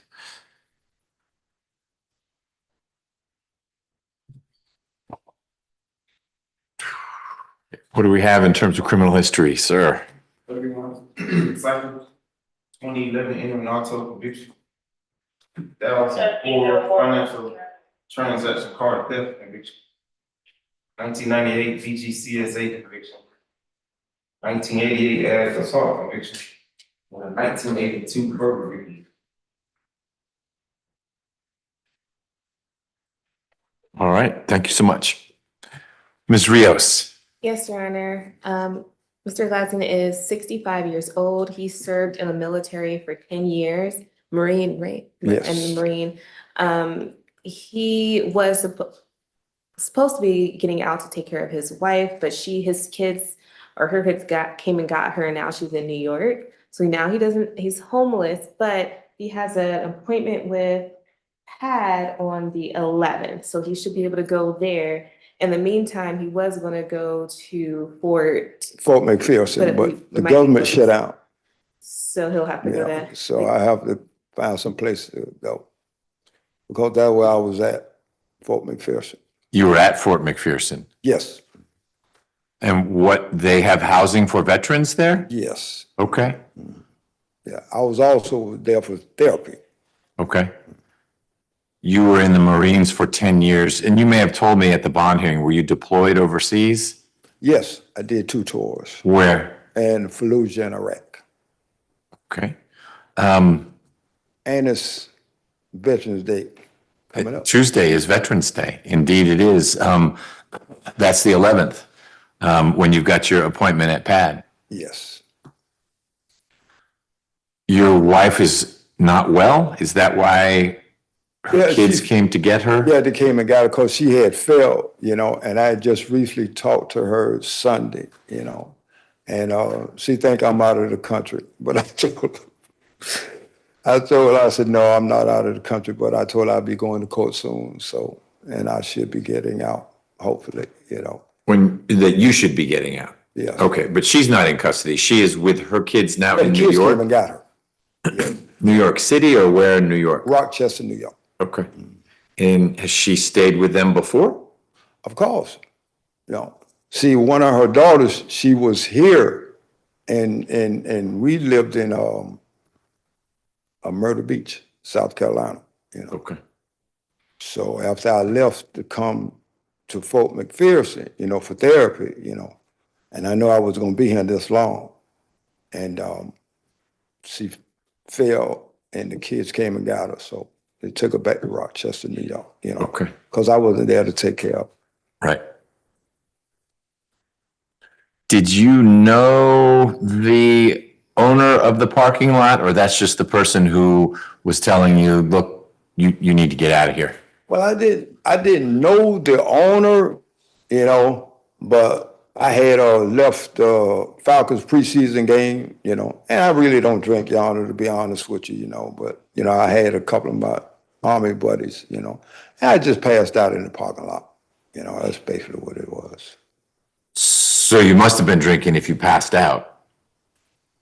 What do we have in terms of criminal history, sir? 31 cycle, 2011 in auto conviction. That was for financial transaction card theft conviction. 1998 VGCSA conviction. 1988 as assault conviction. And 1982 burglary. All right, thank you so much. Ms. Rios. Yes, Your Honor. Mr. Gladson is 65 years old. He served in the military for 10 years, Marine, right? Yes. And Marine. He was supposed to be getting out to take care of his wife, but his kids came and got her, and now she's in New York. So now he's homeless, but he has an appointment with PAD on the 11th, so he should be able to go there. In the meantime, he was gonna go to Fort McPherson, but the government shut down. So he'll have to go Yeah, there. so I have to find some place to go. Because that's where I was at, Fort McPherson. You were at Fort McPherson. Yes, And they have housing for veterans there? yes. Okay, Yeah, I was also there for therapy. okay. You were in the Marines for 10 years, and you may have told me at the bond hearing, were you deployed overseas? Yes, I did 2 tours. Where? And Fallujah in Iraq. Okay. And it's Veterans Day coming up. Tuesday is Veterans Day. Indeed, it is. That's the 11th, when you've got your appointment at PAD. Yes. Your wife is not well? Is that why her kids came to get her? Yeah, they came and got her because she had failed, and I had just recently talked to her Sunday, and she think I'm out of the country. But I told her, I said, no, I'm not out of the country, but I told her I'll be going to court soon, and I should be getting out, hopefully, That you should be getting out? Yeah. Okay, but she's not in custody. She is with her kids now The in New kids came York? and got her. New York City or where in New York? Rochester, New York. Okay. And has she stayed with them before? Of course. See, one of her daughters, she was here, and we lived in Myrtle Beach, South Carolina. Okay. So after I left to come to Fort McPherson, for therapy, and I know I was going to be here this long, and she fell, and the kids came and got her. So they took her back to Rochester, New York. Okay. Because I wasn't there to take care of her. Right. Did you know the owner of the parking lot, or that's just the person who was telling you, look, you need to get out of here? Well, I didn't know the owner, but I had left Falcons preseason game, and I really don't drink, Your Honor, to be honest with you, but, I had a couple of my Army buddies, and I just passed out in the parking lot. That's basically what it was. So you must have been drinking if you passed out.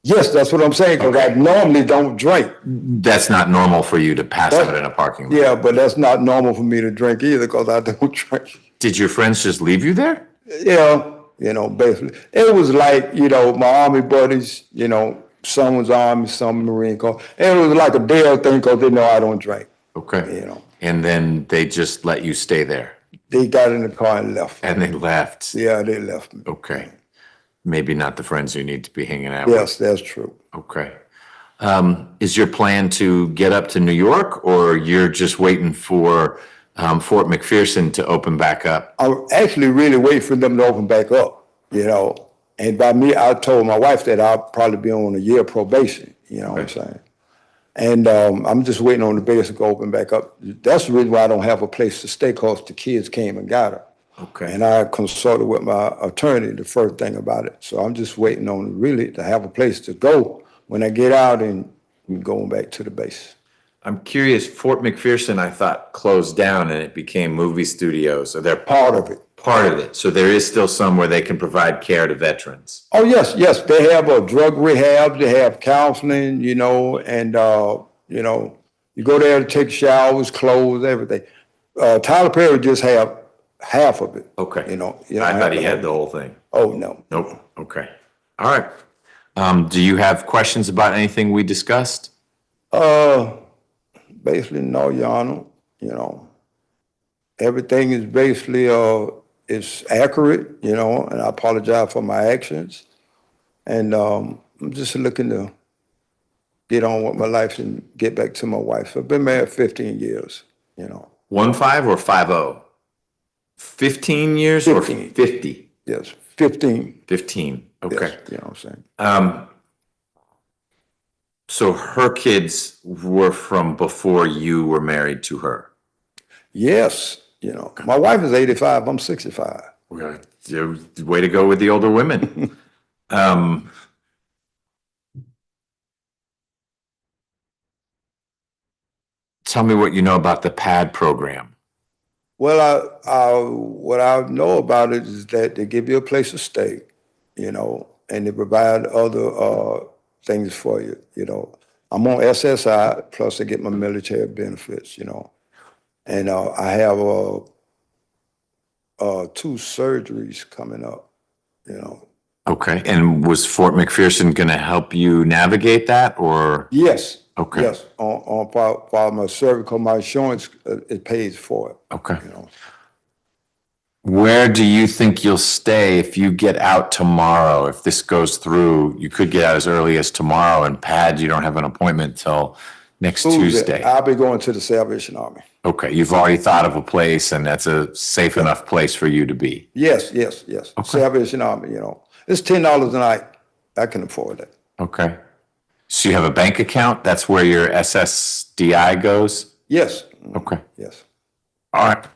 Yes, that's what I'm saying, because I normally don't drink. That's not normal for you to pass out in a parking lot. Yeah, but that's not normal for me to drink either, because I don't drink. Did your friends just leave you there? Yeah, basically. It was like, my Army buddies, some was Army, some Marine Corps. And it was like a dare thing because they know I don't drink. Okay. And then they just let you stay there? They got in the car and left. And they left? Yeah, they left me. Okay. Maybe not the friends you need to be hanging out with. Yes, that's true. Okay. Is your plan to get up to New York, or you're just waiting for Fort McPherson to open back up? I'm actually really waiting for them to open back up, And by me, I told my wife that I'll probably be on a year probation, what I'm saying? And I'm just waiting on the base to open back up. That's the reason why I don't have a place to stay, because the kids came and got her. Okay. And I consulted with my attorney, the first thing about it. So I'm just waiting on really to have a place to go when I get out and going back to the base. I'm curious, Fort McPherson, I thought, closed down and it became movie studios. So they're Part of it. part of it. So there is still some where they can provide care to veterans. Oh, yes. They have a drug rehab, they have counseling, and, you go there to take showers, clothes, everything. Tyler Perry just have half of it. Okay. You know. I thought he had the whole thing. Oh, no. Nope. Okay. All right. Do you have questions about anything we discussed? Basically, no, Your Honor. You know, everything is basically, it's accurate, you know, and I apologize for my actions. And, I'm just looking to get on with my life and get back to my wife. I've been married 15 years, you know. 15 or 50? 15 years or 15. 50? Yes, 15. 15. Okay. Yes, you know what I'm saying? So her kids were from before you were married to her? Yes, you know, my wife is 85, I'm 65. Okay. Way to go with the older women. Tell me what you know about the PAD program. Well, what I know about it is that they give you a place to stay, you know, and they provide other things for you, you know. I'm on SSI, plus I get my military benefits, you know. And I have 2 surgeries coming up, you know. Okay. And was Fort McPherson going to help you navigate that or? Yes. Okay. Yes, on part of my cervical, my insurance, it pays for it. Okay. You know. Where do you think you'll stay if you get out tomorrow? If this goes through, you could get out as early as tomorrow, and PAD, you don't have an appointment till next Tuesday. I'll be going to the Salvation Army. Okay, you've already thought of a place and that's a safe enough place for you to be. Yes. Okay. Salvation Army, you know. It's $10 a night. I can afford that. Okay. So you have a bank account? That's where your SSDI goes? Yes. Okay. Yes. All right.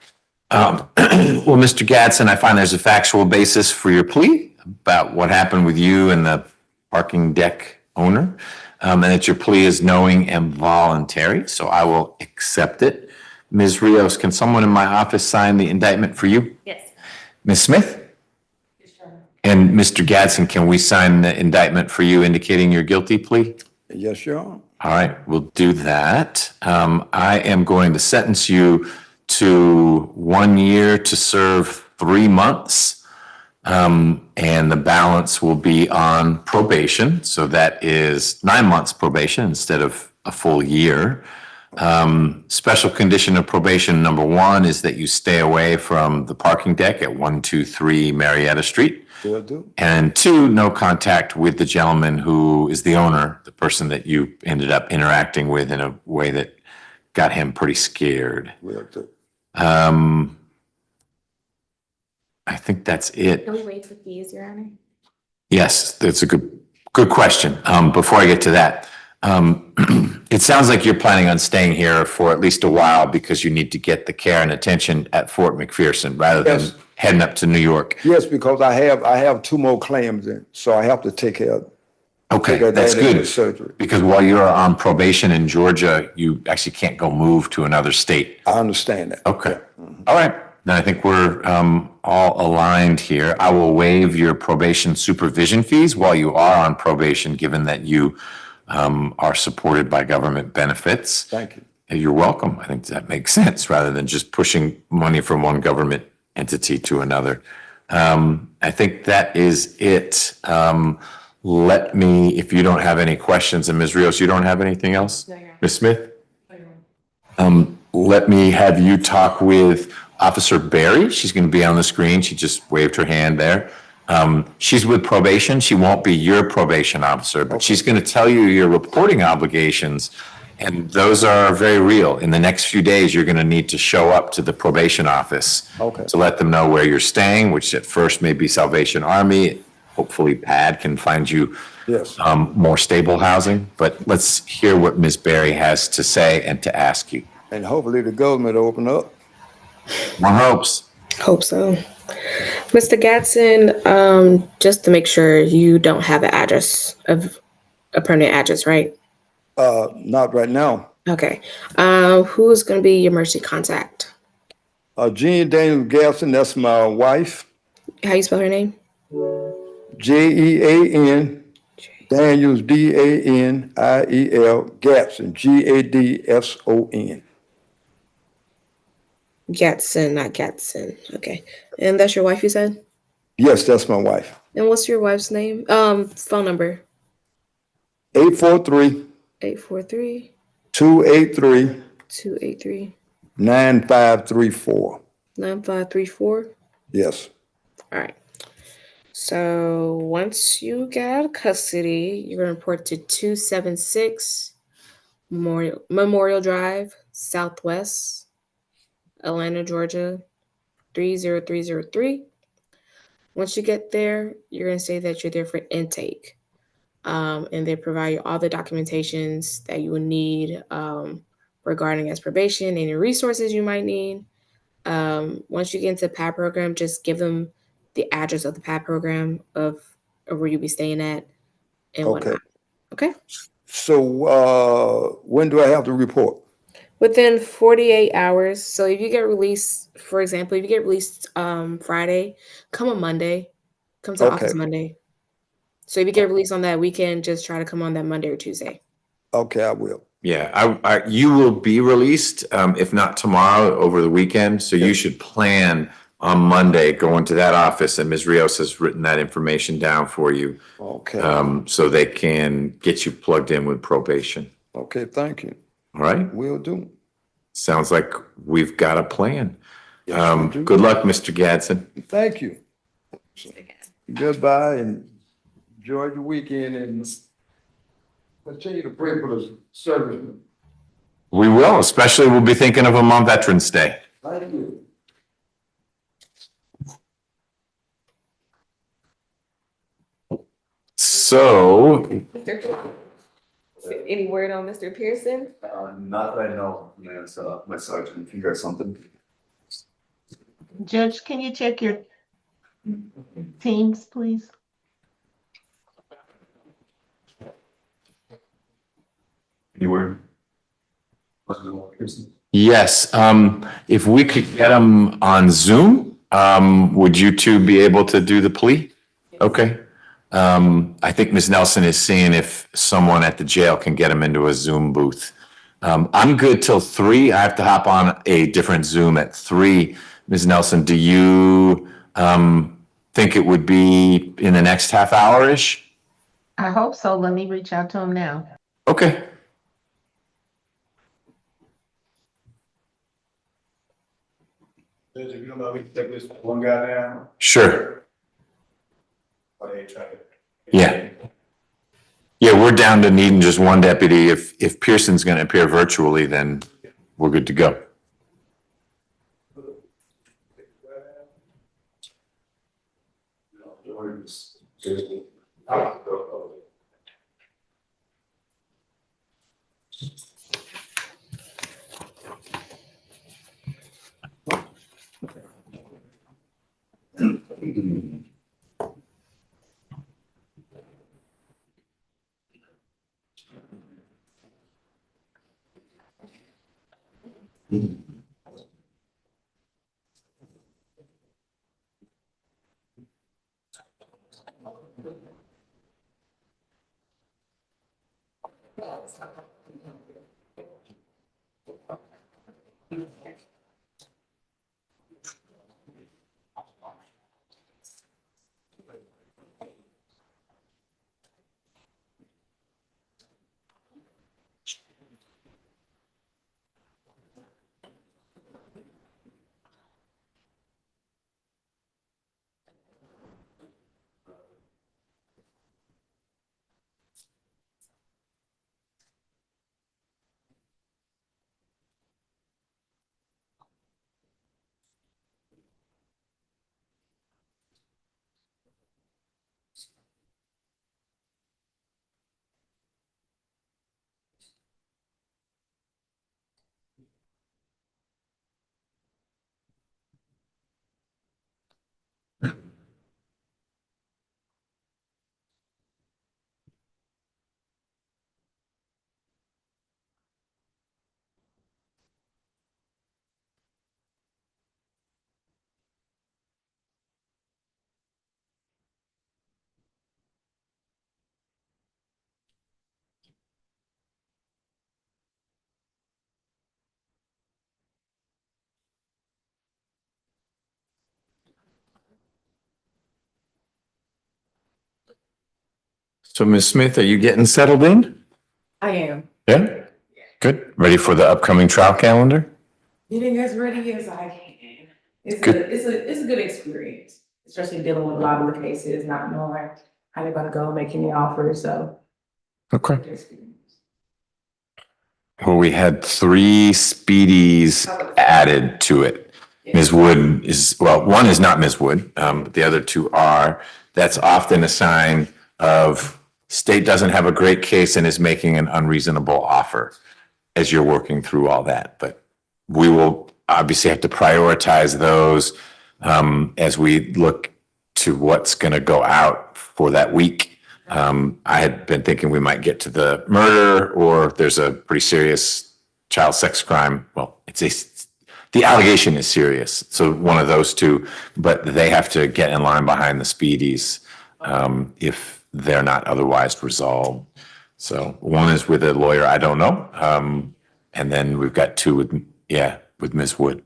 Well, Mr. Gadsden, I find there's a factual basis for your plea about what happened with you and the parking deck owner, and that your plea is knowing and voluntary, so I will accept it. Ms. Rios, can someone in my office sign the indictment for you? Yes. Ms. Smith? And Mr. Gadsden, can we sign the indictment for you indicating your guilty plea? Yes, Your Honor. All right, we'll do that. I am going to sentence you to 1 year to serve 3 months. And the balance will be on probation. So that is 9 months probation instead of a full year. Special condition of probation number 1 is that you stay away from the parking deck at 123 Marietta Street. Will do. And 2, no contact with the gentleman who is the owner, the person that you ended up interacting with in a way that got him pretty scared. Will do. I think that's it. Can we wait for fees, Your Honor? Yes, that's a good question. Before I get to that, it sounds like you're planning on staying here for at least a while because you need to get the care and attention at Fort McPherson rather than Yes. heading up to New York. Yes, because I have 2 more claims in, so I have to take care of. Okay, that's good. Because while you're on probation in Georgia, you actually can't go move to another state. I understand that. Okay. All right. Then I think we're all aligned here. I will waive your probation supervision fees while you are on probation, given that you are supported by government benefits. Thank you. You're welcome. I think that makes sense rather than just pushing money from one government entity to another. I think that is it. Let me, if you don't have any questions, and Ms. Rios, you don't have anything else? No, Your Honor. Ms. Smith? Let me have you talk with Officer Barry. She's going to be on the screen. She just waved her hand there. She's with probation. She won't be your probation officer, but she's going to tell you your reporting obligations, and those are very real. In the next few days, you're going to need to show up to the probation office to let them know where you're staying, which at first may be Salvation Army. Hopefully PAD can find you more stable housing. But let's hear what Ms. Barry has to say and to ask you. And hopefully the government will open up. One hopes. Hope so. Mr. Gadsden, just to make sure you don't have an address of a permanent address, right? Not right now. Okay. Who's going to be your emergency contact? Jean Daniel Gadsden, that's my wife. How you spell her name? Jean Daniels, Daniel, Gadsden, Gadson. Gatson, not Gatson. Okay. And that's your wife, you said? Yes, that's my wife. And what's your wife's name? Phone number. 843 843 283 283 9534. 9534. Yes. All right. So once you get out of custody, you're going to report to 276 Memorial Drive, Southwest, Atlanta, Georgia, 30303. Once you get there, you're going to say that you're there for intake. And they provide you all the documentations that you will need regarding as probation, any resources you might need. Once you get into the PAD program, just give them the address of the PAD program of where you'll be staying at and Okay. whatnot. Okay. So when do I have to report? Within 48 hours. So if you get released, for example, if you get released Friday, come on Monday. Come to the office Okay. Monday. So if you get released on that weekend, just try to come on that Monday or Tuesday. Okay, I will. Yeah, you will be released, if not tomorrow, over the weekend. So you should plan on Monday, going to that office, and Ms. Rios has written that information down for you. Okay. So they can get you plugged in with probation. Okay, thank you. All right? Will do. Sounds like we've got a plan. Yes, we do. Good luck, Mr. Gadsden. Thank you. Goodbye and enjoy your weekend and continue to pray for the servicemen. We will, especially we'll be thinking of them on Veterans Day. Thank you. So, Any word on Mr. Pearson? Not that I know, that's, my sergeant, if you got something. Judge, can you check your teams, please? Anywhere? yes, if we could get them on Zoom, would you two be able to do the plea? Okay. I think Ms. Nelson is seeing if someone at the jail can get them into a Zoom booth. I'm good till 3. I have to hop on a different Zoom at 3. Ms. Nelson, do you think it would be in the next half hour-ish? I hope so. Let me reach out to him now. Okay. If you don't mind, we can take this one guy down. Sure. Oh, they try to. Yeah. Yeah, we're down to needing just one deputy. If Pearson's going to appear virtually, then we're good to go. So Ms. Smith, are you getting settled in? I am. Yeah? Good. Ready for the upcoming trial calendar? Getting as ready as I can. It's Good. it's a good experience, especially dealing with a lot of the cases, not knowing how they're gonna go, making the offers, so. Okay. Well, we had 3 speedies added to it. Ms. Wood is, well, one is not Ms. Wood, but the other 2 are. That's often a sign of state doesn't have a great case and is making an unreasonable offer as you're working through all that. But we will obviously have to prioritize those as we look to what's going to go out for that week. I had been thinking we might get to the murder, or there's a pretty serious child sex crime. Well, the allegation is serious. So one of those 2, but they have to get in line behind the speedies if they're not otherwise resolved. So one is with a lawyer I don't know. And then we've got 2 with Ms. Wood.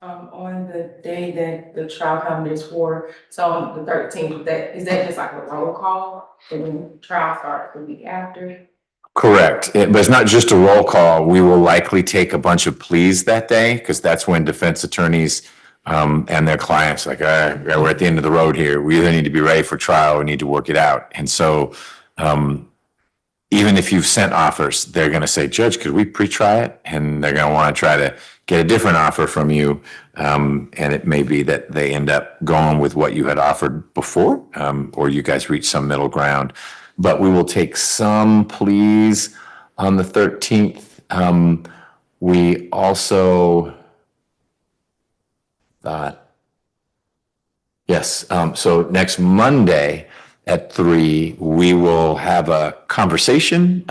On the day that the trial calendar is for, so on the 13th, is that just like a roll call? And then trial starts the week after? Correct. But it's not just a roll call. We will likely take a bunch of pleas that day because that's when defense attorneys and their clients like, we're at the end of the road here. We either need to be ready for trial or we need to work it out. And so even if you've sent offers, they're going to say, Judge, could we pre-try it? And they're going to want to try to get a different offer from you. And it may be that they end up going with what you had offered before, or you guys reach some middle ground. But we will take some pleas on the 13th. We also thought, yes, so next Monday at 3, we will have a conversation.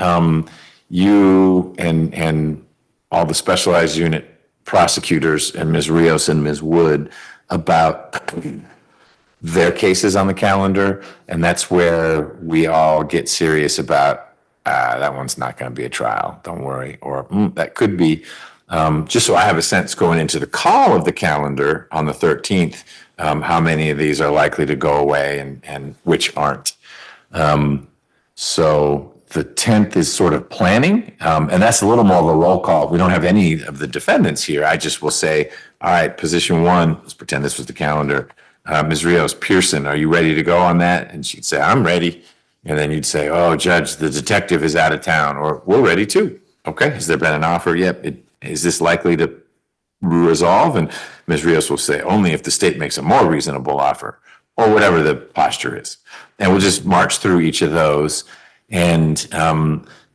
You and all the specialized unit prosecutors and Ms. Rios and Ms. Wood about their cases on the calendar. And that's where we all get serious about, that one's not going to be a trial, don't worry. Or that could be, just so I have a sense going into the call of the calendar on the 13th, how many of these are likely to go away and which aren't. So the 10th is sort of planning, and that's a little more of a roll call. We don't have any of the defendants here. I just will say, all right, position 1, let's pretend this was the calendar. Ms. Rios, Pearson, are you ready to go on that? And she'd say, I'm ready. And then you'd say, oh, Judge, the detective is out of town, or we're ready too. Okay, has there been an offer yet? Is this likely to resolve? And Ms. Rios will say, only if the state makes a more reasonable offer, or whatever the posture is. And we'll just march through each of those. And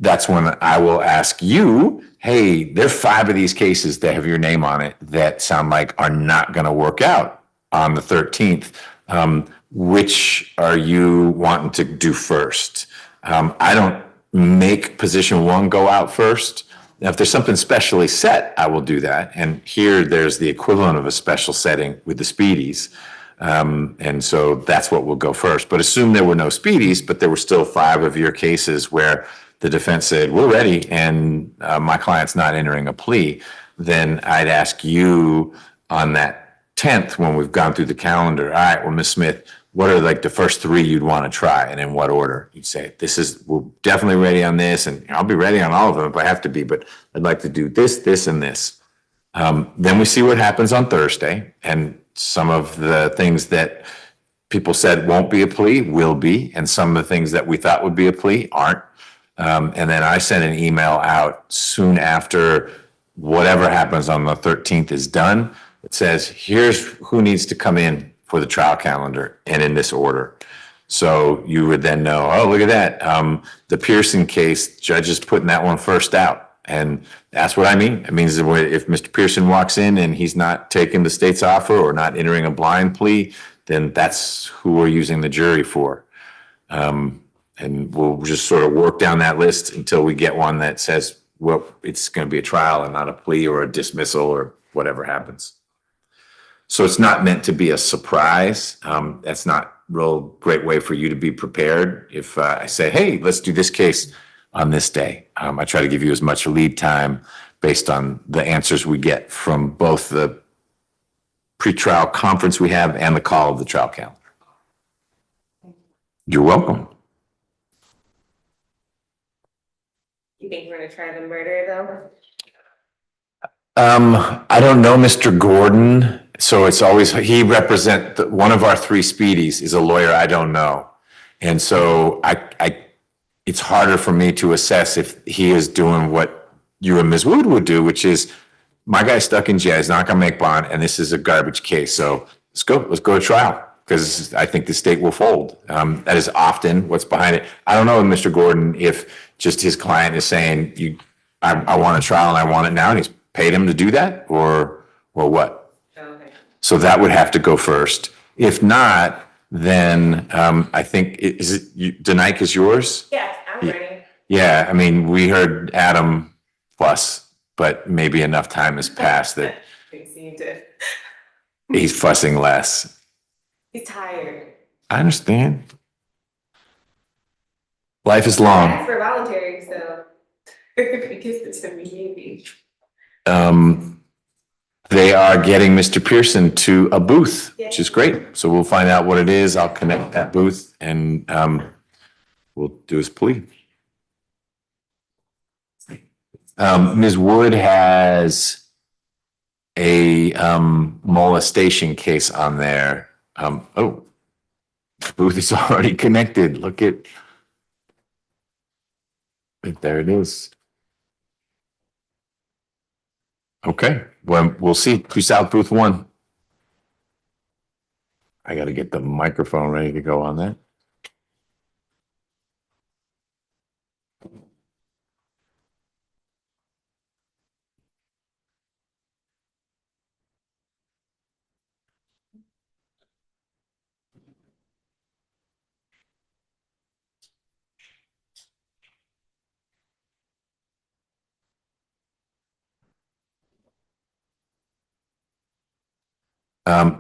that's when I will ask you, hey, there are 5 of these cases that have your name on it that sound like are not going to work out on the 13th. Which are you wanting to do first? I don't make position 1 go out first. Now, if there's something specially set, I will do that. And here there's the equivalent of a special setting with the speedies. And so that's what will go first. But assume there were no speedies, but there were still 5 of your cases where the defense said, we're ready, and my client's not entering a plea, then I'd ask you on that 10th, when we've gone through the calendar, all right, well, Ms. Smith, what are like the first 3 you'd want to try, and in what order? You'd say, we're definitely ready on this, and I'll be ready on all of them if I have to be, but I'd like to do this, this, and this. Then we see what happens on Thursday, and some of the things that people said won't be a plea will be, and some of the things that we thought would be a plea aren't. And then I sent an email out soon after whatever happens on the 13th is done. It says, here's who needs to come in for the trial calendar and in this order. So you would then know, oh, look at that. The Pearson case, judge is putting that one first out. And that's what I mean. It means that if Mr. Pearson walks in and he's not taking the state's offer or not entering a blind plea, then that's who we're using the jury for. And we'll just sort of work down that list until we get one that says, well, it's going to be a trial and not a plea or a dismissal or whatever happens. So it's not meant to be a surprise. That's not a real great way for you to be prepared. If I say, hey, let's do this case on this day, I try to give you as much lead time based on the answers we get from both the pre-trial conference we have and the call of the trial calendar. You're welcome. You think we're gonna try the murder though? I don't know Mr. Gordon, so it's always, one of our three speedies is a lawyer I don't know. And so it's harder for me to assess if he is doing what you and Ms. Wood would do, which is, my guy's stuck in jail, he's not gonna make bond, and this is a garbage case, so let's go to trial, because I think the state will fold. That is often what's behind it. I don't know, Mr. Gordon, if just his client is saying, I want a trial and I want it now, and he's paid him to do that, or what? Okay. So that would have to go first. If not, then I think, Denike is yours? Yeah, I'm ready. Yeah, I mean, we heard Adam fuss, but maybe enough time has passed that He seemed to. he's fussing less. He's tired. I understand. Life is I long. asked for voluntary, so if he gives it to me, maybe. They are getting Mr. Pearson to a booth, which is great. So we'll find out what it is. I'll connect that booth and we'll do his plea. Ms. Wood has a molestation case on there. Oh, booth is already connected. Look at, there it is. Okay, well, we'll see. Peace out, booth 1. I got to get the microphone ready to go on that.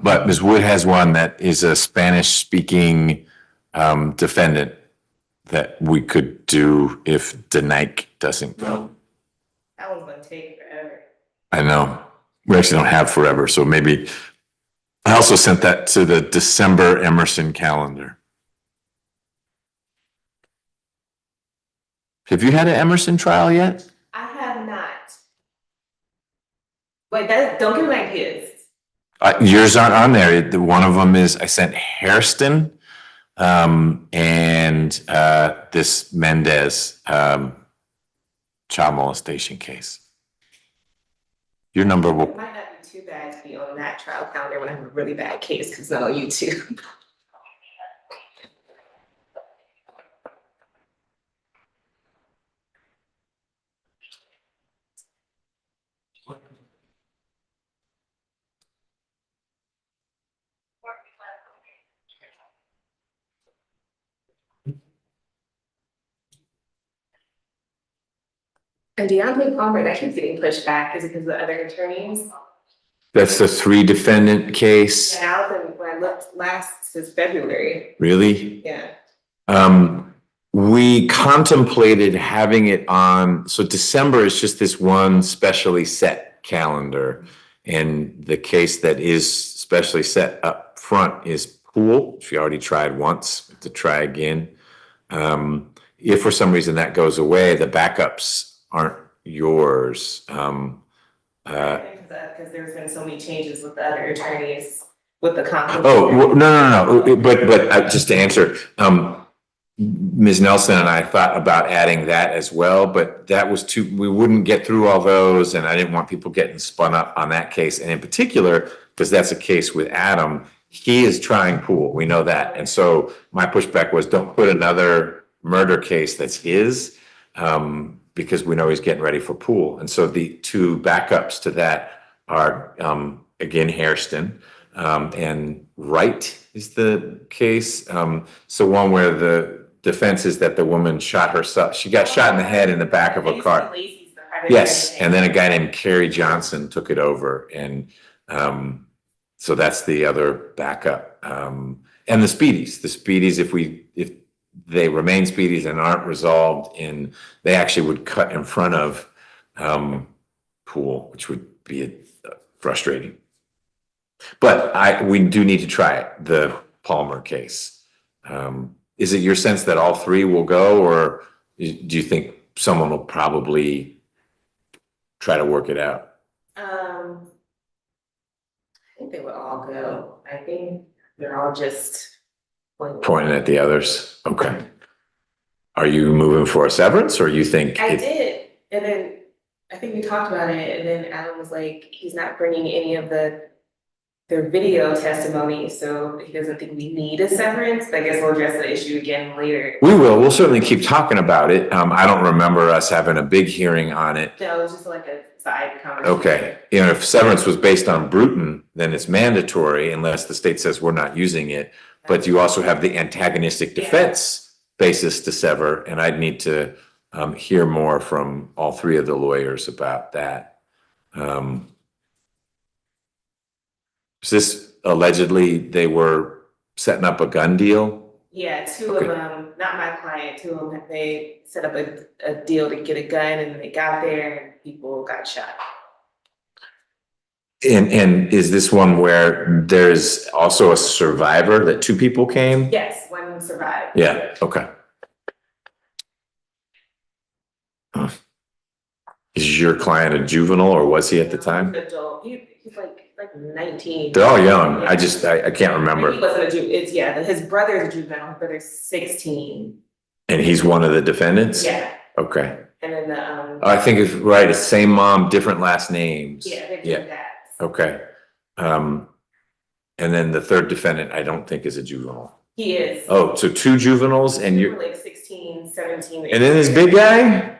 But Ms. Wood has one that is a Spanish-speaking defendant that we could do if Denike doesn't go. That one's gonna take forever. I know. We actually don't have forever, so maybe. I also sent that to the December Emerson calendar. Have you had an Emerson trial yet? I have not. Wait, don't give me ideas. Yours aren't on there. One of them is, I sent Hairston and this Mendez child molestation case. Your number will. It might not be too bad to be on that trial calendar when I have a really bad case, because it's on YouTube. And Deontay Palmer, that keeps getting pushed back. Is it because of the other attorneys? That's the 3 defendant case. Now, when I looked last since February. Really? Yeah. We contemplated having it on, so December is just this one specially set calendar. And the case that is specially set up front is Pool. She already tried once, to try again. If for some reason that goes away, the backups aren't yours. Because there's been so many changes with the other attorneys with the conflict. Oh, well, no. But just to answer, Ms. Nelson and I thought about adding that as well, but that was we wouldn't get through all those, and I didn't want people getting spun up on that case. And in particular, because that's a case with Adam, he is trying Pool. We know that. And so my pushback was, don't put another murder case that's his, because we know he's getting ready for Pool. And so the 2 backups to that are, again, Hairston, and Wright is the case. So one where the defense is that the woman shot herself. She got shot in the head in the back of a car. Yes, and then a guy named Kerry Johnson took it over. And so that's the other backup. And the speedies, if they remain speedies and aren't resolved they actually would cut in front of Pool, which would be frustrating. But we do need to try it, the Palmer case. Is it your sense that all three will go, or do you think someone will probably try to work it out? I think they would all go. I think they're all just Pointing at the others? Okay. Are you moving for a severance, or you think? I did, and then I think we talked about it, and then Adam was like, he's not bringing any of their video testimony, so he doesn't think we need a severance. I guess we'll address the issue again later. We will. We'll certainly keep talking about it. I don't remember us having a big hearing on it. No, it was just like a side conversation. Okay. You know, if severance was based on Bruton, then it's mandatory unless the state says we're not using it. But you also have the antagonistic defense basis to sever, and I'd need to hear more from all three of the lawyers about that. Is this allegedly they were setting up a gun deal? Yeah, two of them, not my client, two of them, they set up a deal to get a gun, and they got there and people got shot. And is this one where there's also a survivor, that two people came? Yes, one survived. Yeah, okay. Is your client a juvenile, or was he at the time? Adult, he's like 19. They're all young. Yeah. I can't remember. He wasn't a juvenile, his brother's a juvenile, his brother's 16. And he's one of the defendants? Yeah, Okay. and then I think it's right, it's same mom, different last names. yeah, they're Yeah. doing that. Okay. And then the third defendant, I don't think is a juvenile. He is. Oh, so two juveniles and They you, were like 16, 17. and then this big guy?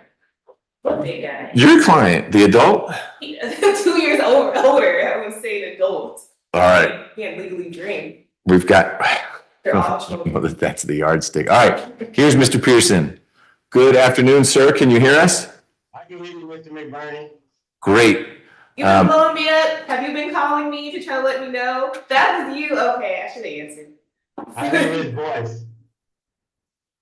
What big guy? Your client, the adult? 2 years older, I would say an adult. All right, He can't legally drink. we've got, They're all children. that's the yardstick. All right, here's Mr. Pearson. Good afternoon, sir. Can you hear us? I can hear you, Mr. McBurney. Great. You been blowing me up? Have you been calling me to try to let me know? That was you? Okay, I should have answered. I hear his voice.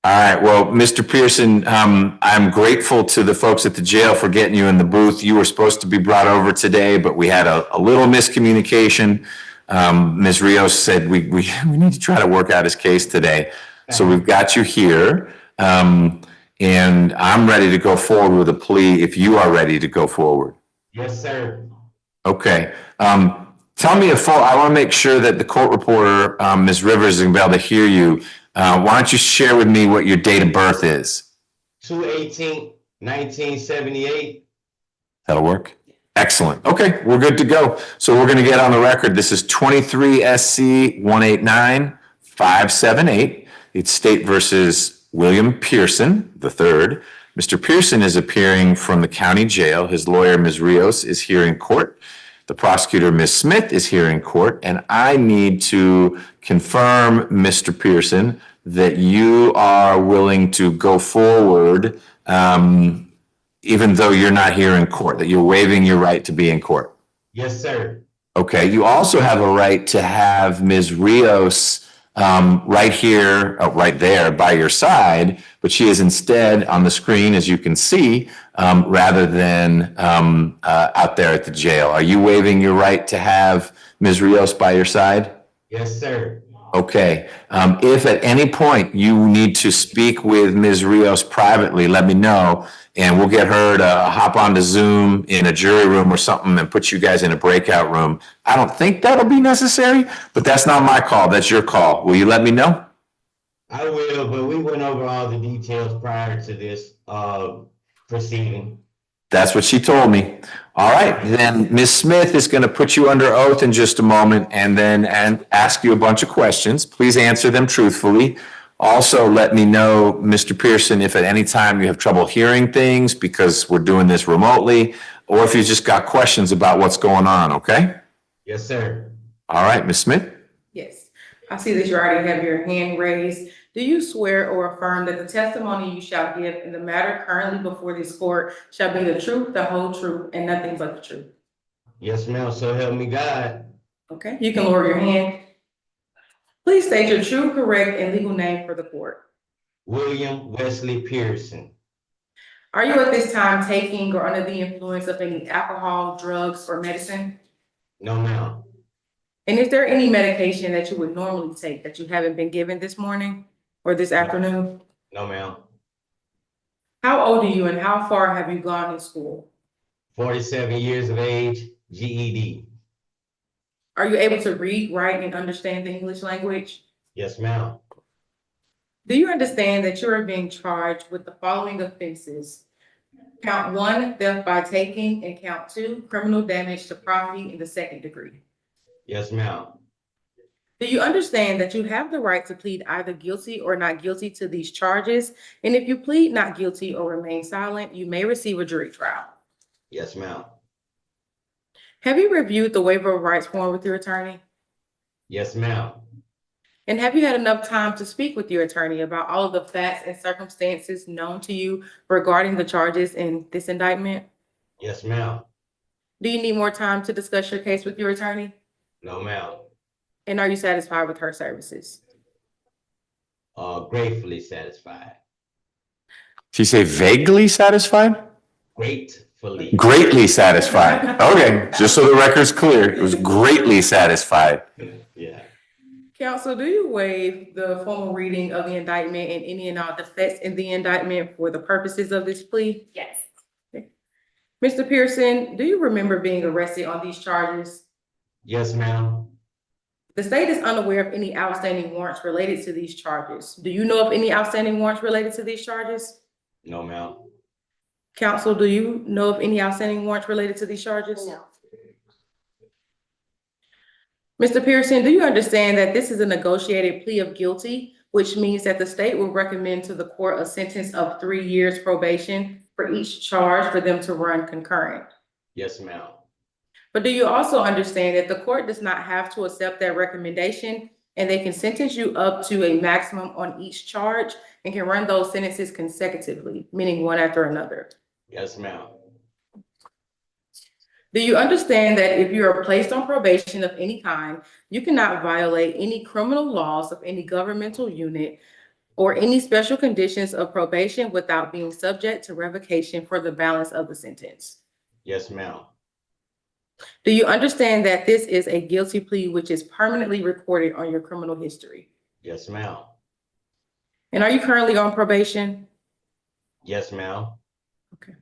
All right, well, Mr. Pearson, I'm grateful to the folks at the jail for getting you in the booth. You were supposed to be brought over today, but we had a little miscommunication. Ms. Rios said we need to try to work out his case today. So we've got you here. And I'm ready to go forward with a plea if you are ready to go forward. Yes, sir. Okay. Tell me I want to make sure that the court reporter, Ms. Rivers, is going to be able to hear you. Why don't you share with me what your date of birth is? 2/18/1978. That'll work. Excellent. Okay, we're good to go. So we're going to get on the record. This is 23 SC 189-578. It's State versus William Pearson III. Mr. Pearson is appearing from the county jail. His lawyer, Ms. Rios, is here in court. The prosecutor, Ms. Smith, is here in court. And I need to confirm, Mr. Pearson, that you are willing to go forward even though you're not here in court, that you're waiving your right to be in court. Yes, sir. Okay, you also have a right to have Ms. Rios right here, right there by your side, but she is instead on the screen, as you can see, rather than out there at the jail. Are you waiving your right to have Ms. Rios by your side? Yes, sir. Okay. If at any point you need to speak with Ms. Rios privately, let me know, and we'll get her to hop onto Zoom in a jury room or something and put you guys in a breakout room. I don't think that'll be necessary, but that's not my call. That's your call. Will you let me know? I will, but we went over all the details prior to this proceeding. That's what she told me. All right, then Ms. Smith is going to put you under oath in just a moment and ask you a bunch of questions. Please answer them truthfully. Also, let me know, Mr. Pearson, if at any time you have trouble hearing things because we're doing this remotely, or if you just got questions about what's going on, okay? Yes, sir. All right, Ms. Smith? Yes, I see that you already have your hand raised. Do you swear or affirm that the testimony you shall give in the matter currently before this court shall be the truth, the whole truth, and nothing but the truth? Yes, ma'am. So help me God. Okay, you can lower your hand. Please state your true, correct, and legal name for the court. William Wesley Pearson. Are you at this time taking or under the influence of any alcohol, drugs, or medicine? No, ma'am. And is there any medication that you would normally take that you haven't been given this morning or this afternoon? No, ma'am. How old are you and how far have you gone in school? 47 years of age, GED. Are you able to read, write, and understand the English language? Yes, ma'am. Do you understand that you are being charged with the following offenses? Count 1, theft by taking, and count 2, criminal damage to property in the second degree. Yes, ma'am. Do you understand that you have the right to plead either guilty or not guilty to these charges? And if you plead not guilty or remain silent, you may receive a jury trial. Yes, ma'am. Have you reviewed the waiver of rights form with your attorney? Yes, ma'am. And have you had enough time to speak with your attorney about all of the facts and circumstances known to you regarding the charges in this indictment? Yes, ma'am. Do you need more time to discuss your case with your attorney? No, ma'am. And are you satisfied with her services? Gratefully satisfied. Did you say vaguely satisfied? Gratefully. Greatly satisfied. Okay, just so the record's clear, it was greatly satisfied. Yeah. Counsel, do you waive the formal reading of the indictment and any and all defects in the indictment for the purposes of this plea? Yes. Mr. Pearson, do you remember being arrested on these charges? Yes, ma'am. The state is unaware of any outstanding warrants related to these charges. Do you know of any outstanding warrants related to these charges? No, ma'am. Counsel, do you know of any outstanding warrants related to these charges? No. Mr. Pearson, do you understand that this is a negotiated plea of guilty, which means that the state will recommend to the court a sentence of 3 years probation for each charge for them to run concurrent? Yes, ma'am. But do you also understand that the court does not have to accept that recommendation and they can sentence you up to a maximum on each charge and can run those sentences consecutively, meaning one after another? Yes, ma'am. Do you understand that if you are placed on probation of any kind, you cannot violate any criminal laws of any governmental unit or any special conditions of probation without being subject to revocation for the balance of the sentence? Yes, ma'am. Do you understand that this is a guilty plea which is permanently recorded on your criminal history? Yes, ma'am. And are you currently on probation? Yes, ma'am. Okay.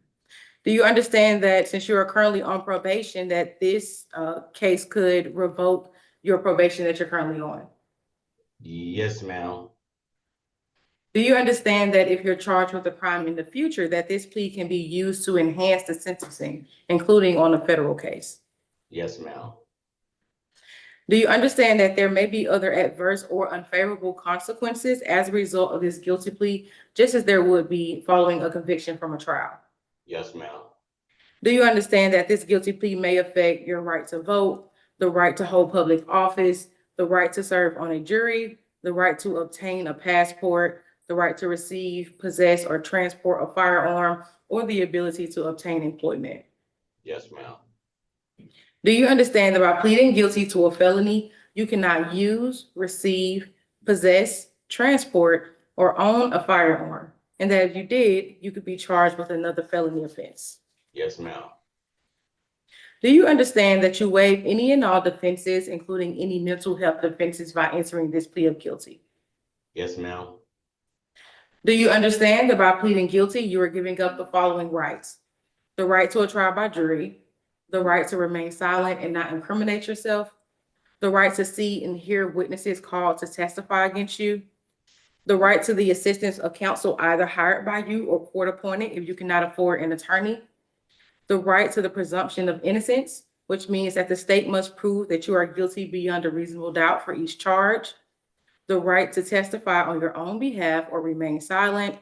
Do you understand that since you are currently on probation, that this case could revoke your probation that you're currently on? Yes, ma'am. Do you understand that if you're charged with a crime in the future, that this plea can be used to enhance the sentencing, including on a federal case? Yes, ma'am. Do you understand that there may be other adverse or unfavorable consequences as a result of this guilty plea, just as there would be following a conviction from a trial? Yes, ma'am. Do you understand that this guilty plea may affect your right to vote, the right to hold public office, the right to serve on a jury, the right to obtain a passport, the right to receive, possess, or transport a firearm, or the ability to obtain employment? Yes, ma'am. Do you understand that by pleading guilty to a felony, you cannot use, receive, possess, transport, or own a firearm? And that if you did, you could be charged with another felony offense? Yes, ma'am. Do you understand that you waive any and all defenses, including any mental health defenses, by entering this plea of guilty? Yes, ma'am. Do you understand that by pleading guilty, you are giving up the following rights: the right to a trial by jury, the right to remain silent and not incriminate yourself, the right to see and hear witnesses called to testify against you, the right to the assistance of counsel either hired by you or court appointed if you cannot afford an attorney, the right to the presumption of innocence, which means that the state must prove that you are guilty beyond a reasonable doubt for each charge, the right to testify on your own behalf or remain silent,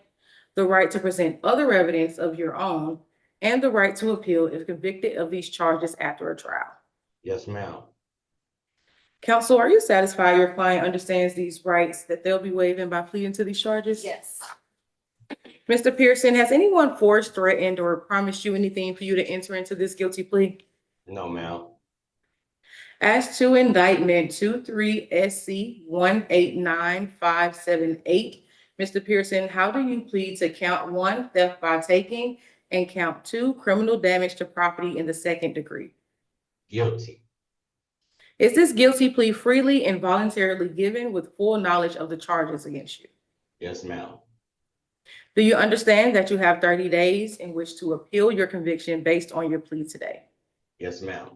the right to present other evidence of your own, and the right to appeal if convicted of these charges after a trial. Yes, ma'am. Counsel, are you satisfied your client understands these rights that they'll be waiving by pleading to these charges? Yes. Mr. Pearson, has anyone forced, threatened, or promised you anything for you to enter into this guilty plea? No, ma'am. As to indictment 23 SC 189578, Mr. Pearson, how do you plead to count 1, theft by taking, and count 2, criminal damage to property in the second degree? Guilty. Is this guilty plea freely and voluntarily given with full knowledge of the charges against you? Yes, ma'am. Do you understand that you have 30 days in which to appeal your conviction based on your plea today? Yes, ma'am.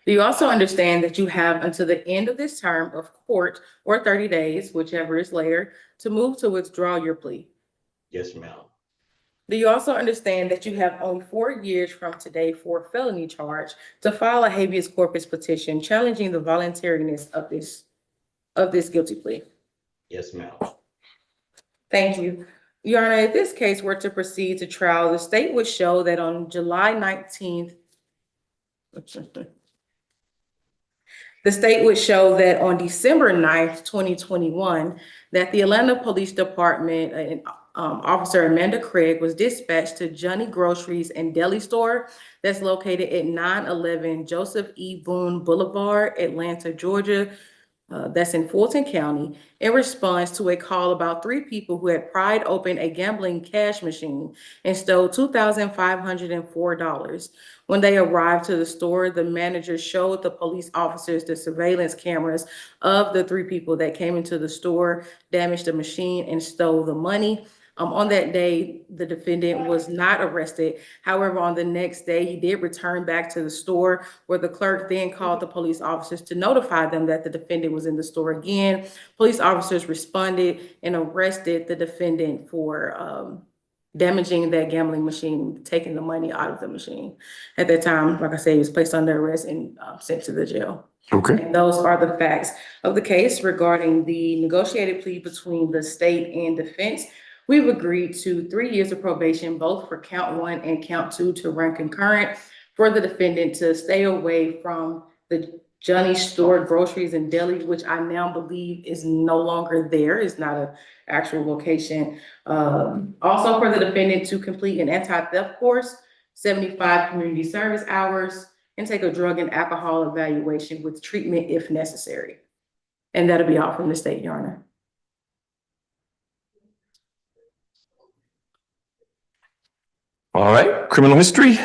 Do you also understand that you have until the end of this term of court or 30 days, whichever is later, to move to withdraw your plea? Yes, ma'am. Do you also understand that you have only 4 years from today for a felony charge to file a habeas corpus petition challenging the voluntariness of this guilty plea? Yes, ma'am. Thank you. Your Honor, if this case were to proceed to trial, the state would show that on July 19th, the state would show that on December 9th, 2021, that the Atlanta Police Department and Officer Amanda Craig was dispatched to Johnny Groceries and Deli Store that's located at 911 Joseph E. Boone Boulevard, Atlanta, Georgia, that's in Fulton County, in response to a call about 3 people who had pried open a gambling cash machine and stole $2,504. When they arrived to the store, the manager showed the police officers the surveillance cameras of the 3 people that came into the store, damaged the machine, and stole the money. On that day, the defendant was not arrested. However, on the next day, he did return back to the store, where the clerk then called the police officers to notify them that the defendant was in the store again. Police officers responded and arrested the defendant for damaging that gambling machine, taking the money out of the machine. At that time, like I said, he was placed under arrest and sent to the jail. Okay. And those are the facts of the case regarding the negotiated plea between the state and defense. We've agreed to 3 years of probation, both for count 1 and count 2, to run concurrent, for the defendant to stay away from the Johnny Store Groceries and Deli, which I now believe is no longer there. It's not an actual location. Also for the defendant to complete an anti-theft course, 75 community service hours, and take a drug and alcohol evaluation with treatment if necessary. And that'll be all from the state, Your Honor. All right, criminal history.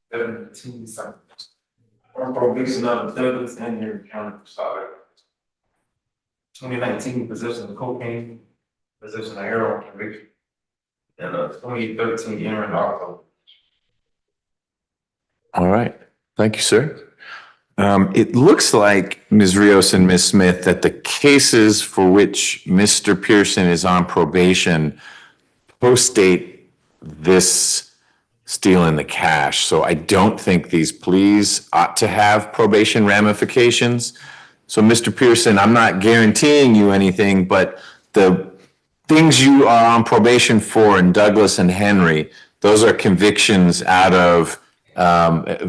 17 something. On probation out of Douglas and Henry County started. 2019 possession of cocaine, possession of heroin conviction. And 2013 entering October. All right, thank you, sir. It looks like, Ms. Rios and Ms. Smith, that the cases for which Mr. Pearson is on probation post-date this stealing the cash. So I don't think these pleas ought to have probation ramifications. So Mr. Pearson, I'm not guaranteeing you anything, but the things you are on probation for in Douglas and Henry, those are convictions out of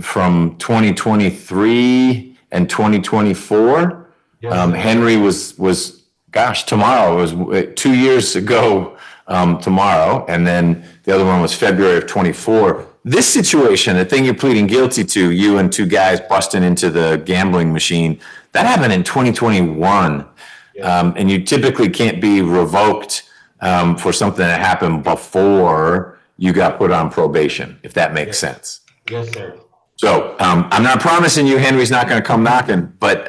from 2023 and 2024. Henry was gosh, tomorrow was 2 years ago tomorrow, and then the other one was February of 24. This situation, the thing you're pleading guilty to, you and 2 guys busting into the gambling machine, that happened in 2021. And you typically can't be revoked for something that happened before you got put on probation, if that makes sense. Yes, sir. So I'm not promising you Henry's not going to come knocking, but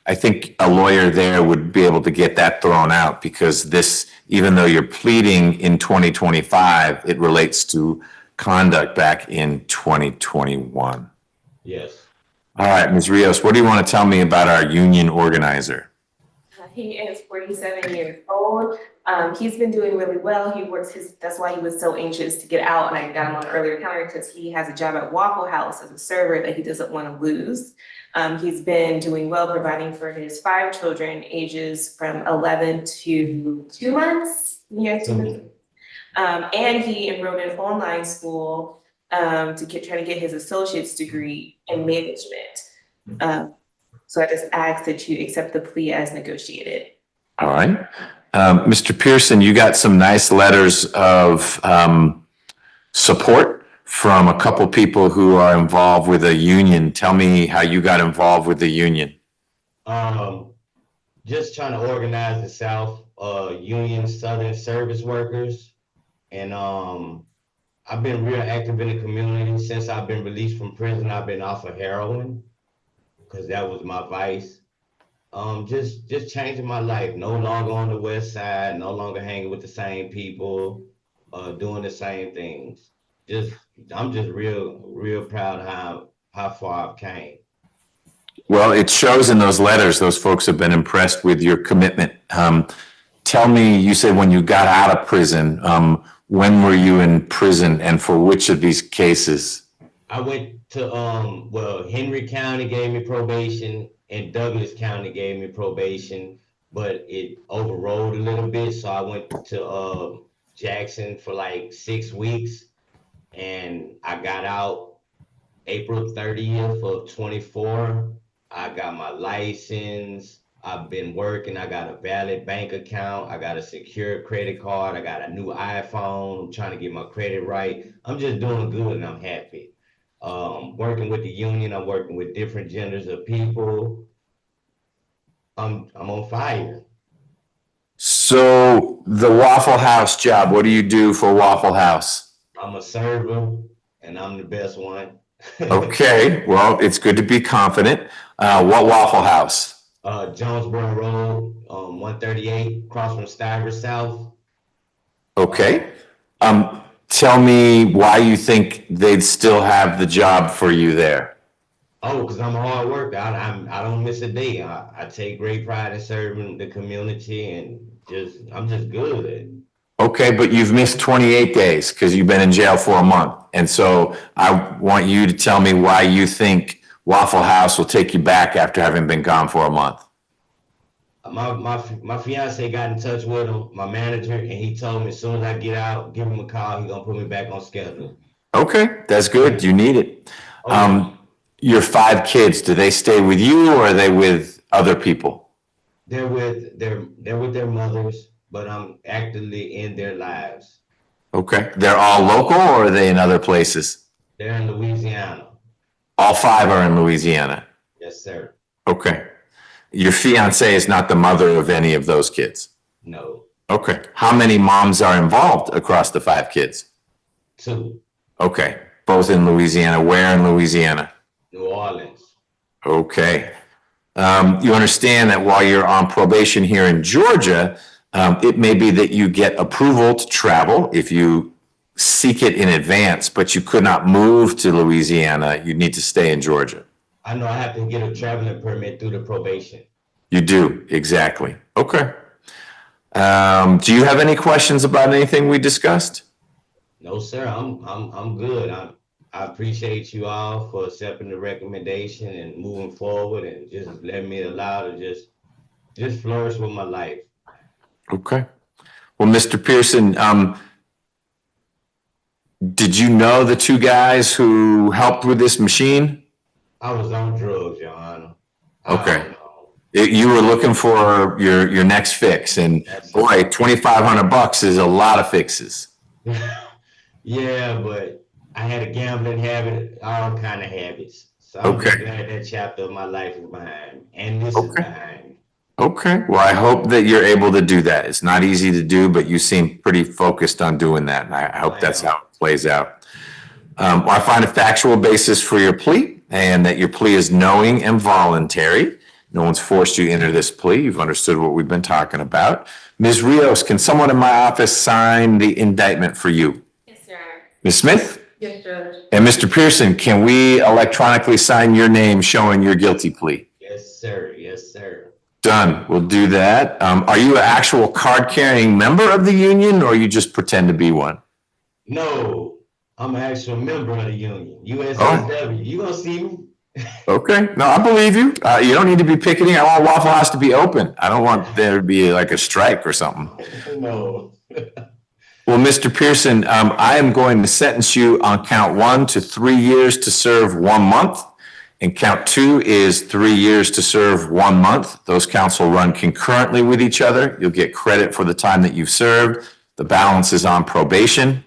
I think a lawyer there would be able to get that thrown out, because this, even though you're pleading in 2025, it relates to conduct back in 2021. Yes. All right, Ms. Rios, what do you want to tell me about our union organizer? He is 47 years old. He's been doing really well. That's why he was so anxious to get out, and I got him on earlier counter because he has a job at Waffle House as a server that he doesn't want to lose. He's been doing well, providing for his 5 children, ages from 11 to 2 months. Yes. And he enrolled in online school trying to get his associate's degree in management. So I just ask that you accept the plea as negotiated. All right. Mr. Pearson, you got some nice letters of support from a couple people who are involved with a union. Tell me how you got involved with the union. Just trying to organize the South Union Southern Service Workers. And I've been real active in the community since I've been released from prison. I've been off of heroin because that was my vice. Just changing my life. No longer on the west side, no longer hanging with the same people, doing the same things. Just I'm just real proud of how far I've came. Well, it shows in those letters, those folks have been impressed with your commitment. Tell me, you said when you got out of prison, when were you in prison and for which of these cases? I went to well, Henry County gave me probation and Douglas County gave me probation, but it overrode a little bit. So I went to Jackson for like 6 weeks and I got out April 30th of 24. I got my license. I've been working. I got a valid bank account. I got a secure credit card. I got a new iPhone. I'm trying to get my credit right. I'm just doing good and I'm happy. Working with the union. I'm working with different genders of people. I'm on fire. So the Waffle House job, what do you do for Waffle House? I'm a server and I'm the best one. Okay, well, it's good to be confident. What Waffle House? Jonesboro Road, 138, across from Stivers South. Okay. Tell me why you think they'd still have the job for you there. Oh, because I'm a hard worker. I don't miss a day. I take great pride in serving the community and I'm just good at it. Okay, but you've missed 28 days because you've been in jail for a month. And so I want you to tell me why you think Waffle House will take you back after having been gone for a month. My fiance got in touch with him, my manager, and he told me as soon as I get out, give him a call, he's gonna put me back on schedule. Okay, that's good. You need it. Your 5 kids, do they stay with you or are they with other people? They're with their mothers, but I'm actively in their lives. Okay, they're all local or are they in other places? They're in Louisiana. All 5 are in Louisiana? Yes, sir. Okay. Your fiance is not the mother of any of those kids? No. Okay. How many moms are involved across the 5 kids? 2. Okay. Both in Louisiana. Where in Louisiana? New Orleans. Okay. You understand that while you're on probation here in Georgia, it may be that you get approval to travel if you seek it in advance, but you could not move to Louisiana. You need to stay in Georgia. I know I have to get a traveling permit through the probation. You do, exactly. Okay. Do you have any questions about anything we discussed? No, sir. I'm good. I appreciate you all for accepting the recommendation and moving forward and just letting me allow to just flourish with my life. Okay. Well, Mr. Pearson, did you know the 2 guys who helped with this machine? I was on drugs, Your Honor. Okay. You were looking for your next fix, and boy, $2,500 is a lot of fixes. Yeah, but I had a gambling habit, all kind of habits. So I'm just glad that chapter of my life is behind me, and this is behind me. Okay. Well, I hope that you're able to do that. It's not easy to do, but you seem pretty focused on doing that, and I hope that's how it plays out. I find a factual basis for your plea, and that your plea is knowing and voluntary. No one's forced you into this plea. You've understood what we've been talking about. Ms. Rios, can someone in my office sign the indictment for you? Yes, sir. Ms. Smith? Yes, Judge. And Mr. Pearson, can we electronically sign your name showing your guilty plea? Yes, sir. Yes, sir. Done. We'll do that. Are you an actual card-carrying member of the union, or you just pretend to be one? No, I'm an actual member of the union, USSW. You gonna see me? Okay. No, I believe you. You don't need to be picketing. I want Waffle House to be open. I don't want there to be like a strike or something. No. Well, Mr. Pearson, I am going to sentence you on count 1 to 3 years to serve 1 month. And count 2 is 3 years to serve 1 month. Those counts will run concurrently with each other. You'll get credit for the time that you've served. The balance is on probation.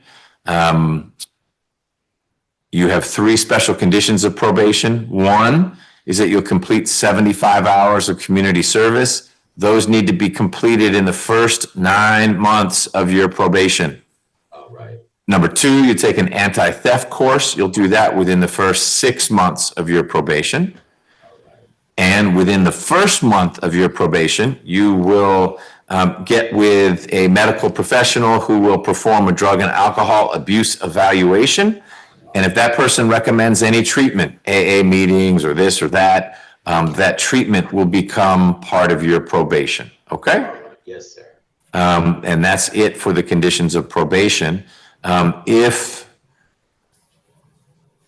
You have 3 special conditions of probation. 1 is that you'll complete 75 hours of community service. Those need to be completed in the first 9 months of your probation. All right. Number two, you take an anti-theft course. You'll do that within the first 6 months of your probation. And within the first month of your probation, you will get with a medical professional who will perform a drug and alcohol abuse evaluation. And if that person recommends any treatment, AA meetings or this or that, that treatment will become part of your probation. Okay? Yes, sir. And that's it for the conditions of probation. If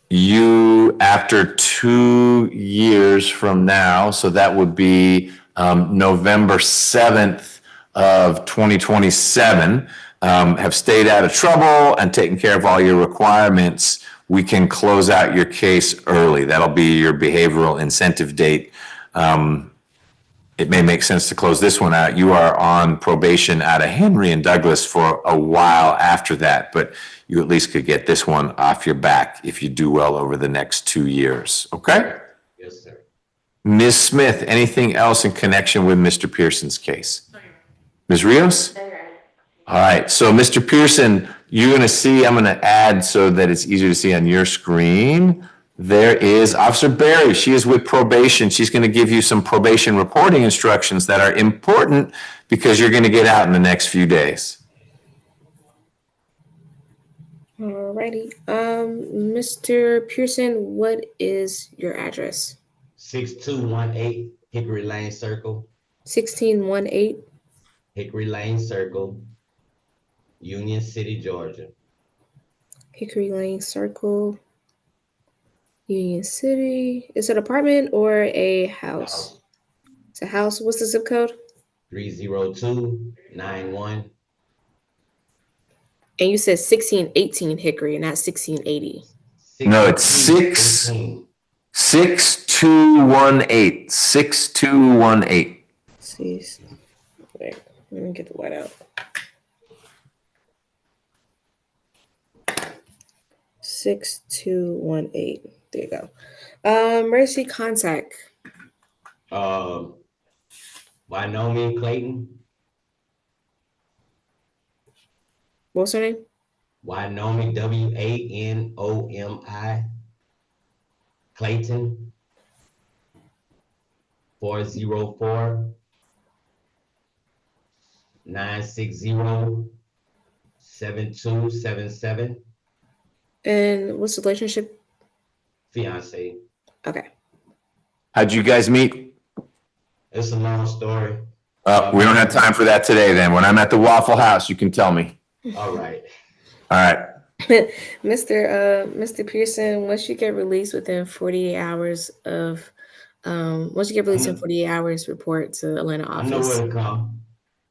you, after 2 years from now, so that would be November 7th of 2027, have stayed out of trouble and taken care of all your requirements, we can close out your case early. That'll be your behavioral incentive date. It may make sense to close this one out. You are on probation out of Henry and Douglas for a while after that, but you at least could get this one off your back if you do well over the next 2 years. Okay? Yes, sir. Ms. Smith, anything else in connection with Mr. Pearson's case? Ms. Rios? All right, so Mr. Pearson, you're gonna see, I'm gonna add so that it's easier to see on your screen. There is Officer Berry. She is with probation. She's going to give you some probation reporting instructions that are important because you're going to get out in the next few days. Alrighty. Mr. Pearson, what is your address? 6218 Hickory Lane Circle, 1618 Hickory Lane Circle, Union City, Georgia. Hickory Lane Circle, Union City. Is it an apartment or a house? It's a house. What's the zip code? 30291. And you said 1618 Hickory and not 1680. No, it's 6218. 6218. See, wait, let me get the white out. 6218. There you go. Emergency contact. Wynomi Clayton. What's her name? Wynomi, Wanomi. Clayton. 404 960 7277. And what's the relationship? Fiance. Okay. How'd you guys meet? It's a long story. We don't have time for that today then. When I'm at the Waffle House, you can tell me. All right. All right. Mr. Pearson, once you get released within 48 hours of once you get released in 48 hours, report to Atlanta office. I know where to come.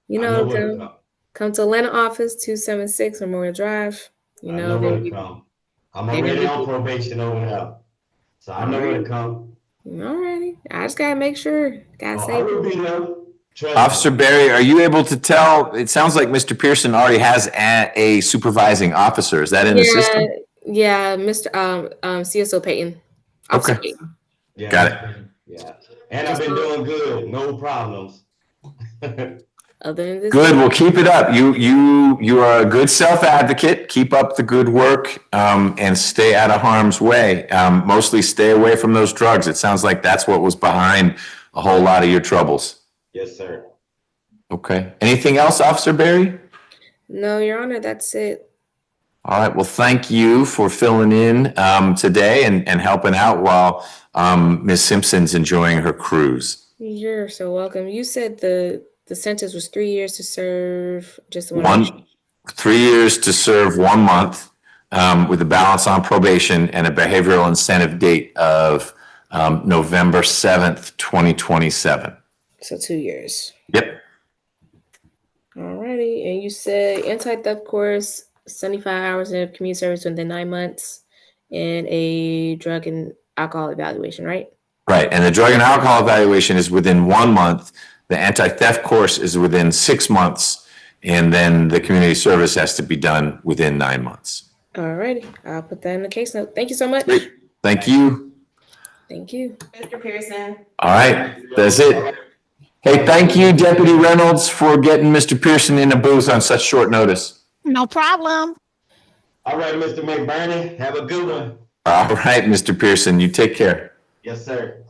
You know, come to Atlanta office, 276 Memorial Drive. You know where to come. I'm already on probation over there. So I know where to come. Alrighty. I just gotta make sure. Gotta say. Officer Berry, are you able to tell? It sounds like Mr. Pearson already has a supervising officer. Is that in the system? Yeah, Mr. CSO Payton. Officer Okay. Payton. Yeah. Got it. Yeah. And I've been doing good. No problems. Other than this. Good. Well, keep it up. You are a good self-advocate. Keep up the good work and stay out of harm's way. Mostly stay away from those drugs. It sounds like that's what was behind a whole lot of your troubles. Yes, sir. Okay. Anything else, Officer Berry? No, Your Honor, that's it. All right. Well, thank you for filling in today and helping out while Ms. Simpson's enjoying her cruise. You're so welcome. You said the sentence was 3 years to serve just one. 3 years to serve 1 month with a balance on probation and a behavioral incentive date of November 7th, 2027. So 2 years. Yep. Alrighty. And you said anti-theft course, 75 hours of community service within 9 months, and a drug and alcohol evaluation, right? Right. And the drug and alcohol evaluation is within 1 month. The anti-theft course is within 6 months. And then the community service has to be done within 9 months. Alrighty. I'll put that in the case note. Thank you so much. Great. Thank you. Thank you. Mr. Pearson. All right. That's it. Hey, thank you, Deputy Reynolds, for getting Mr. Pearson in the booth on such short notice. No problem. All right, Mr. McBurney, have a good one. All right, Mr. Pearson, you take care. Yes, sir.